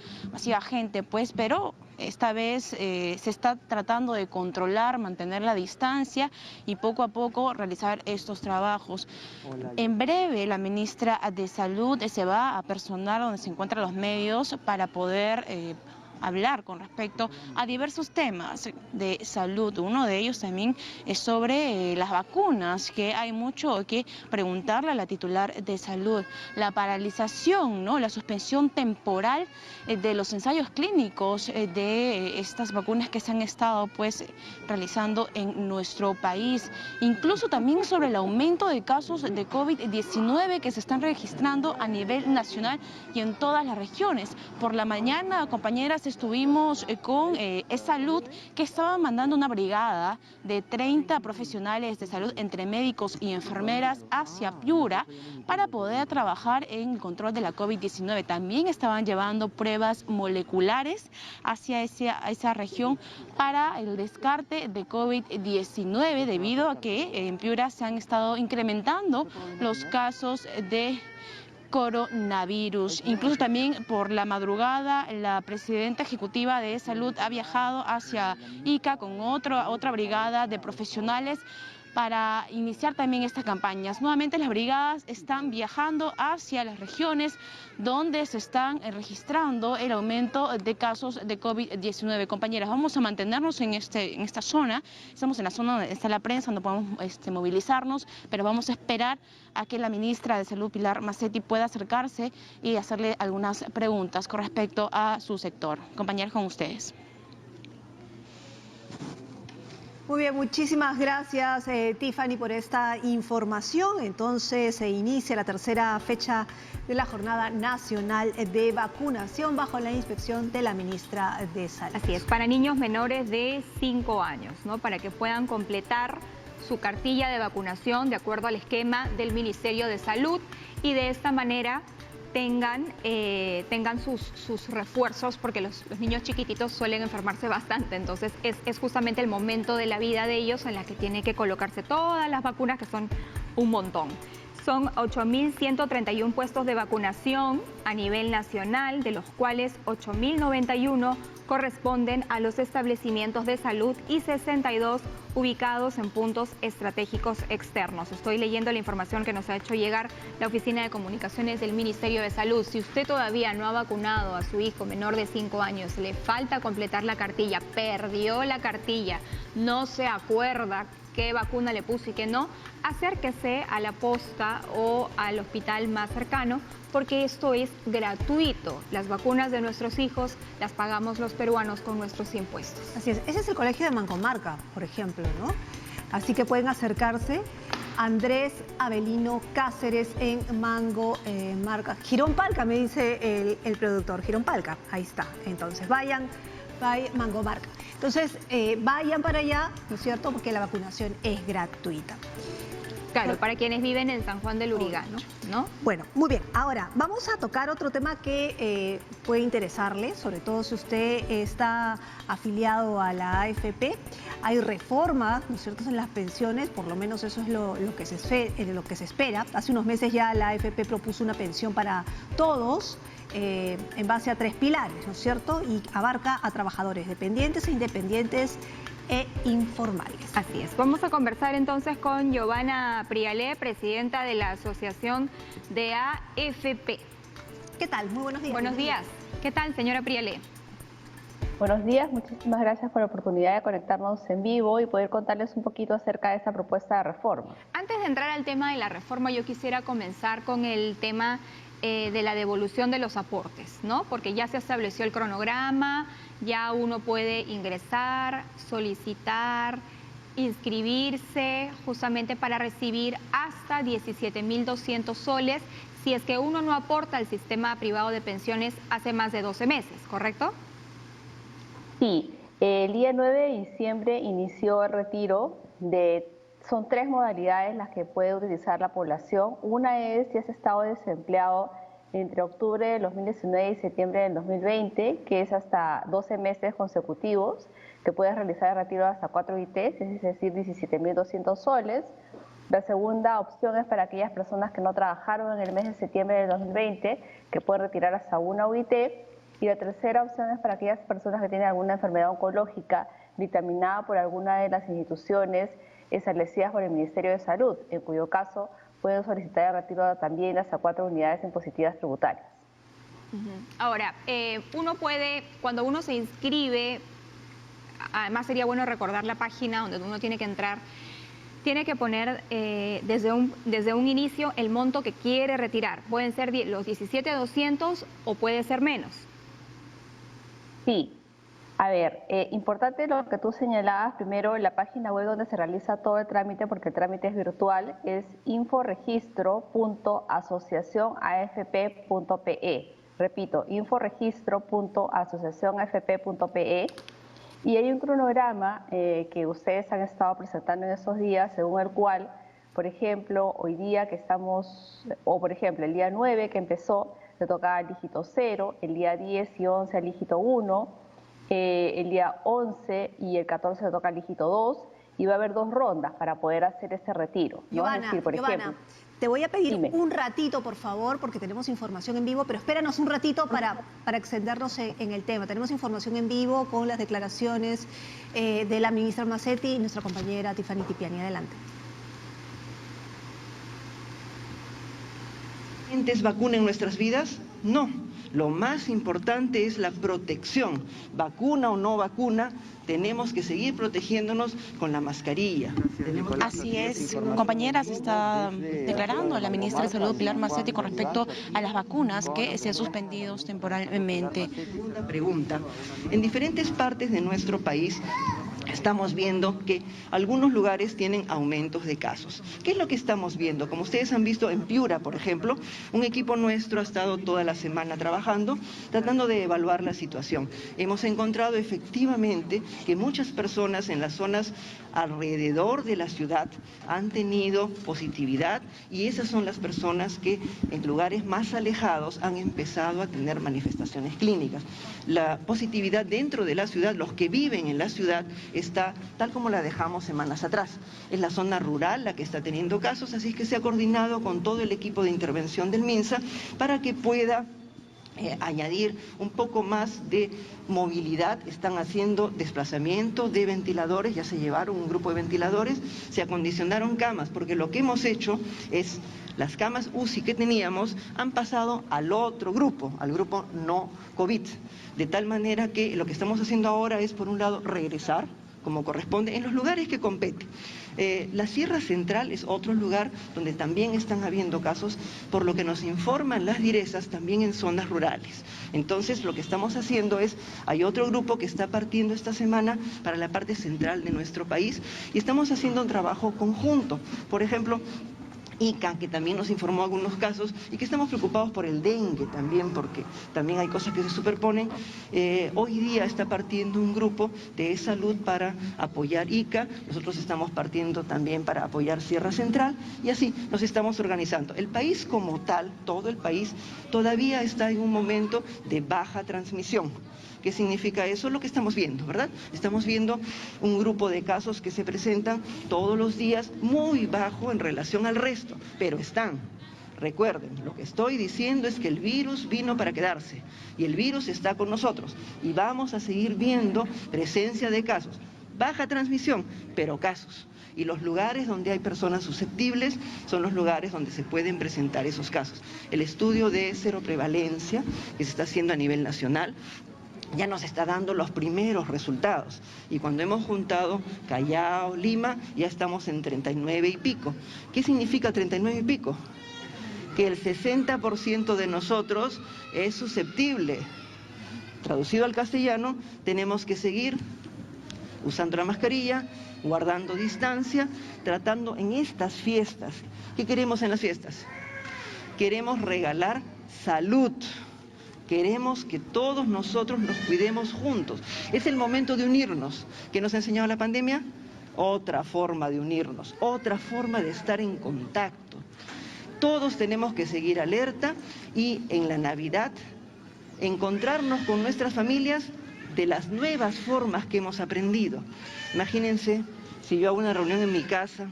gente, pues, pero esta vez se está tratando de controlar, mantener la distancia y poco a poco realizar estos trabajos. En breve, la ministra de Salud se va a apersonar donde se encuentran los medios para poder hablar con respecto a diversos temas de salud. Uno de ellos también es sobre las vacunas, que hay mucho que preguntarle a la titular de salud. La paralización, ¿no? La suspensión temporal de los ensayos clínicos de estas vacunas que se han estado pues realizando en nuestro país. Incluso también sobre el aumento de casos de COVID-19 que se están registrando a nivel nacional y en todas las regiones. Por la mañana, compañeras, estuvimos con Salud, que estaba mandando una brigada de 30 profesionales de salud, entre médicos y enfermeras, hacia Piura para poder trabajar en el control de la COVID-19. También estaban llevando pruebas moleculares hacia esa región para el descarte de COVID-19, debido a que en Piura se han estado incrementando los casos de coronavirus. Incluso también por la madrugada la presidenta ejecutiva de Salud ha viajado hacia Ica con otra brigada de profesionales para iniciar también estas campañas. Nuevamente las brigadas están viajando hacia las regiones donde se están registrando el aumento de casos de COVID-19. Compañeras, vamos a mantenernos en esta zona. Estamos en la zona donde está la prensa, donde podemos movilizarnos, pero vamos a esperar a que la ministra de Salud, Pilar Macetti, pueda acercarse y hacerle algunas preguntas con respecto a su sector. Compañeros, con ustedes. Muy bien, muchísimas gracias Tiffany por esta información. Entonces se inicia la tercera fecha de la Jornada Nacional de Vacunación bajo la inspección de la ministra de Salud. Así es, para niños menores de 5 años, ¿no? Para que puedan completar su cartilla de vacunación de acuerdo al esquema del Ministerio de Salud y de esta manera tengan sus refuerzos, porque los niños chiquititos suelen enfermarse bastante, entonces es justamente el momento de la vida de ellos en la que tienen que colocarse todas las vacunas, que son un montón. Son 8.131 puestos de vacunación a nivel nacional, de los cuales 8.091 corresponden a los establecimientos de salud y 62 ubicados en puntos estratégicos externos. Estoy leyendo la información que nos ha hecho llegar la Oficina de Comunicaciones del Ministerio de Salud. Si usted todavía no ha vacunado a su hijo menor de 5 años, le falta completar la cartilla, perdió la cartilla, no se acuerda qué vacuna le puso y qué no, acérquese a la posta o al hospital más cercano, porque esto es gratuito. Las vacunas de nuestros hijos las pagamos los peruanos con nuestros impuestos. Así es, ese es el colegio de Mancomarca, por ejemplo, ¿no? Así que pueden acercarse. Andrés Avelino Cáceres en Marca. Girón Palca, me dice el productor. Girón Palca, ahí está. Entonces vayan, Mancomarca. Entonces vayan para allá, ¿no es cierto? Porque la vacunación es gratuita. Claro, para quienes viven en San Juan del Urigano, ¿no? Bueno, muy bien. Ahora, vamos a tocar otro tema que puede interesarle, sobre todo si usted está afiliado a la AFP. Hay reformas, ¿no es cierto?, en las pensiones, por lo menos eso es lo que se espera. Hace unos meses ya la AFP propuso una pensión para todos, en base a 3 pilares, ¿no es cierto? Y abarca a trabajadores dependientes e independientes e informales. Así es. Vamos a conversar entonces con Giovanna Prialé, presidenta de la Asociación de AFP. ¿Qué tal? Muy buenos días. Buenos días. ¿Qué tal, señora Prialé? Buenos días, muchísimas gracias por la oportunidad de conectarnos en vivo y poder contarles un poquito acerca de esta propuesta de reforma. Antes de entrar al tema de la reforma, yo quisiera comenzar con el tema de la devolución de los aportes, ¿no? Porque ya se estableció el cronograma, ya uno puede ingresar, solicitar, inscribirse justamente para recibir hasta 17.200 soles si es que uno no aporta al sistema privado de pensiones hace más de 12 meses, ¿correcto? Sí, el día 9 de diciembre inició el retiro son 3 modalidades las que puede utilizar la población. Una es si has estado desempleado entre octubre del 2019 y septiembre del 2020, que es hasta 12 meses consecutivos, que puedes realizar el retiro hasta 4 UITs, es decir, 17.200 soles. La segunda opción es para aquellas personas que no trabajaron en el mes de septiembre del 2020, que pueden retirar hasta 1 UIT. Y la tercera opción es para aquellas personas que tienen alguna enfermedad oncológica dictaminada por alguna de las instituciones establecidas por el Ministerio de Salud, en cuyo caso pueden solicitar el retiro también hasta 4 unidades impositivas tributarias. Ahora, uno puede, cuando uno se inscribe, además sería bueno recordar la página donde uno tiene que entrar, tiene que poner desde un inicio el monto que quiere retirar. Pueden ser los 17.200 o puede ser menos. Sí. A ver, importante lo que tú señalabas, primero la página web donde se realiza todo el trámite, porque el trámite es virtual, es inforegistro.asociacionafp.pe. Repito, inforegistro.asociacionafp.pe. Y hay un cronograma que ustedes han estado presentando en estos días, según el cual, por ejemplo, hoy día que estamos, o por ejemplo, el día 9 que empezó, le tocaba al dígito 0, el día 10 y 11 al dígito 1, el día 11 y el 14 le toca al dígito 2, y va a haber 2 rondas para poder hacer este retiro, ¿no? Giovanna, es decir, por ejemplo, te voy a pedir dime. un ratito, por favor, porque tenemos información en vivo, pero espéranos un ratito para extendernos en el tema. Tenemos información en vivo con las declaraciones de la ministra Macetti y nuestra compañera Tiffany Tipiani. Adelante. ¿Vacunen nuestras vidas? No. Lo más importante es la protección. Vacuna o no vacuna, tenemos que seguir protegiéndonos con la mascarilla. Así es, compañeras, está declarando la ministra de Salud, Pilar Macetti, con respecto a las vacunas que se han suspendido temporalmente. Segunda pregunta. En diferentes partes de nuestro país estamos viendo que algunos lugares tienen aumentos de casos. ¿Qué es lo que estamos viendo? Como ustedes han visto en Piura, por ejemplo, un equipo nuestro ha estado toda la semana trabajando, tratando de evaluar la situación. Hemos encontrado efectivamente que muchas personas en las zonas alrededor de la ciudad han tenido positividad y esas son las personas que en lugares más alejados han empezado a tener manifestaciones clínicas. La positividad dentro de la ciudad, los que viven en la ciudad, está tal como la dejamos semanas atrás. Es la zona rural la que está teniendo casos, así que se ha coordinado con todo el equipo de intervención del MINSA para que pueda añadir un poco más de movilidad. Están haciendo desplazamiento de ventiladores, ya se llevaron un grupo de ventiladores, se acondicionaron camas, porque lo que hemos hecho es, las camas UCI que teníamos han pasado al otro grupo, al grupo no COVID, de tal manera que lo que estamos haciendo ahora es, por un lado, regresar como corresponde en los lugares que compete. La Sierra Central es otro lugar donde también están habiendo casos, por lo que nos informan las direzas, también en zonas rurales. Entonces, lo que estamos haciendo es, hay otro grupo que está partiendo esta semana para la parte central de nuestro país y estamos haciendo un trabajo conjunto. Por ejemplo, ICA, que también nos informó algunos casos y que estamos preocupados por el dengue también, porque también hay cosas que se superponen. Hoy día está partiendo un grupo de salud para apoyar ICA, nosotros estamos partiendo también para apoyar Sierra Central y así nos estamos organizando. El país como tal, todo el país, todavía está en un momento de baja transmisión. ¿Qué significa eso? Lo que estamos viendo, ¿verdad? Estamos viendo un grupo de casos que se presentan todos los días muy bajo en relación al resto, pero están. Recuerden, lo que estoy diciendo es que el virus vino para quedarse y el virus está con nosotros y vamos a seguir viendo presencia de casos. Baja transmisión, pero casos. Y los lugares donde hay personas susceptibles son los lugares donde se pueden presentar esos casos. El estudio de seroprevalencia que se está haciendo a nivel nacional ya nos está dando los primeros resultados. Y cuando hemos juntado Callao, Lima, ya estamos en 39 y pico. ¿Qué significa 39 y pico? Que el 60% de nosotros es susceptible. Traducido al castellano, tenemos que seguir usando la mascarilla, guardando distancia, tratando en estas fiestas. ¿Qué queremos en las fiestas? Queremos regalar salud. Queremos que todos nosotros nos cuidemos juntos. Es el momento de unirnos. ¿Qué nos ha enseñado la pandemia? Otra forma de unirnos, otra forma de estar en contacto. Todos tenemos que seguir alerta y en la Navidad encontrarnos con nuestras familias de las nuevas formas que hemos aprendido. Imagínense si yo hago una reunión en mi casa,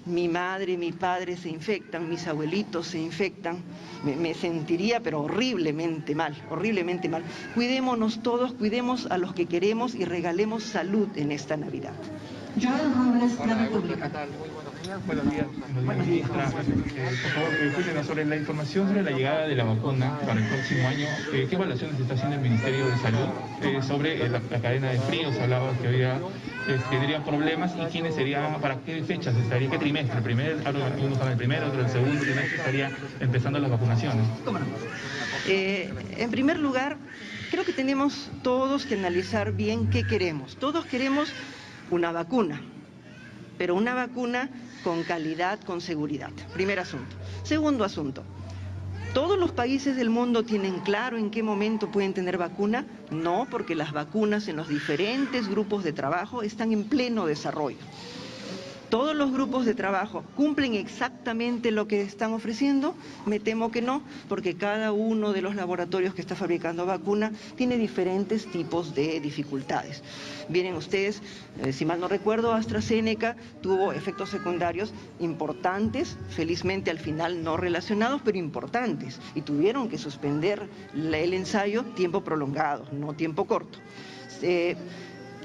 mi madre y mi padre se infectan, mis abuelitos se infectan, me sentiría pero horriblemente mal, horriblemente mal. Cuidémonos todos, cuidemos a los que queremos y regalemos salud en esta Navidad. Buenos días, ministra. Por favor, cuéntenos sobre la información sobre la llegada de la vacuna para el próximo año. ¿Qué evaluaciones está haciendo el Ministerio de Salud sobre la cadena de frío? Se hablaba que había, tendría problemas y quiénes serían, para qué fechas estaría, qué trimestre, el primer, unos para el primero, otro el segundo trimestre estaría empezando las vacunaciones. ¿Cómo no? En primer lugar, creo que tenemos todos que analizar bien qué queremos. Todos queremos una vacuna, pero una vacuna con calidad, con seguridad. Primer asunto. Segundo asunto. ¿Todos los países del mundo tienen claro en qué momento pueden tener vacuna? No, porque las vacunas en los diferentes grupos de trabajo están en pleno desarrollo. ¿Todos los grupos de trabajo cumplen exactamente lo que están ofreciendo? Me temo que no, porque cada uno de los laboratorios que está fabricando vacuna tiene diferentes tipos de dificultades. Vienen ustedes, si mal no recuerdo, AstraZeneca tuvo efectos secundarios importantes, felizmente al final no relacionados, pero importantes, y tuvieron que suspender el ensayo tiempo prolongado, no tiempo corto.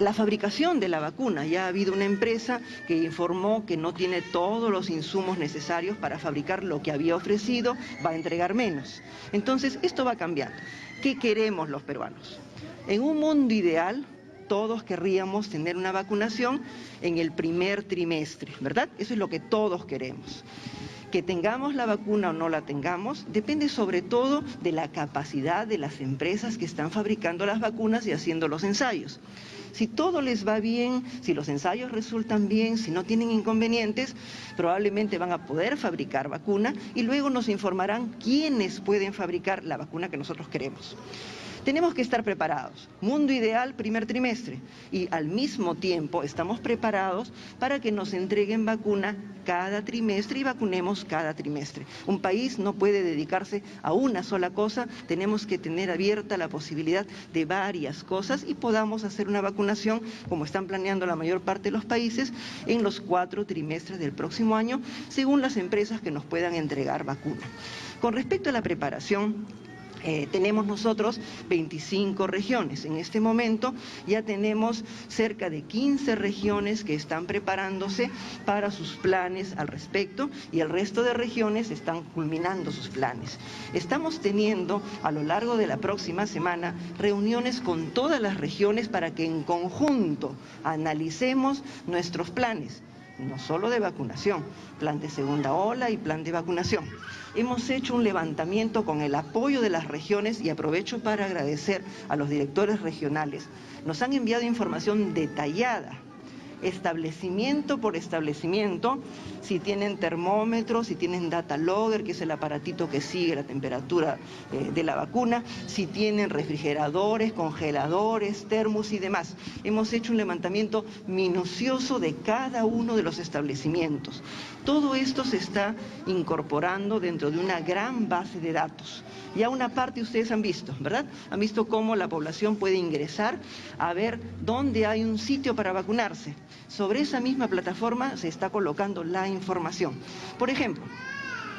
La fabricación de la vacuna, ya ha habido una empresa que informó que no tiene todos los insumos necesarios para fabricar lo que había ofrecido, va a entregar menos. Entonces, esto va cambiando. ¿Qué queremos los peruanos? En un mundo ideal, todos querríamos tener una vacunación en el primer trimestre, ¿verdad? Eso es lo que todos queremos. Que tengamos la vacuna o no la tengamos, depende sobre todo de la capacidad de las empresas que están fabricando las vacunas y haciendo los ensayos. Si todo les va bien, si los ensayos resultan bien, si no tienen inconvenientes, probablemente van a poder fabricar vacuna y luego nos informarán quiénes pueden fabricar la vacuna que nosotros queremos. Tenemos que estar preparados. Mundo ideal, primer trimestre. Y al mismo tiempo estamos preparados para que nos entreguen vacuna cada trimestre y vacunemos cada trimestre. Un país no puede dedicarse a una sola cosa, tenemos que tener abierta la posibilidad de varias cosas y podamos hacer una vacunación, como están planeando la mayor parte de los países, en los 4 trimestres del próximo año, según las empresas que nos puedan entregar vacuna. Con respecto a la preparación, tenemos nosotros 25 regiones. En este momento ya tenemos cerca de 15 regiones que están preparándose para sus planes al respecto y el resto de regiones están culminando sus planes. Estamos teniendo a lo largo de la próxima semana reuniones con todas las regiones para que en conjunto analicemos nuestros planes, no solo de vacunación, plan de segunda ola y plan de vacunación. Hemos hecho un levantamiento con el apoyo de las regiones y aprovecho para agradecer a los directores regionales. Nos han enviado información detallada, establecimiento por establecimiento, si tienen termómetro, si tienen data logger, que es el aparatito que sigue la temperatura de la vacuna, si tienen refrigeradores, congeladores, termos y demás. Hemos hecho un levantamiento minucioso de cada uno de los establecimientos. Todo esto se está incorporando dentro de una gran base de datos. Ya una parte ustedes han visto, ¿verdad? Han visto cómo la población puede ingresar a ver dónde hay un sitio para vacunarse. Sobre esa misma plataforma se está colocando la información. Por ejemplo,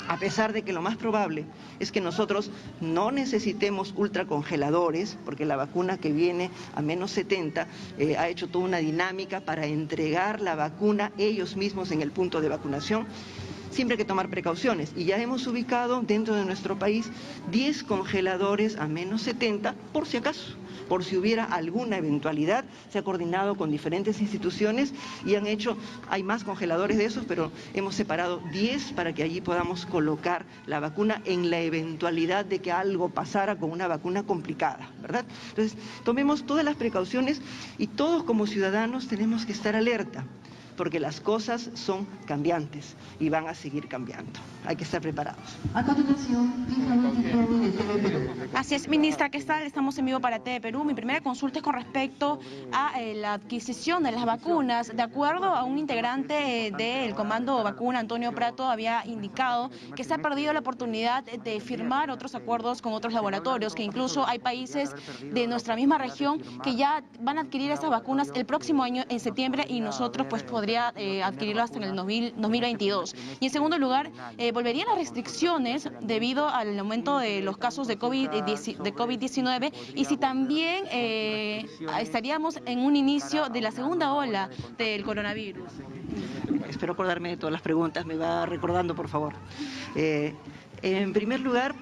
a pesar de que lo más probable es que nosotros no necesitemos ultracongeladores, porque la vacuna que viene a -70 ha hecho toda una dinámica para entregar la vacuna ellos mismos en el punto de vacunación, siempre hay que tomar precauciones y ya hemos ubicado dentro de nuestro país 10 congeladores a -70 por si acaso. Por si hubiera alguna eventualidad, se ha coordinado con diferentes instituciones y han hecho, hay más congeladores de esos, pero hemos separado 10 para que allí podamos colocar la vacuna en la eventualidad de que algo pasara con una vacuna complicada, ¿verdad? Entonces, tomemos todas las precauciones y todos como ciudadanos tenemos que estar alerta, porque las cosas son cambiantes y van a seguir cambiando. Hay que estar preparados. A continuación, así es, ministra, ¿qué tal? Estamos en vivo para TV Perú. Mi primera consulta es con respecto a la adquisición de las vacunas. De acuerdo a un integrante del Comando Vacuna, Antonio Prato, había indicado que se ha perdido la oportunidad de firmar otros acuerdos con otros laboratorios, que incluso hay países de nuestra misma región que ya van a adquirir esas vacunas el próximo año, en septiembre, y nosotros pues podría adquirirlo hasta en el 2022. Y en segundo lugar, volverían las restricciones debido al aumento de los casos de COVID-19 y si también estaríamos en un inicio de la segunda ola del coronavirus. Espero acordarme de todas las preguntas, me va recordando, por favor. En primer lugar,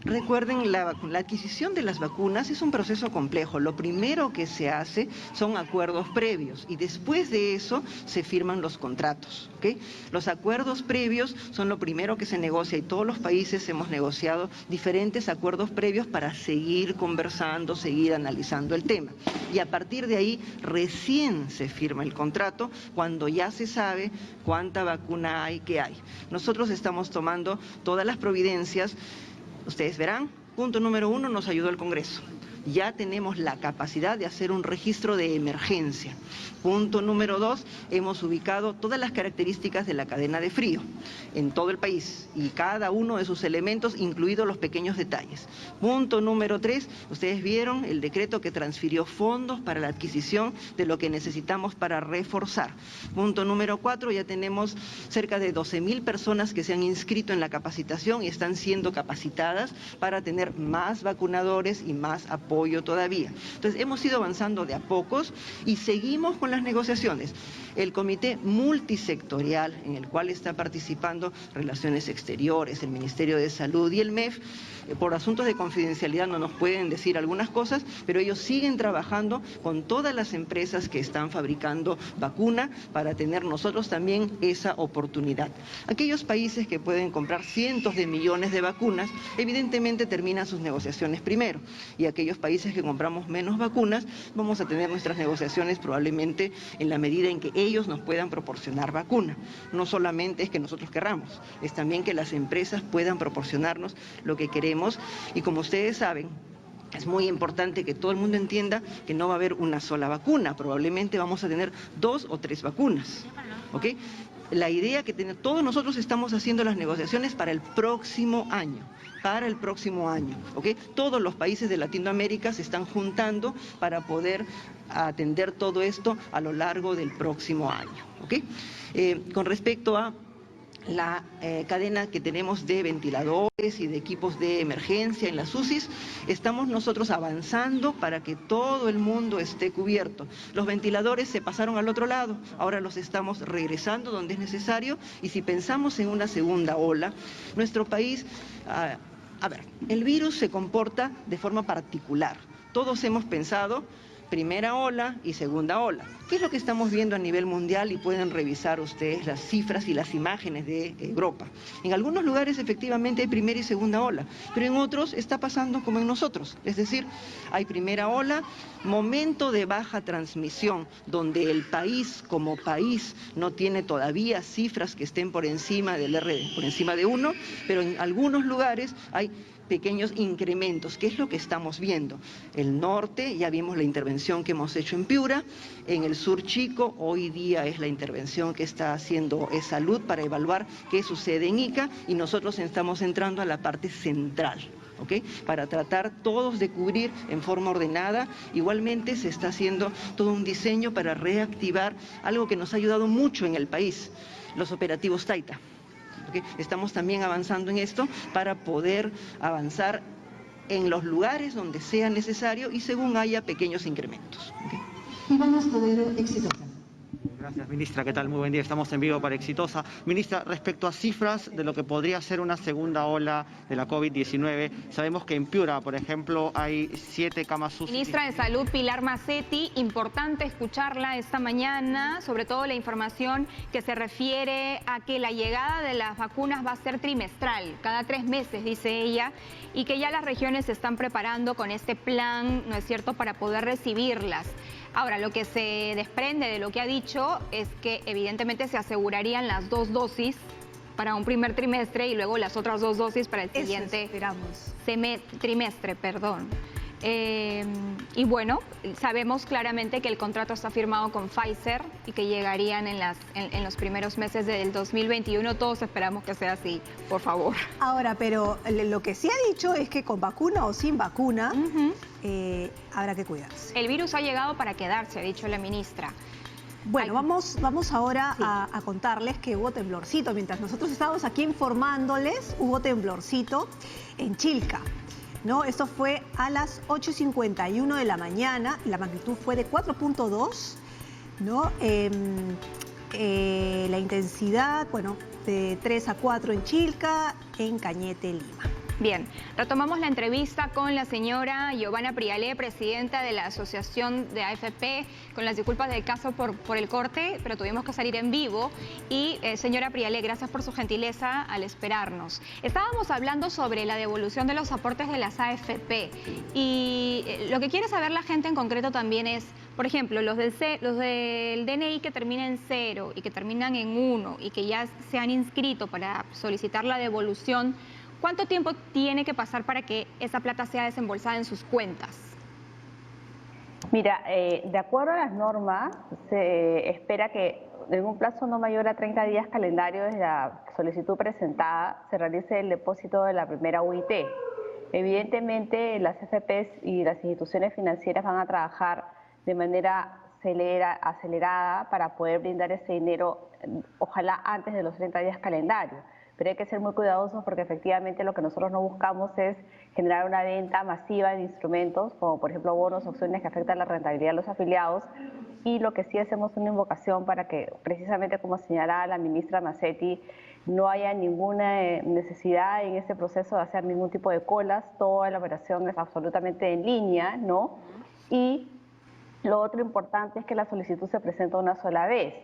recuerden, la adquisición de las vacunas es un proceso complejo. Lo primero que se hace son acuerdos previos y después de eso se firman los contratos, ¿ok? Los acuerdos previos son lo primero que se negocia y todos los países hemos negociado diferentes acuerdos previos para seguir conversando, seguir analizando el tema. Y a partir de ahí recién se firma el contrato cuando ya se sabe cuánta vacuna hay, qué hay. Nosotros estamos tomando todas las providencias. Ustedes verán, punto número 1, nos ayudó el Congreso. Ya tenemos la capacidad de hacer un registro de emergencia. Punto número 2, hemos ubicado todas las características de la cadena de frío en todo el país y cada uno de sus elementos, incluidos los pequeños detalles. Punto número 3, ustedes vieron el decreto que transfirió fondos para la adquisición de lo que necesitamos para reforzar. Punto número 4, ya tenemos cerca de 12.000 personas que se han inscrito en la capacitación y están siendo capacitadas para tener más vacunadores y más apoyo apoyo todavía. Entonces, hemos ido avanzando de a pocos y seguimos con las negociaciones. El comité multisectorial en el cual está participando Relaciones Exteriores, el Ministerio de Salud y el MEF, por asuntos de confidencialidad no nos pueden decir algunas cosas, pero ellos siguen trabajando con todas las empresas que están fabricando vacuna para tener nosotros también esa oportunidad. Aquellos países que pueden comprar cientos de millones de vacunas, evidentemente terminan sus negociaciones primero, y aquellos países que compramos menos vacunas, vamos a tener nuestras negociaciones probablemente en la medida en que ellos nos puedan proporcionar vacuna. No solamente es que nosotros querramos, es también que las empresas puedan proporcionarnos lo que queremos, y como ustedes saben, es muy importante que todo el mundo entienda que no va a haber una sola vacuna, probablemente vamos a tener 2 o 3 vacunas, ¿ok? La idea que todos nosotros estamos haciendo las negociaciones para el próximo año, ¿ok? Todos los países de Latinoamérica se están juntando para poder atender todo esto a lo largo del próximo año, ¿ok? Con respecto a la cadena que tenemos de ventiladores y de equipos de emergencia en las UCIs, estamos nosotros avanzando para que todo el mundo esté cubierto. Los ventiladores se pasaron al otro lado, ahora los estamos regresando donde es necesario, y si pensamos en una segunda ola, nuestro país, el virus se comporta de forma particular. Todos hemos pensado primera ola y segunda ola. ¿Qué es lo que estamos viendo a nivel mundial? Y pueden revisar ustedes las cifras y las imágenes de Europa. En algunos lugares efectivamente hay primera y segunda ola, pero en otros está pasando como en nosotros. Es decir, hay primera ola, momento de baja transmisión, donde el país como país no tiene todavía cifras que estén por encima del por encima de 1, pero en algunos lugares hay pequeños incrementos, que es lo que estamos viendo. El norte, ya vimos la intervención que hemos hecho en Piura, en el sur chico, hoy día es la intervención que está haciendo Salud para evaluar qué sucede en Ica, y nosotros estamos entrando a la parte central, ¿ok? Para tratar todos de cubrir en forma ordenada. Igualmente se está haciendo todo un diseño para reactivar algo que nos ha ayudado mucho en el país, los operativos Taita. ¿Okay? Estamos también avanzando en esto para poder avanzar en los lugares donde sea necesario y según haya pequeños incrementos. ¿Okay? Y vamos a poder exitosa. Gracias, ministra. ¿Qué tal? Muy buen día. Estamos en vivo para Exitosa. Ministra, respecto a cifras de lo que podría ser una segunda ola de la COVID-19, sabemos que en Piura, por ejemplo, hay 7 camas UCI. Ministra de Salud, Pilar Macetti, importante escucharla esta mañana, sobre todo la información que se refiere a que la llegada de las vacunas va a ser trimestral, cada 3 meses, dice ella, y que ya las regiones se están preparando con este plan, ¿no es cierto?, para poder recibirlas. Ahora, lo que se desprende de lo que ha dicho es que evidentemente se asegurarían las 2 dosis para un primer trimestre y luego las otras 2 dosis para el siguiente trimestre. Y bueno, sabemos claramente que el contrato está firmado con Pfizer y que llegarían en los primeros meses del 2021. Todos esperamos que sea así, por favor. Ahora, pero lo que sí ha dicho es que con vacuna o sin vacuna habrá que cuidarse. El virus ha llegado para quedarse, ha dicho la ministra. Bueno, vamos ahora a contarles que hubo temblorcito. Mientras nosotros estábamos aquí informándoles, hubo temblorcito en Chilca, ¿no? Esto fue a las 8:51 de la mañana, la magnitud fue de 4.2, ¿no? La intensidad, bueno, de 3 a 4 en Chilca, en Cañete, Lima. Bien, retomamos la entrevista con la señora Giovanna Prialé, presidenta de la Asociación de AFP, con las disculpas del caso por el corte, pero tuvimos que salir en vivo. Y señora Prialé, gracias por su gentileza al esperarnos. Estábamos hablando sobre la devolución de los aportes de las AFP y lo que quiere saber la gente en concreto también es, por ejemplo, los del DNI que terminan en 0 y que terminan en 1 y que ya se han inscrito para solicitar la devolución, ¿cuánto tiempo tiene que pasar para que esa plata sea desembolsada en sus cuentas? Mira, de acuerdo a las normas, se espera que en un plazo no mayor a 30 días calendario desde la solicitud presentada se realice el depósito de la primera UIT. Evidentemente, las FPs y las instituciones financieras van a trabajar de manera acelerada para poder brindar ese dinero, ojalá antes de los 30 días calendarios. pero hay que ser muy cuidadosos porque efectivamente lo que nosotros no buscamos es generar una venta masiva de instrumentos, como por ejemplo bonos, opciones que afectan la rentabilidad de los afiliados, y lo que sí hacemos una invocación para que, precisamente como señalaba la ministra Macetti, no haya ninguna necesidad en este proceso de hacer ningún tipo de colas, toda la operación es absolutamente en línea, ¿no? Y lo otro importante es que la solicitud se presenta una sola vez.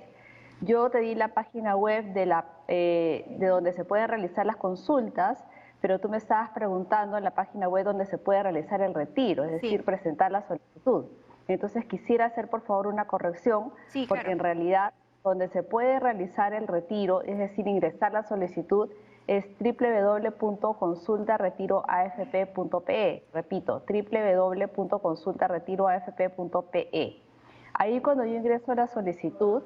Yo te di la página web de donde se pueden realizar las consultas, pero tú me estabas preguntando en la página web donde se puede realizar el retiro, es decir, presentar la solicitud. Entonces quisiera hacer por favor una corrección, porque en realidad donde se puede realizar el retiro, es decir, ingresar la solicitud, es www.consultaretiroafp.pe. Repito, www.consultaretiroafp.pe. Ahí cuando yo ingreso la solicitud,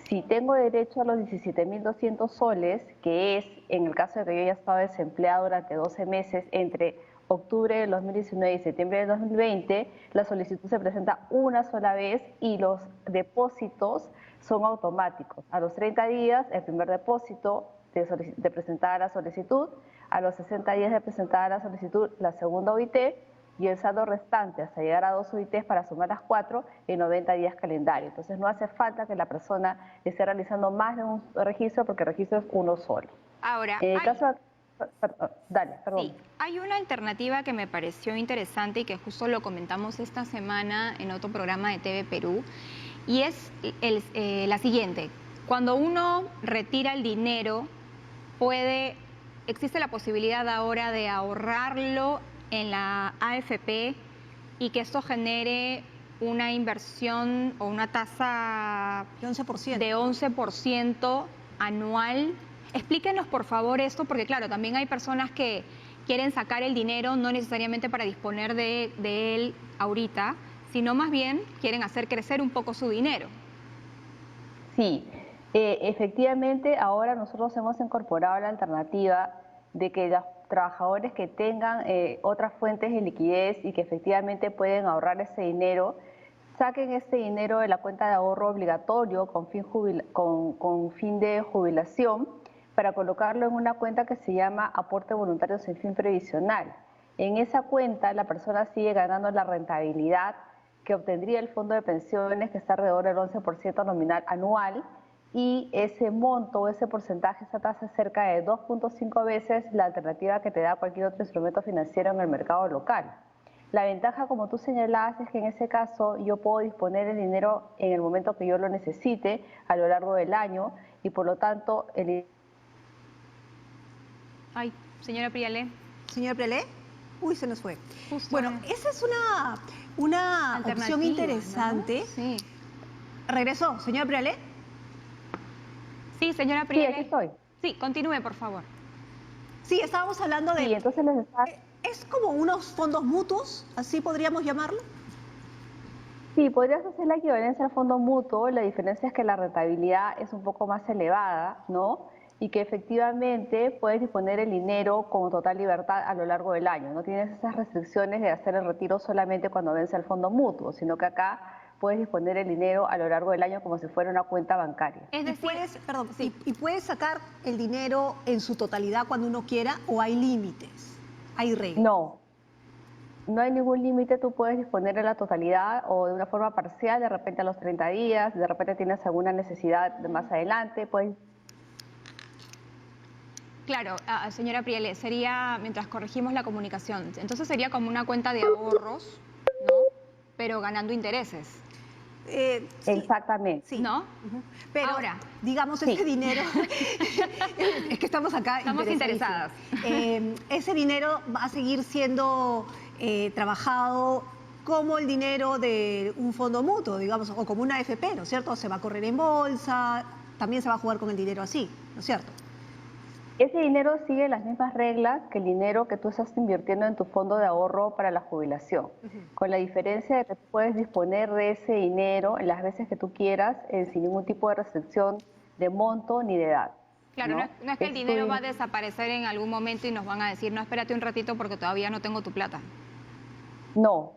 si tengo derecho a los 17.200 soles, que es en el caso de que yo haya estado desempleado durante 12 meses entre octubre del 2019 y septiembre del 2020, la solicitud se presenta una sola vez y los depósitos son automáticos. A los 30 días, el primer depósito de presentada la solicitud, a los 60 días de presentada la solicitud, la segunda OIT, y el saldo restante hasta llegar a 2 OITs para sumar las 4 en 90 días calendario. Entonces no hace falta que la persona esté realizando más de un registro porque el registro es uno solo. Ahora, en el caso de... Dale, perdón. Sí, hay una alternativa que me pareció interesante y que justo lo comentamos esta semana en otro programa de TV Perú, y es la siguiente. Cuando uno retira el dinero, existe la posibilidad ahora de ahorrarlo en la AFP y que esto genere una inversión o una tasa de 11% anual. Explíquenos por favor esto, porque claro, también hay personas que quieren sacar el dinero no necesariamente para disponer de él ahorita, sino más bien quieren hacer crecer un poco su dinero. Sí, efectivamente ahora nosotros hemos incorporado la alternativa de que los trabajadores que tengan otras fuentes de liquidez y que efectivamente pueden ahorrar ese dinero, saquen este dinero de la cuenta de ahorro obligatorio con fin de jubilación para colocarlo en una cuenta que se llama aporte voluntario sin fin previsional. En esa cuenta la persona sigue ganando la rentabilidad que obtendría el fondo de pensiones, que está alrededor del 11% nominal anual, y ese monto, ese porcentaje, esa tasa es cerca de 2.5 veces la alternativa que te da cualquier otro instrumento financiero en el mercado local. La ventaja, como tú señalabas, es que en ese caso yo puedo disponer el dinero en el momento que yo lo necesite a lo largo del año y por lo tanto el... Ay, señora Prialé. Señora Prialé, uy, se nos fue. Justo. Bueno, esa es una opción interesante. ¿No? Sí. ¿Regresó, señora Prialé? Sí, señora Prialé. Sí, aquí estoy. Sí, continúe, por favor. Sí, estábamos hablando de... Sí, entonces ¿Es como unos fondos mutuos? ¿Así podríamos llamarlo? Sí, podrías hacer la equivalencia al fondo mutuo. La diferencia es que la rentabilidad es un poco más elevada, ¿no? Y que efectivamente puedes disponer el dinero con total libertad a lo largo del año. No tienes esas restricciones de hacer el retiro solamente cuando vence el fondo mutuo, sino que acá puedes disponer el dinero a lo largo del año como si fuera una cuenta bancaria. Es decir, ¿y puedes sacar el dinero en su totalidad cuando uno quiera o hay límites? ¿Hay reglas? No hay ningún límite, tú puedes disponer en la totalidad o de una forma parcial, de repente a los 30 días, de repente tienes alguna necesidad de más adelante, puedes... Claro, señora Prialé, sería, mientras corregimos la comunicación, entonces sería como una cuenta de ahorros, ¿no? Pero ganando intereses. Sí, exactamente. Sí. ¿No? Pero ahora, digamos, ese dinero, es que estamos acá interesadas. Ese dinero va a seguir siendo trabajado como el dinero de un fondo mutuo, digamos, o como una AFP, ¿no es cierto? Se va a correr en bolsa, también se va a jugar con el dinero así, ¿no es cierto? Ese dinero sigue las mismas reglas que el dinero que tú estás invirtiendo en tu fondo de ahorro para la jubilación, con la diferencia de que tú puedes disponer de ese dinero en las veces que tú quieras, sin ningún tipo de restricción de monto ni de edad. Claro, no es que el dinero va a desaparecer en algún momento y nos van a decir, no, espérate un ratito porque todavía no tengo tu plata. No.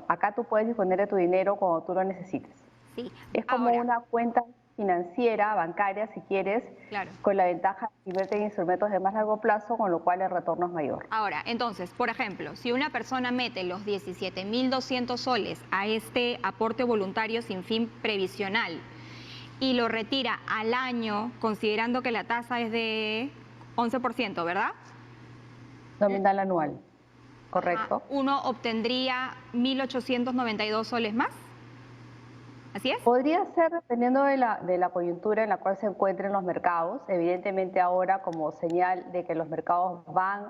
Acá tú puedes disponer de tu dinero cuando tú lo necesites. Sí. Es como una cuenta financiera, bancaria, si quieres, claro, con la ventaja de invertir en instrumentos de más largo plazo, con lo cual el retorno es mayor. Ahora, entonces, por ejemplo, si una persona mete los 17.200 soles a este aporte voluntario sin fin previsional y lo retira al año, considerando que la tasa es de 11%, ¿verdad? Nominal anual, correcto. Uno obtendría 1.892 soles más. ¿Así es? Podría ser dependiendo de la coyuntura en la cual se encuentren los mercados. Evidentemente ahora, como señal de que los mercados van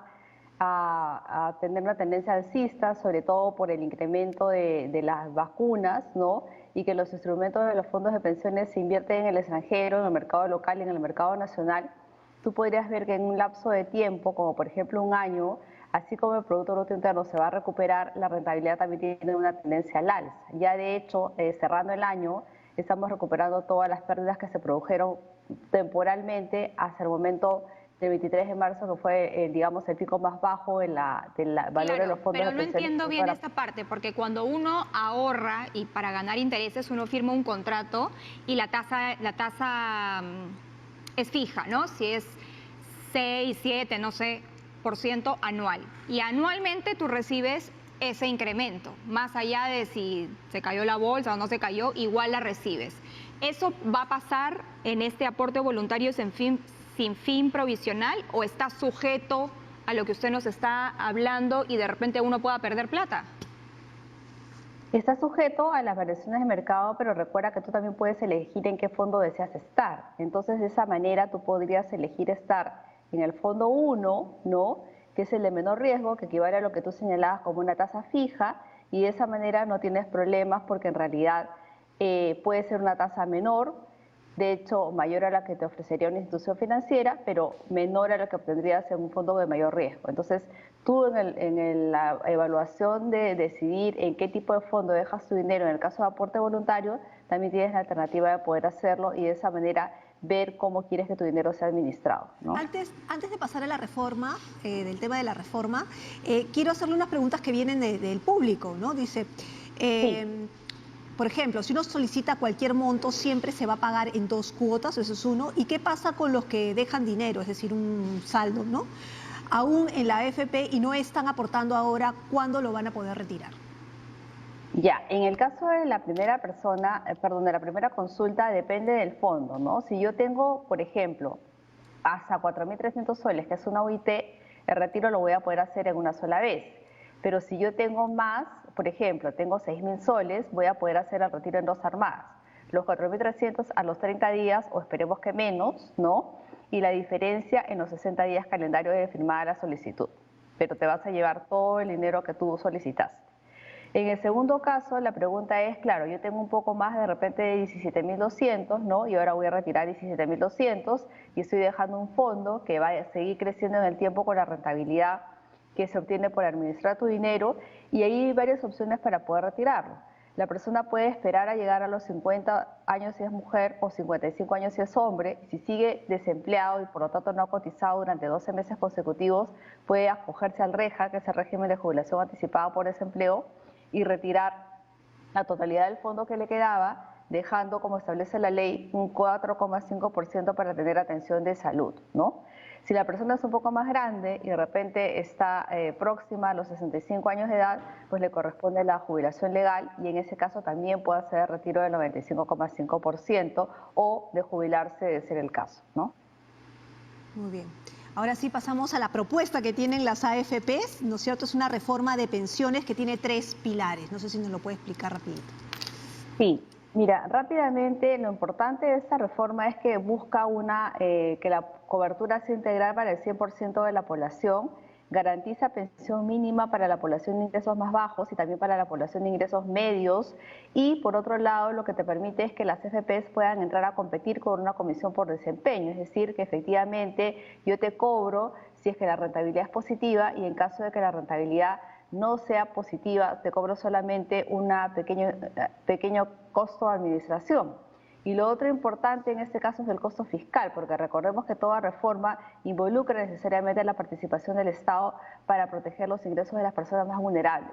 a tener una tendencia alcista, sobre todo por el incremento de las vacunas, ¿no? Y que los instrumentos de los fondos de pensiones se invierten en el extranjero, en el mercado local y en el mercado nacional, tú podrías ver que en un lapso de tiempo, como por ejemplo un año, así como el Producto Bruto Interno se va a recuperar, la rentabilidad también tiene una tendencia al alza. Ya de hecho, cerrando el año, estamos recuperando todas las pérdidas que se produjeron temporalmente hasta el momento del 23 de marzo, que fue, digamos, el pico más bajo del valor de los fondos de pensiones. Pero no entiendo bien esta parte, porque cuando uno ahorra y para ganar intereses uno firma un contrato y la tasa es fija, ¿no? Si es 6, 7, no sé, % anual. Y anualmente tú recibes ese incremento, más allá de si se cayó la bolsa o no se cayó, igual la recibes. ¿Eso va a pasar en este aporte voluntario sin fin provisional o está sujeto a lo que usted nos está hablando y de repente uno pueda perder plata? Está sujeto a las variaciones de mercado, pero recuerda que tú también puedes elegir en qué fondo deseas estar. Entonces, de esa manera tú podrías elegir estar en el fondo 1, ¿no?, que es el de menor riesgo, que equivale a lo que tú señalabas como una tasa fija, y de esa manera no tienes problemas porque en realidad puede ser una tasa menor, de hecho mayor a la que te ofrecería una institución financiera, pero menor a la que obtendrías en un fondo de mayor riesgo. Entonces, tú en la evaluación de decidir en qué tipo de fondo dejas tu dinero, en el caso de aporte voluntario, también tienes la alternativa de poder hacerlo y de esa manera ver cómo quieres que tu dinero sea administrado, ¿no? Antes de pasar a la reforma, del tema de la reforma, quiero hacerle unas preguntas que vienen del público, ¿no? Dice, Sí. por ejemplo, si uno solicita cualquier monto, siempre se va a pagar en 2 cuotas, eso es uno. ¿Y qué pasa con los que dejan dinero, es decir, un saldo, ¿no?, aún en la AFP y no están aportando ahora? ¿Cuándo lo van a poder retirar? Ya, en el caso de la primera persona, de la primera consulta, depende del fondo, ¿no? Si yo tengo, por ejemplo, hasta 4.300 soles, que es una UIT, el retiro lo voy a poder hacer en una sola vez. Pero si yo tengo más, por ejemplo, tengo 6.000 soles, voy a poder hacer el retiro en 2 armadas. Los 4.300 a los 30 días, o esperemos que menos, ¿no? Y la diferencia en los 60 días calendario de firmada la solicitud. Pero te vas a llevar todo el dinero que tú solicitaste. En el segundo caso, la pregunta es, claro, yo tengo un poco más de repente de 17.200, ¿no? Y ahora voy a retirar 17.200 y estoy dejando un fondo que va a seguir creciendo en el tiempo con la rentabilidad que se obtiene por administrar tu dinero, y ahí hay varias opciones para poder retirarlo. La persona puede esperar a llegar a los 50 años si es mujer o 55 años si es hombre. Si sigue desempleado y por lo tanto no ha cotizado durante 12 meses consecutivos, puede acogerse al REJA, que es el régimen de jubilación anticipada por desempleo, y retirar la totalidad del fondo que le quedaba, dejando, como establece la ley, un 4,5% para tener atención de salud, ¿no? Si la persona es un poco más grande y de repente está próxima a los 65 años de edad, pues le corresponde la jubilación legal, y en ese caso también puede hacer retiro del 95,5% o de jubilarse de ser el caso, ¿no? Muy bien. Ahora sí pasamos a la propuesta que tienen las AFPs, ¿no es cierto? Es una reforma de pensiones que tiene 3 pilares. No sé si nos lo puede explicar rapidito. Sí, mira, rápidamente, lo importante de esta reforma es que busca que la cobertura sea integral para el 100% de la población, garantiza pensión mínima para la población de ingresos más bajos y también para la población de ingresos medios, y por otro lado lo que te permite es que las AFPs puedan entrar a competir con una comisión por desempeño, es decir, que efectivamente yo te cobro si es que la rentabilidad es positiva, y en caso de que la rentabilidad no sea positiva, te cobro solamente un pequeño costo de administración. Y lo otro importante en este caso es el costo fiscal, porque recordemos que toda reforma involucra necesariamente la participación del Estado para proteger los ingresos de las personas más vulnerables.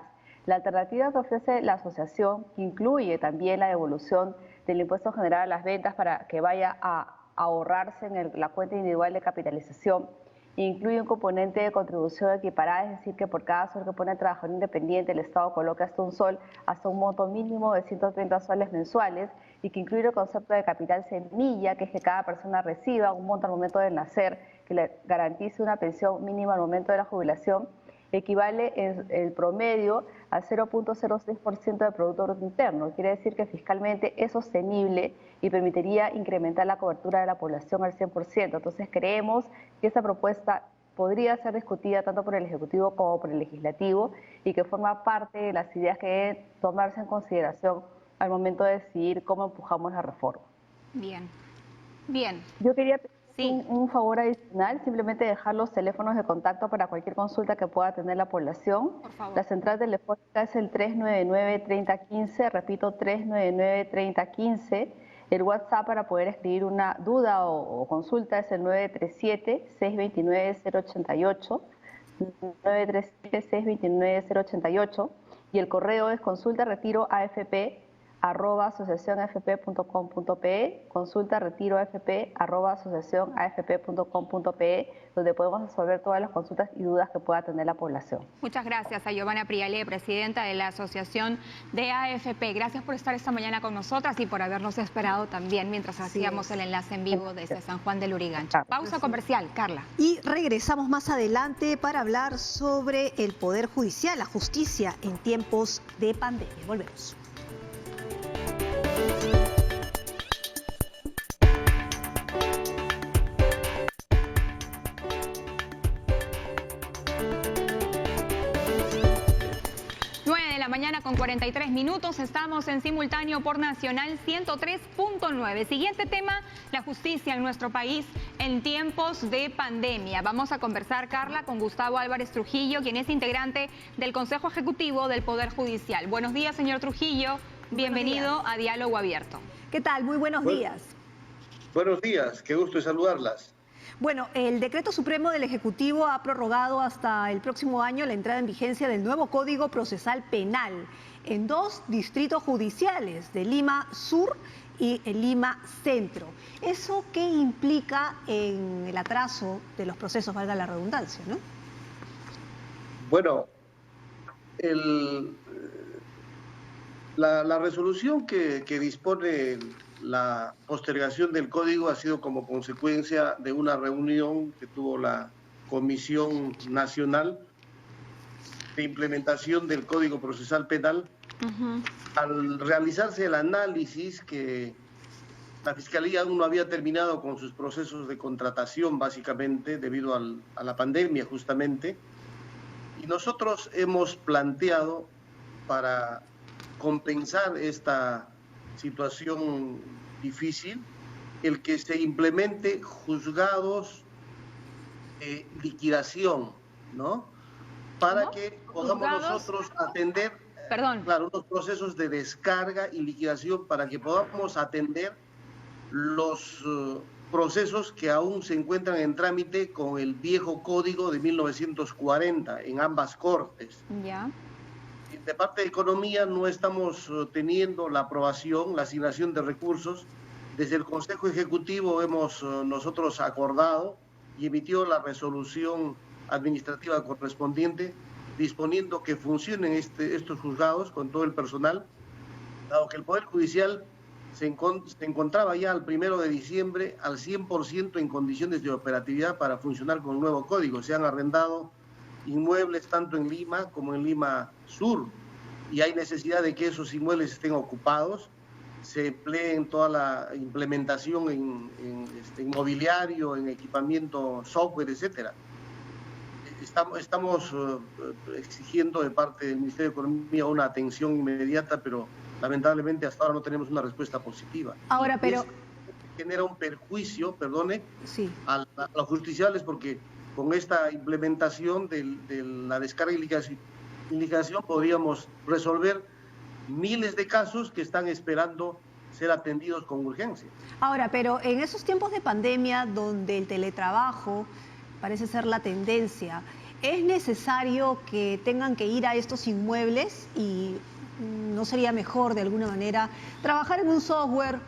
La alternativa que ofrece la asociación, que incluye también la devolución del impuesto general a las ventas para que vaya a ahorrarse en la cuenta individual de capitalización, incluye un componente de contribución equiparada, es decir, que por cada sol que pone el trabajador independiente, el Estado coloca hasta un sol, hasta un monto mínimo de 130 soles mensuales, y que incluye el concepto de capital semilla, que es que cada persona reciba un monto al momento de nacer, que le garantice una pensión mínima al momento de la jubilación, equivale en el promedio al 0.06% del Producto Bruto Interno. Quiere decir que fiscalmente es sostenible y permitiría incrementar la cobertura de la población al 100%. Entonces creemos que esta propuesta podría ser discutida tanto por el Ejecutivo como por el Legislativo y que forma parte de las ideas que deben tomarse en consideración al momento de decidir cómo empujamos la reforma. Bien, bien. Yo quería un favor adicional, simplemente dejar los teléfonos de contacto para cualquier consulta que pueda tener la población. Por favor. La central telefónica es el 399-3015, repito, 399-3015. El WhatsApp para poder escribir una duda o consulta es el 937-629-088, 937-629-088, y el correo es consulta-retiro-afp@asociacionafp.com.pe, consulta-retiro-afp@asociacionafp.com.pe, donde podemos resolver todas las consultas y dudas que pueda tener la población. Muchas gracias a Giovanna Priale, presidenta de la Asociación de AFP. Gracias por estar esta mañana con nosotras y por habernos esperado también mientras hacíamos el enlace en vivo desde San Juan del Lurigancho. Pausa comercial, Carla. Y regresamos más adelante para hablar sobre el Poder Judicial, la justicia en tiempos de pandemia. Volvemos. Mañana con 43 minutos, estamos en simultáneo por Nacional 103.9. Siguiente tema, la justicia en nuestro país en tiempos de pandemia. Vamos a conversar, Carla, con Gustavo Álvarez Trujillo, quien es integrante del Consejo Ejecutivo del Poder Judicial. Buenos días, señor Trujillo. Bienvenido a Diálogo Abierto. ¿Qué tal? Muy buenos días. Buenos días, qué gusto saludarlas. Bueno, el Decreto Supremo del Ejecutivo ha prorrogado hasta el próximo año la entrada en vigencia del nuevo Código Procesal Penal en 2 distritos judiciales, de Lima Sur y en Lima Centro. ¿Eso qué implica en el atraso de los procesos, valga la redundancia, no? Bueno, la resolución que dispone la postergación del código ha sido como consecuencia de una reunión que tuvo la Comisión Nacional de Implementación del Código Procesal Penal. Al realizarse el análisis que la Fiscalía aún no había terminado con sus procesos de contratación, básicamente, debido a la pandemia justamente, y nosotros hemos planteado para compensar esta situación difícil, el que se implemente juzgados de liquidación, ¿no? Para que podamos nosotros atender, claro, unos procesos de descarga y liquidación para que podamos atender los procesos que aún se encuentran en trámite con el viejo código de 1940 en ambas cortes. Ya. De parte de Economía no estamos teniendo la aprobación, la asignación de recursos. Desde el Consejo Ejecutivo hemos nosotros acordado y emitió la resolución administrativa correspondiente disponiendo que funcionen estos juzgados con todo el personal, dado que el Poder Judicial se encontraba ya al 1 de diciembre al 100% en condiciones de operatividad para funcionar con el nuevo código. Se han arrendado inmuebles tanto en Lima como en Lima Sur y hay necesidad de que esos inmuebles estén ocupados, se empleen toda la implementación en mobiliario, en equipamiento, software, etcétera. Estamos exigiendo de parte del Ministerio de Economía una atención inmediata, pero lamentablemente hasta ahora no tenemos una respuesta positiva. Ahora, pero genera un perjuicio, perdone, sí, a los justiciables porque con esta implementación de la descarga y liquidación podríamos resolver miles de casos que están esperando ser atendidos con urgencia. Ahora, pero en esos tiempos de pandemia donde el teletrabajo parece ser la tendencia, ¿Es necesario que tengan que ir a estos inmuebles y no sería mejor de alguna manera trabajar en un software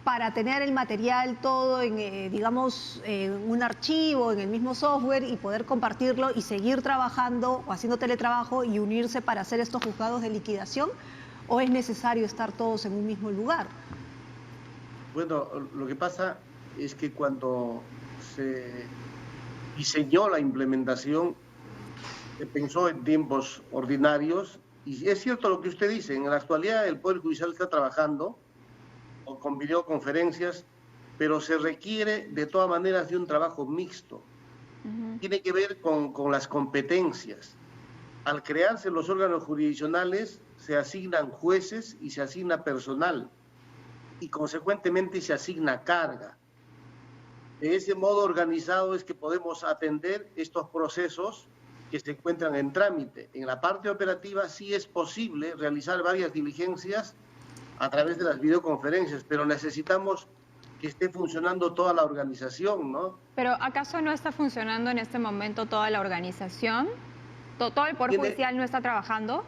para tener el material todo en, digamos, en un archivo, en el mismo software y poder compartirlo y seguir trabajando o haciendo teletrabajo y unirse para hacer estos juzgados de liquidación? ¿O es necesario estar todos en un mismo lugar? Bueno, lo que pasa es que cuando se diseñó la implementación, se pensó en tiempos ordinarios, y es cierto lo que usted dice, en la actualidad el Poder Judicial está trabajando o con videoconferencias, pero se requiere de todas maneras de un trabajo mixto. Tiene que ver con las competencias. Al crearse los órganos jurisdiccionales, se asignan jueces y se asigna personal, y consecuentemente se asigna carga. De ese modo organizado es que podemos atender estos procesos que se encuentran en trámite. En la parte operativa sí es posible realizar varias diligencias a través de las videoconferencias, pero necesitamos que esté funcionando toda la organización, ¿no? Pero ¿acaso no está funcionando en este momento toda la organización? ¿Todo el Poder Judicial no está trabajando?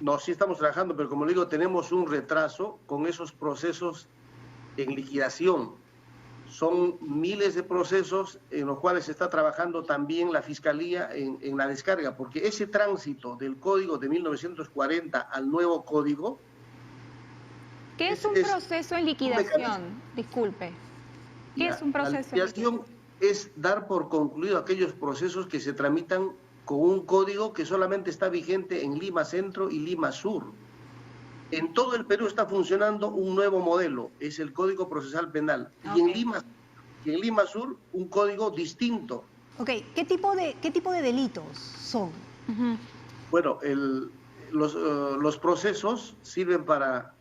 No, sí estamos trabajando, pero como le digo, tenemos un retraso con esos procesos en liquidación. Son miles de procesos en los cuales se está trabajando también la Fiscalía en la descarga, porque ese tránsito del Código de 1940 al nuevo Código... ¿Qué es un proceso en liquidación? Disculpe. ¿Qué es un proceso? La liquidación es dar por concluido aquellos procesos que se tramitan con un código que solamente está vigente en Lima Centro y Lima Sur. En todo el Perú está funcionando un nuevo modelo, es el Código Procesal Penal. Okay. Y en Lima Sur, un código distinto. Ok, ¿qué tipo de delitos son? Bueno, los procesos sirven para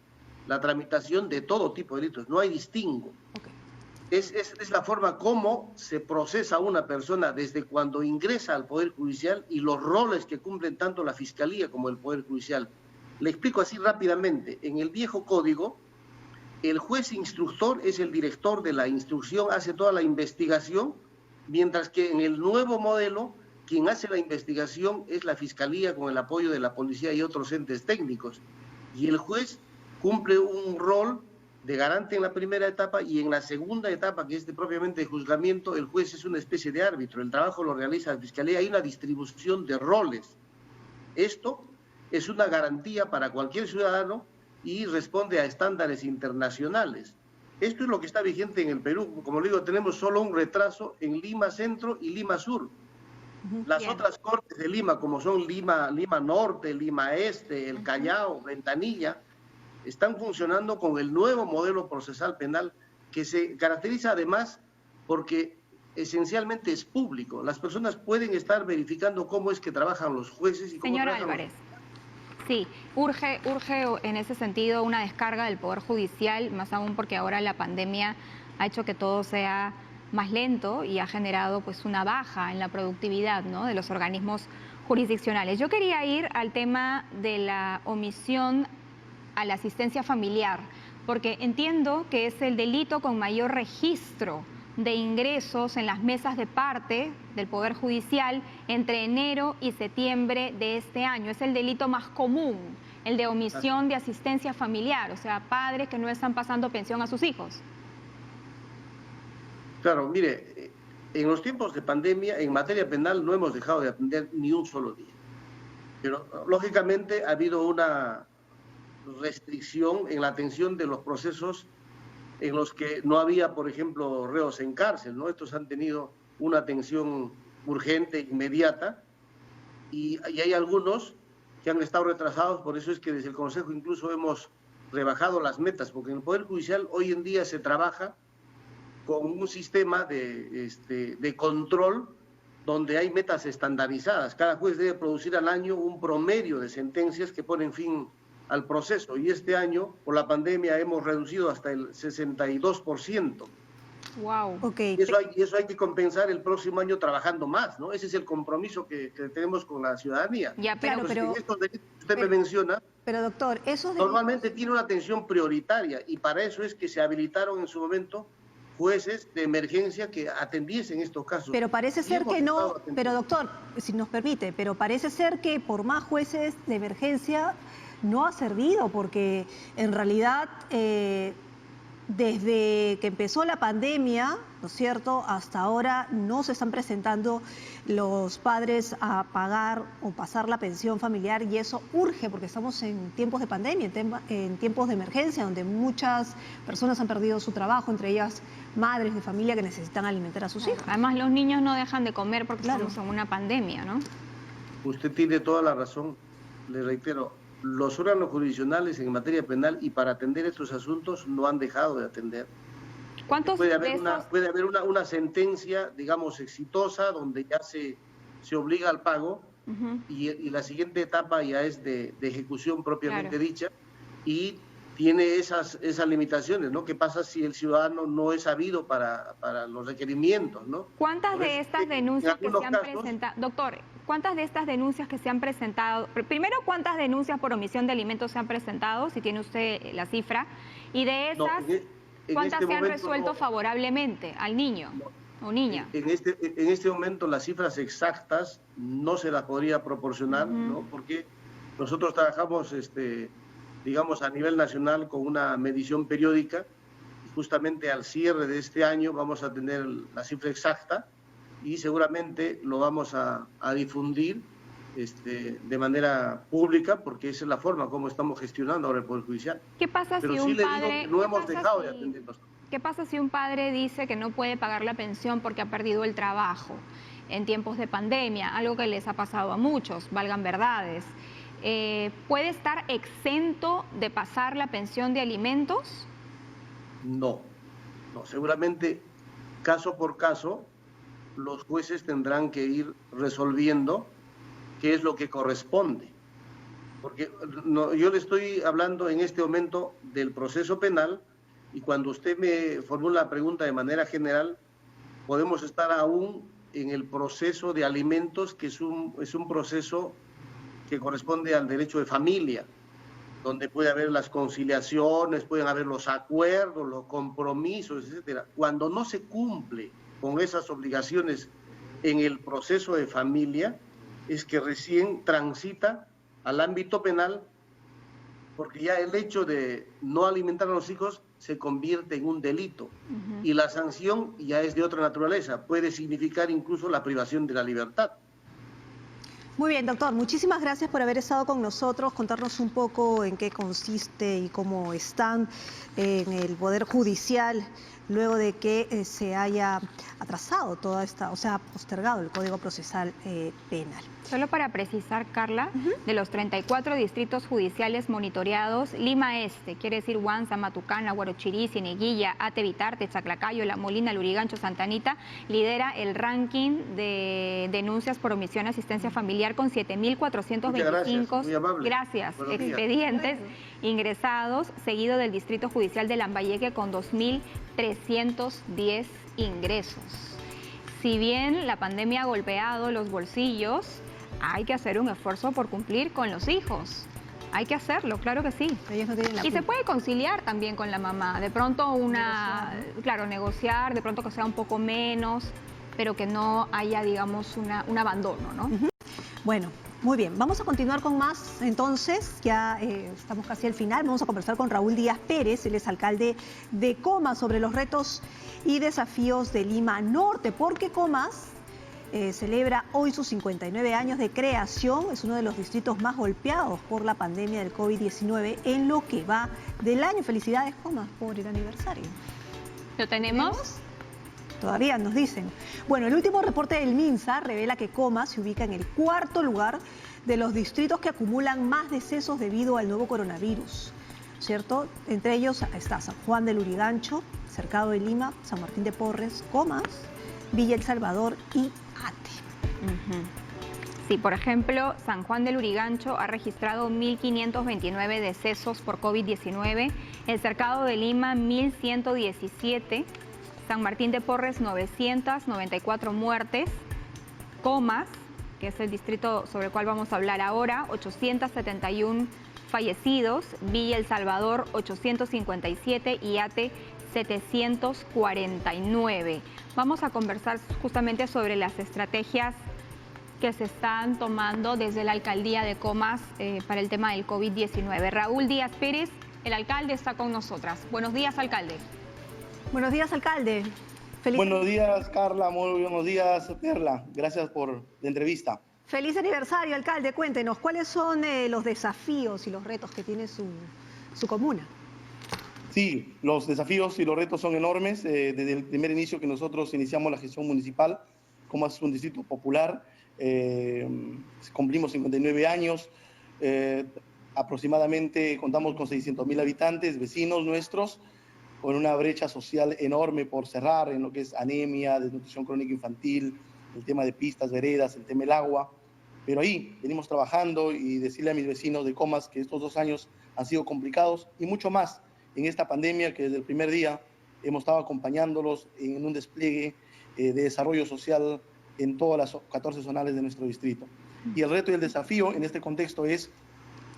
la tramitación de todo tipo de delitos, no hay distingo. Okay. Es la forma como se procesa a una persona desde cuando ingresa al Poder Judicial y los roles que cumplen tanto la Fiscalía como el Poder Judicial. Le explico así rápidamente. En el viejo código, el juez instructor es el director de la instrucción, hace toda la investigación, mientras que en el nuevo modelo, quien hace la investigación es la Fiscalía con el apoyo de la policía y otros entes técnicos. Y el juez cumple un rol de garante en la primera etapa y en la segunda etapa, que es propiamente de juzgamiento, el juez es una especie de árbitro. El trabajo lo realiza la Fiscalía, hay una distribución de roles. Esto es una garantía para cualquier ciudadano y responde a estándares internacionales. Esto es lo que está vigente en el Perú. Como le digo, tenemos solo un retraso en Lima Centro y Lima Sur. Las otras cortes de Lima, como son Lima Norte, Lima Este, el Callao, Ventanilla, están funcionando con el nuevo modelo procesal penal que se caracteriza además porque esencialmente es público. Las personas pueden estar verificando cómo es que trabajan los jueces y cómo Señor Álvarez. Sí, urge en ese sentido una descarga del Poder Judicial, más aún porque ahora la pandemia ha hecho que todo sea más lento y ha generado pues una baja en la productividad, ¿no?, de los organismos jurisdiccionales. Yo quería ir al tema de la omisión a la asistencia familiar, porque entiendo que es el delito con mayor registro de ingresos en las mesas de parte del Poder Judicial entre enero y septiembre de este año. Es el delito más común, el de omisión de asistencia familiar, o sea, padres que no están pasando pensión a sus hijos. Claro, mire, en los tiempos de pandemia, en materia penal, no hemos dejado de atender ni un solo día. Pero, lógicamente, ha habido una restricción en la atención de los procesos en los que no había, por ejemplo, reos en cárcel, ¿no? Estos han tenido una atención urgente, inmediata, y hay algunos que han estado retrasados, por eso es que desde el Consejo incluso hemos rebajado las metas, porque en el Poder Judicial hoy en día se trabaja con un sistema de control donde hay metas estandarizadas. Cada juez debe producir al año un promedio de sentencias que ponen fin al proceso, y este año, por la pandemia, hemos reducido hasta el 62%. Wow. Okay. Y eso hay que compensar el próximo año trabajando más, ¿no? Ese es el compromiso que tenemos con la ciudadanía. Ya, pero, entonces, en estos delitos que usted me menciona, pero doctor, esos normalmente tiene una atención prioritaria, y para eso es que se habilitaron en su momento jueces de emergencia que atendiesen estos casos. Pero parece ser que no, pero doctor, si nos permite, pero parece ser que por más jueces de emergencia no ha servido, porque en realidad desde que empezó la pandemia, ¿no es cierto?, hasta ahora no se están presentando los padres a pagar o pasar la pensión familiar, y eso urge porque estamos en tiempos de pandemia, en tiempos de emergencia, donde muchas personas han perdido su trabajo, entre ellas madres de familia que necesitan alimentar a sus hijos. Además, los niños no dejan de comer porque estamos en una pandemia, ¿no? Usted tiene toda la razón. Le reitero, los órganos jurisdiccionales en materia penal y para atender estos asuntos no han dejado de atender. Puede haber una sentencia, digamos, exitosa, donde ya se obliga al pago, y la siguiente etapa ya es de ejecución propiamente dicha, y tiene esas limitaciones, ¿no? ¿Qué pasa si el ciudadano no es sabido para los requerimientos, ¿no? ¿Cuántas de estas denuncias que se han presentado, doctor, cuántas de estas denuncias que se han presentado, primero, cuántas denuncias por omisión de alimentos se han presentado, si tiene usted la cifra, y de esas, cuántas se han resuelto favorablemente al niño o niña? En este momento las cifras exactas no se las podría proporcionar, ¿no? Porque nosotros trabajamos digamos, a nivel nacional con una medición periódica, y justamente al cierre de este año vamos a tener la cifra exacta y seguramente lo vamos a difundir de manera pública, porque esa es la forma como estamos gestionando ahora el Poder Judicial. ¿Qué pasa Pero si sí un le padre, digo que no hemos dejado de atenderlos? ¿Qué pasa si un padre dice que no puede pagar la pensión porque ha perdido el trabajo en tiempos de pandemia? Algo que les ha pasado a muchos, valgan verdades. ¿Puede estar exento de pasar la pensión de alimentos? No, seguramente caso por caso los jueces tendrán que ir resolviendo qué es lo que corresponde. Porque yo le estoy hablando en este momento del proceso penal, y cuando usted me formula la pregunta de manera general, podemos estar aún en el proceso de alimentos, que es un proceso que corresponde al derecho de familia, donde puede haber las conciliaciones, pueden haber los acuerdos, los compromisos, etcétera. Cuando no se cumple con esas obligaciones en el proceso de familia, es que recién transita al ámbito penal, porque ya el hecho de no alimentar a los hijos se convierte en un delito, y la sanción ya es de otra naturaleza, puede significar incluso la privación de la libertad. Muy bien, doctor, muchísimas gracias por haber estado con nosotros, contarnos un poco en qué consiste y cómo están en el Poder Judicial luego de que se haya atrasado toda esta, o sea, postergado el Código Procesal Penal. Solo para precisar, Carla, de los 34 distritos judiciales monitoreados, Lima Este, quiere decir Huanza, Matucana, Huarochirí, Cieneguilla, Ate, Vitarte, Chaclacayo, La Molina, Lurigancho, Santa Anita, lidera el ranking de denuncias por omisión de asistencia familiar con 7.425 expedientes ingresados, seguido del Distrito Judicial de Lambayeque con 2.310 ingresos. Si bien la pandemia ha golpeado los bolsillos, hay que hacer un esfuerzo por cumplir con los hijos. Hay que hacerlo, claro que sí. Ellos no tienen la y se puede conciliar también con la mamá. De pronto negociar, de pronto que sea un poco menos, pero que no haya, digamos, un abandono, ¿no? Bueno, muy bien. Vamos a continuar con más. Entonces, ya estamos casi al final. Vamos a conversar con Raúl Díaz Pérez, él es alcalde de Comas, sobre los retos y desafíos de Lima Norte, porque Comas celebra hoy sus 59 años de creación. Es uno de los distritos más golpeados por la pandemia del COVID-19 en lo que va del año. Felicidades, Comas, por el aniversario. ¿Lo tenemos? Todavía nos dicen. Bueno, el último reporte del MINSA revela que Comas se ubica en el 4º lugar de los distritos que acumulan más decesos debido al nuevo coronavirus, ¿cierto? Entre ellos está San Juan del Lurigancho, Cercado de Lima, San Martín de Porres, Comas, Villa El Salvador y Ate. Sí, por ejemplo, San Juan del Lurigancho ha registrado 1.529 decesos por COVID-19, el Cercado de Lima 1.117, San Martín de Porres 994 muertes, Comas, que es el distrito sobre el cual vamos a hablar ahora, 871 fallecidos, Villa El Salvador 857 y Ate 749. Vamos a conversar justamente sobre las estrategias que se están tomando desde la alcaldía de Comas para el tema del COVID-19. Raúl Díaz Pérez, el alcalde, está con nosotras. Buenos días, alcalde. Buenos días, alcalde. Buenos días, Carla. Muy buenos días, Perla. Gracias por la entrevista. Feliz aniversario, alcalde. Cuéntenos, ¿cuáles son los desafíos y los retos que tiene su comuna? Sí, los desafíos y los retos son enormes. Desde el primer inicio que nosotros iniciamos la gestión municipal, Comas es un distrito popular, cumplimos 59 años, aproximadamente contamos con 600.000 habitantes, vecinos nuestros, con una brecha social enorme por cerrar en lo que es anemia, desnutrición crónica infantil, el tema de pistas, veredas, el tema del agua. Pero ahí venimos trabajando y decirle a mis vecinos de Comas que estos 2 años han sido complicados y mucho más en esta pandemia, que desde el primer día hemos estado acompañándolos en un despliegue de desarrollo social en todas las 14 zonales de nuestro distrito. Y el reto y el desafío en este contexto es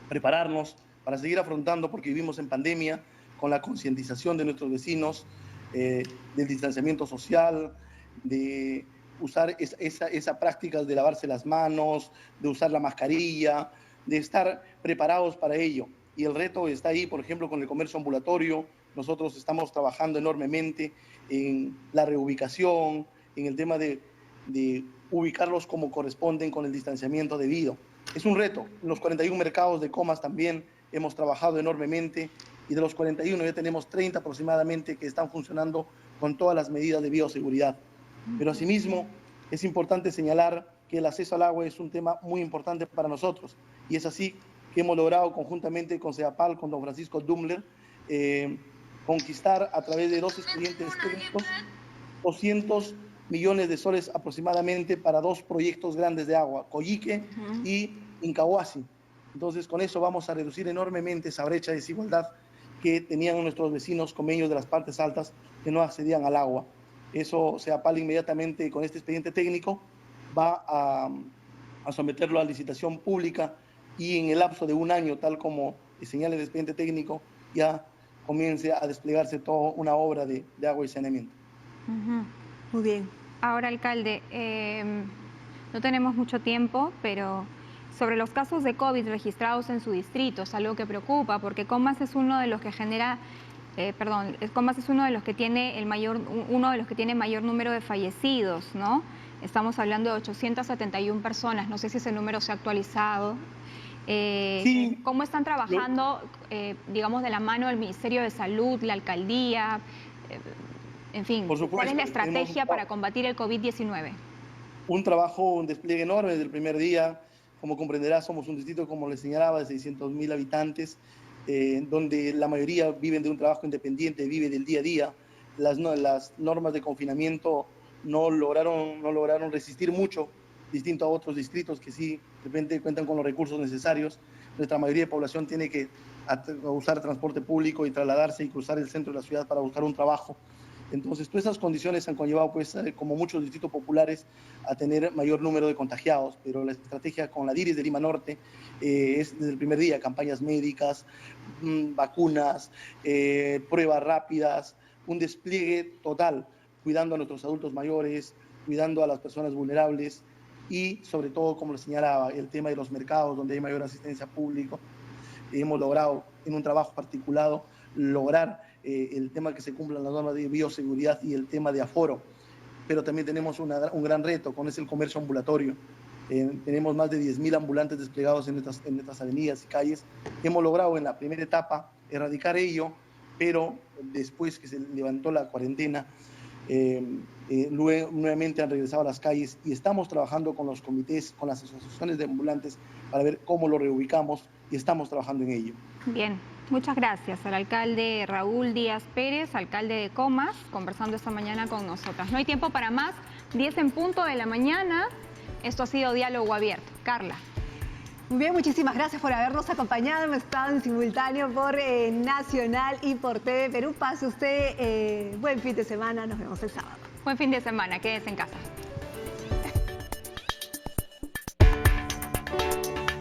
prepararnos para seguir afrontando, porque vivimos en pandemia, con la concientización de nuestros vecinos, del distanciamiento social, de usar esa práctica de lavarse las manos, de usar la mascarilla, de estar preparados para ello. Y el reto está ahí, por ejemplo, con el comercio ambulatorio. Nosotros estamos trabajando enormemente en la reubicación, en el tema de ubicarlos como corresponden con el distanciamiento debido. Es un reto. En los 41 mercados de Comas también hemos trabajado enormemente y de los 41 ya tenemos 30 aproximadamente que están funcionando con todas las medidas de bioseguridad. Pero asimismo es importante señalar que el acceso al agua es un tema muy importante para nosotros y es así que hemos logrado conjuntamente con CEAPAL, con don Francisco Dumbler, conquistar a través de 2 expedientes técnicos 200 millones de soles aproximadamente para 2 proyectos grandes de agua, Coyique y Incahuasi. Entonces con eso vamos a reducir enormemente esa brecha de desigualdad que tenían nuestros vecinos comeños de las partes altas que no accedían al agua. Eso CEAPAL inmediatamente con este expediente técnico va a someterlo a licitación pública y en el lapso de 1 año, tal como señala el expediente técnico, ya comience a desplegarse toda una obra de agua y saneamiento. Muy bien. Ahora, alcalde, no tenemos mucho tiempo, pero sobre los casos de COVID registrados en su distrito, es algo que preocupa, porque Comas es uno de los que genera, Comas es uno de los que tiene uno de los que tiene mayor número de fallecidos, ¿no? Estamos hablando de 871 personas, no sé si ese número se ha actualizado. Sí. ¿Cómo están trabajando, digamos, de la mano del Ministerio de Salud, la alcaldía? En fin, ¿cuál es la estrategia para combatir el COVID-19? Un trabajo, un despliegue enorme desde el primer día. Como comprenderá, somos un distrito, como les señalaba, de 600.000 habitantes, donde la mayoría viven de un trabajo independiente, vive del día a día. Las normas de confinamiento no lograron resistir mucho, distinto a otros distritos que sí, de repente cuentan con los recursos necesarios. Nuestra mayoría de población tiene que usar transporte público y trasladarse y cruzar el centro de la ciudad para buscar un trabajo. Entonces, todas esas condiciones han conllevado, pues, como muchos distritos populares, a tener mayor número de contagiados. Pero la estrategia con la DIRIS de Lima Norte es desde el primer día, campañas médicas, vacunas, pruebas rápidas, un despliegue total, cuidando a nuestros adultos mayores, cuidando a las personas vulnerables y, sobre todo, como les señalaba, el tema de los mercados, donde hay mayor asistencia pública. Hemos logrado, en un trabajo articulado, lograr el tema que se cumplan las normas de bioseguridad y el tema de aforo, pero también tenemos un gran reto con el comercio ambulatorio. Tenemos más de 10.000 ambulantes desplegados en estas avenidas y calles. Hemos logrado en la primera etapa erradicar ello, pero después que se levantó la cuarentena, nuevamente han regresado a las calles y estamos trabajando con los comités, con las asociaciones de ambulantes para ver cómo lo reubicamos y estamos trabajando en ello. Bien, muchas gracias al alcalde Raúl Díaz Pérez, alcalde de Comas, conversando esta mañana con nosotras. No hay tiempo para más, 10 en punto de la mañana. Esto ha sido Diálogo Abierto. Carla. Muy bien, muchísimas gracias por habernos acompañado. Hemos estado en simultáneo por Nacional y por TV Perú. Pase usted buen fin de semana. Nos vemos el sábado. Buen fin de semana. Quédese en casa.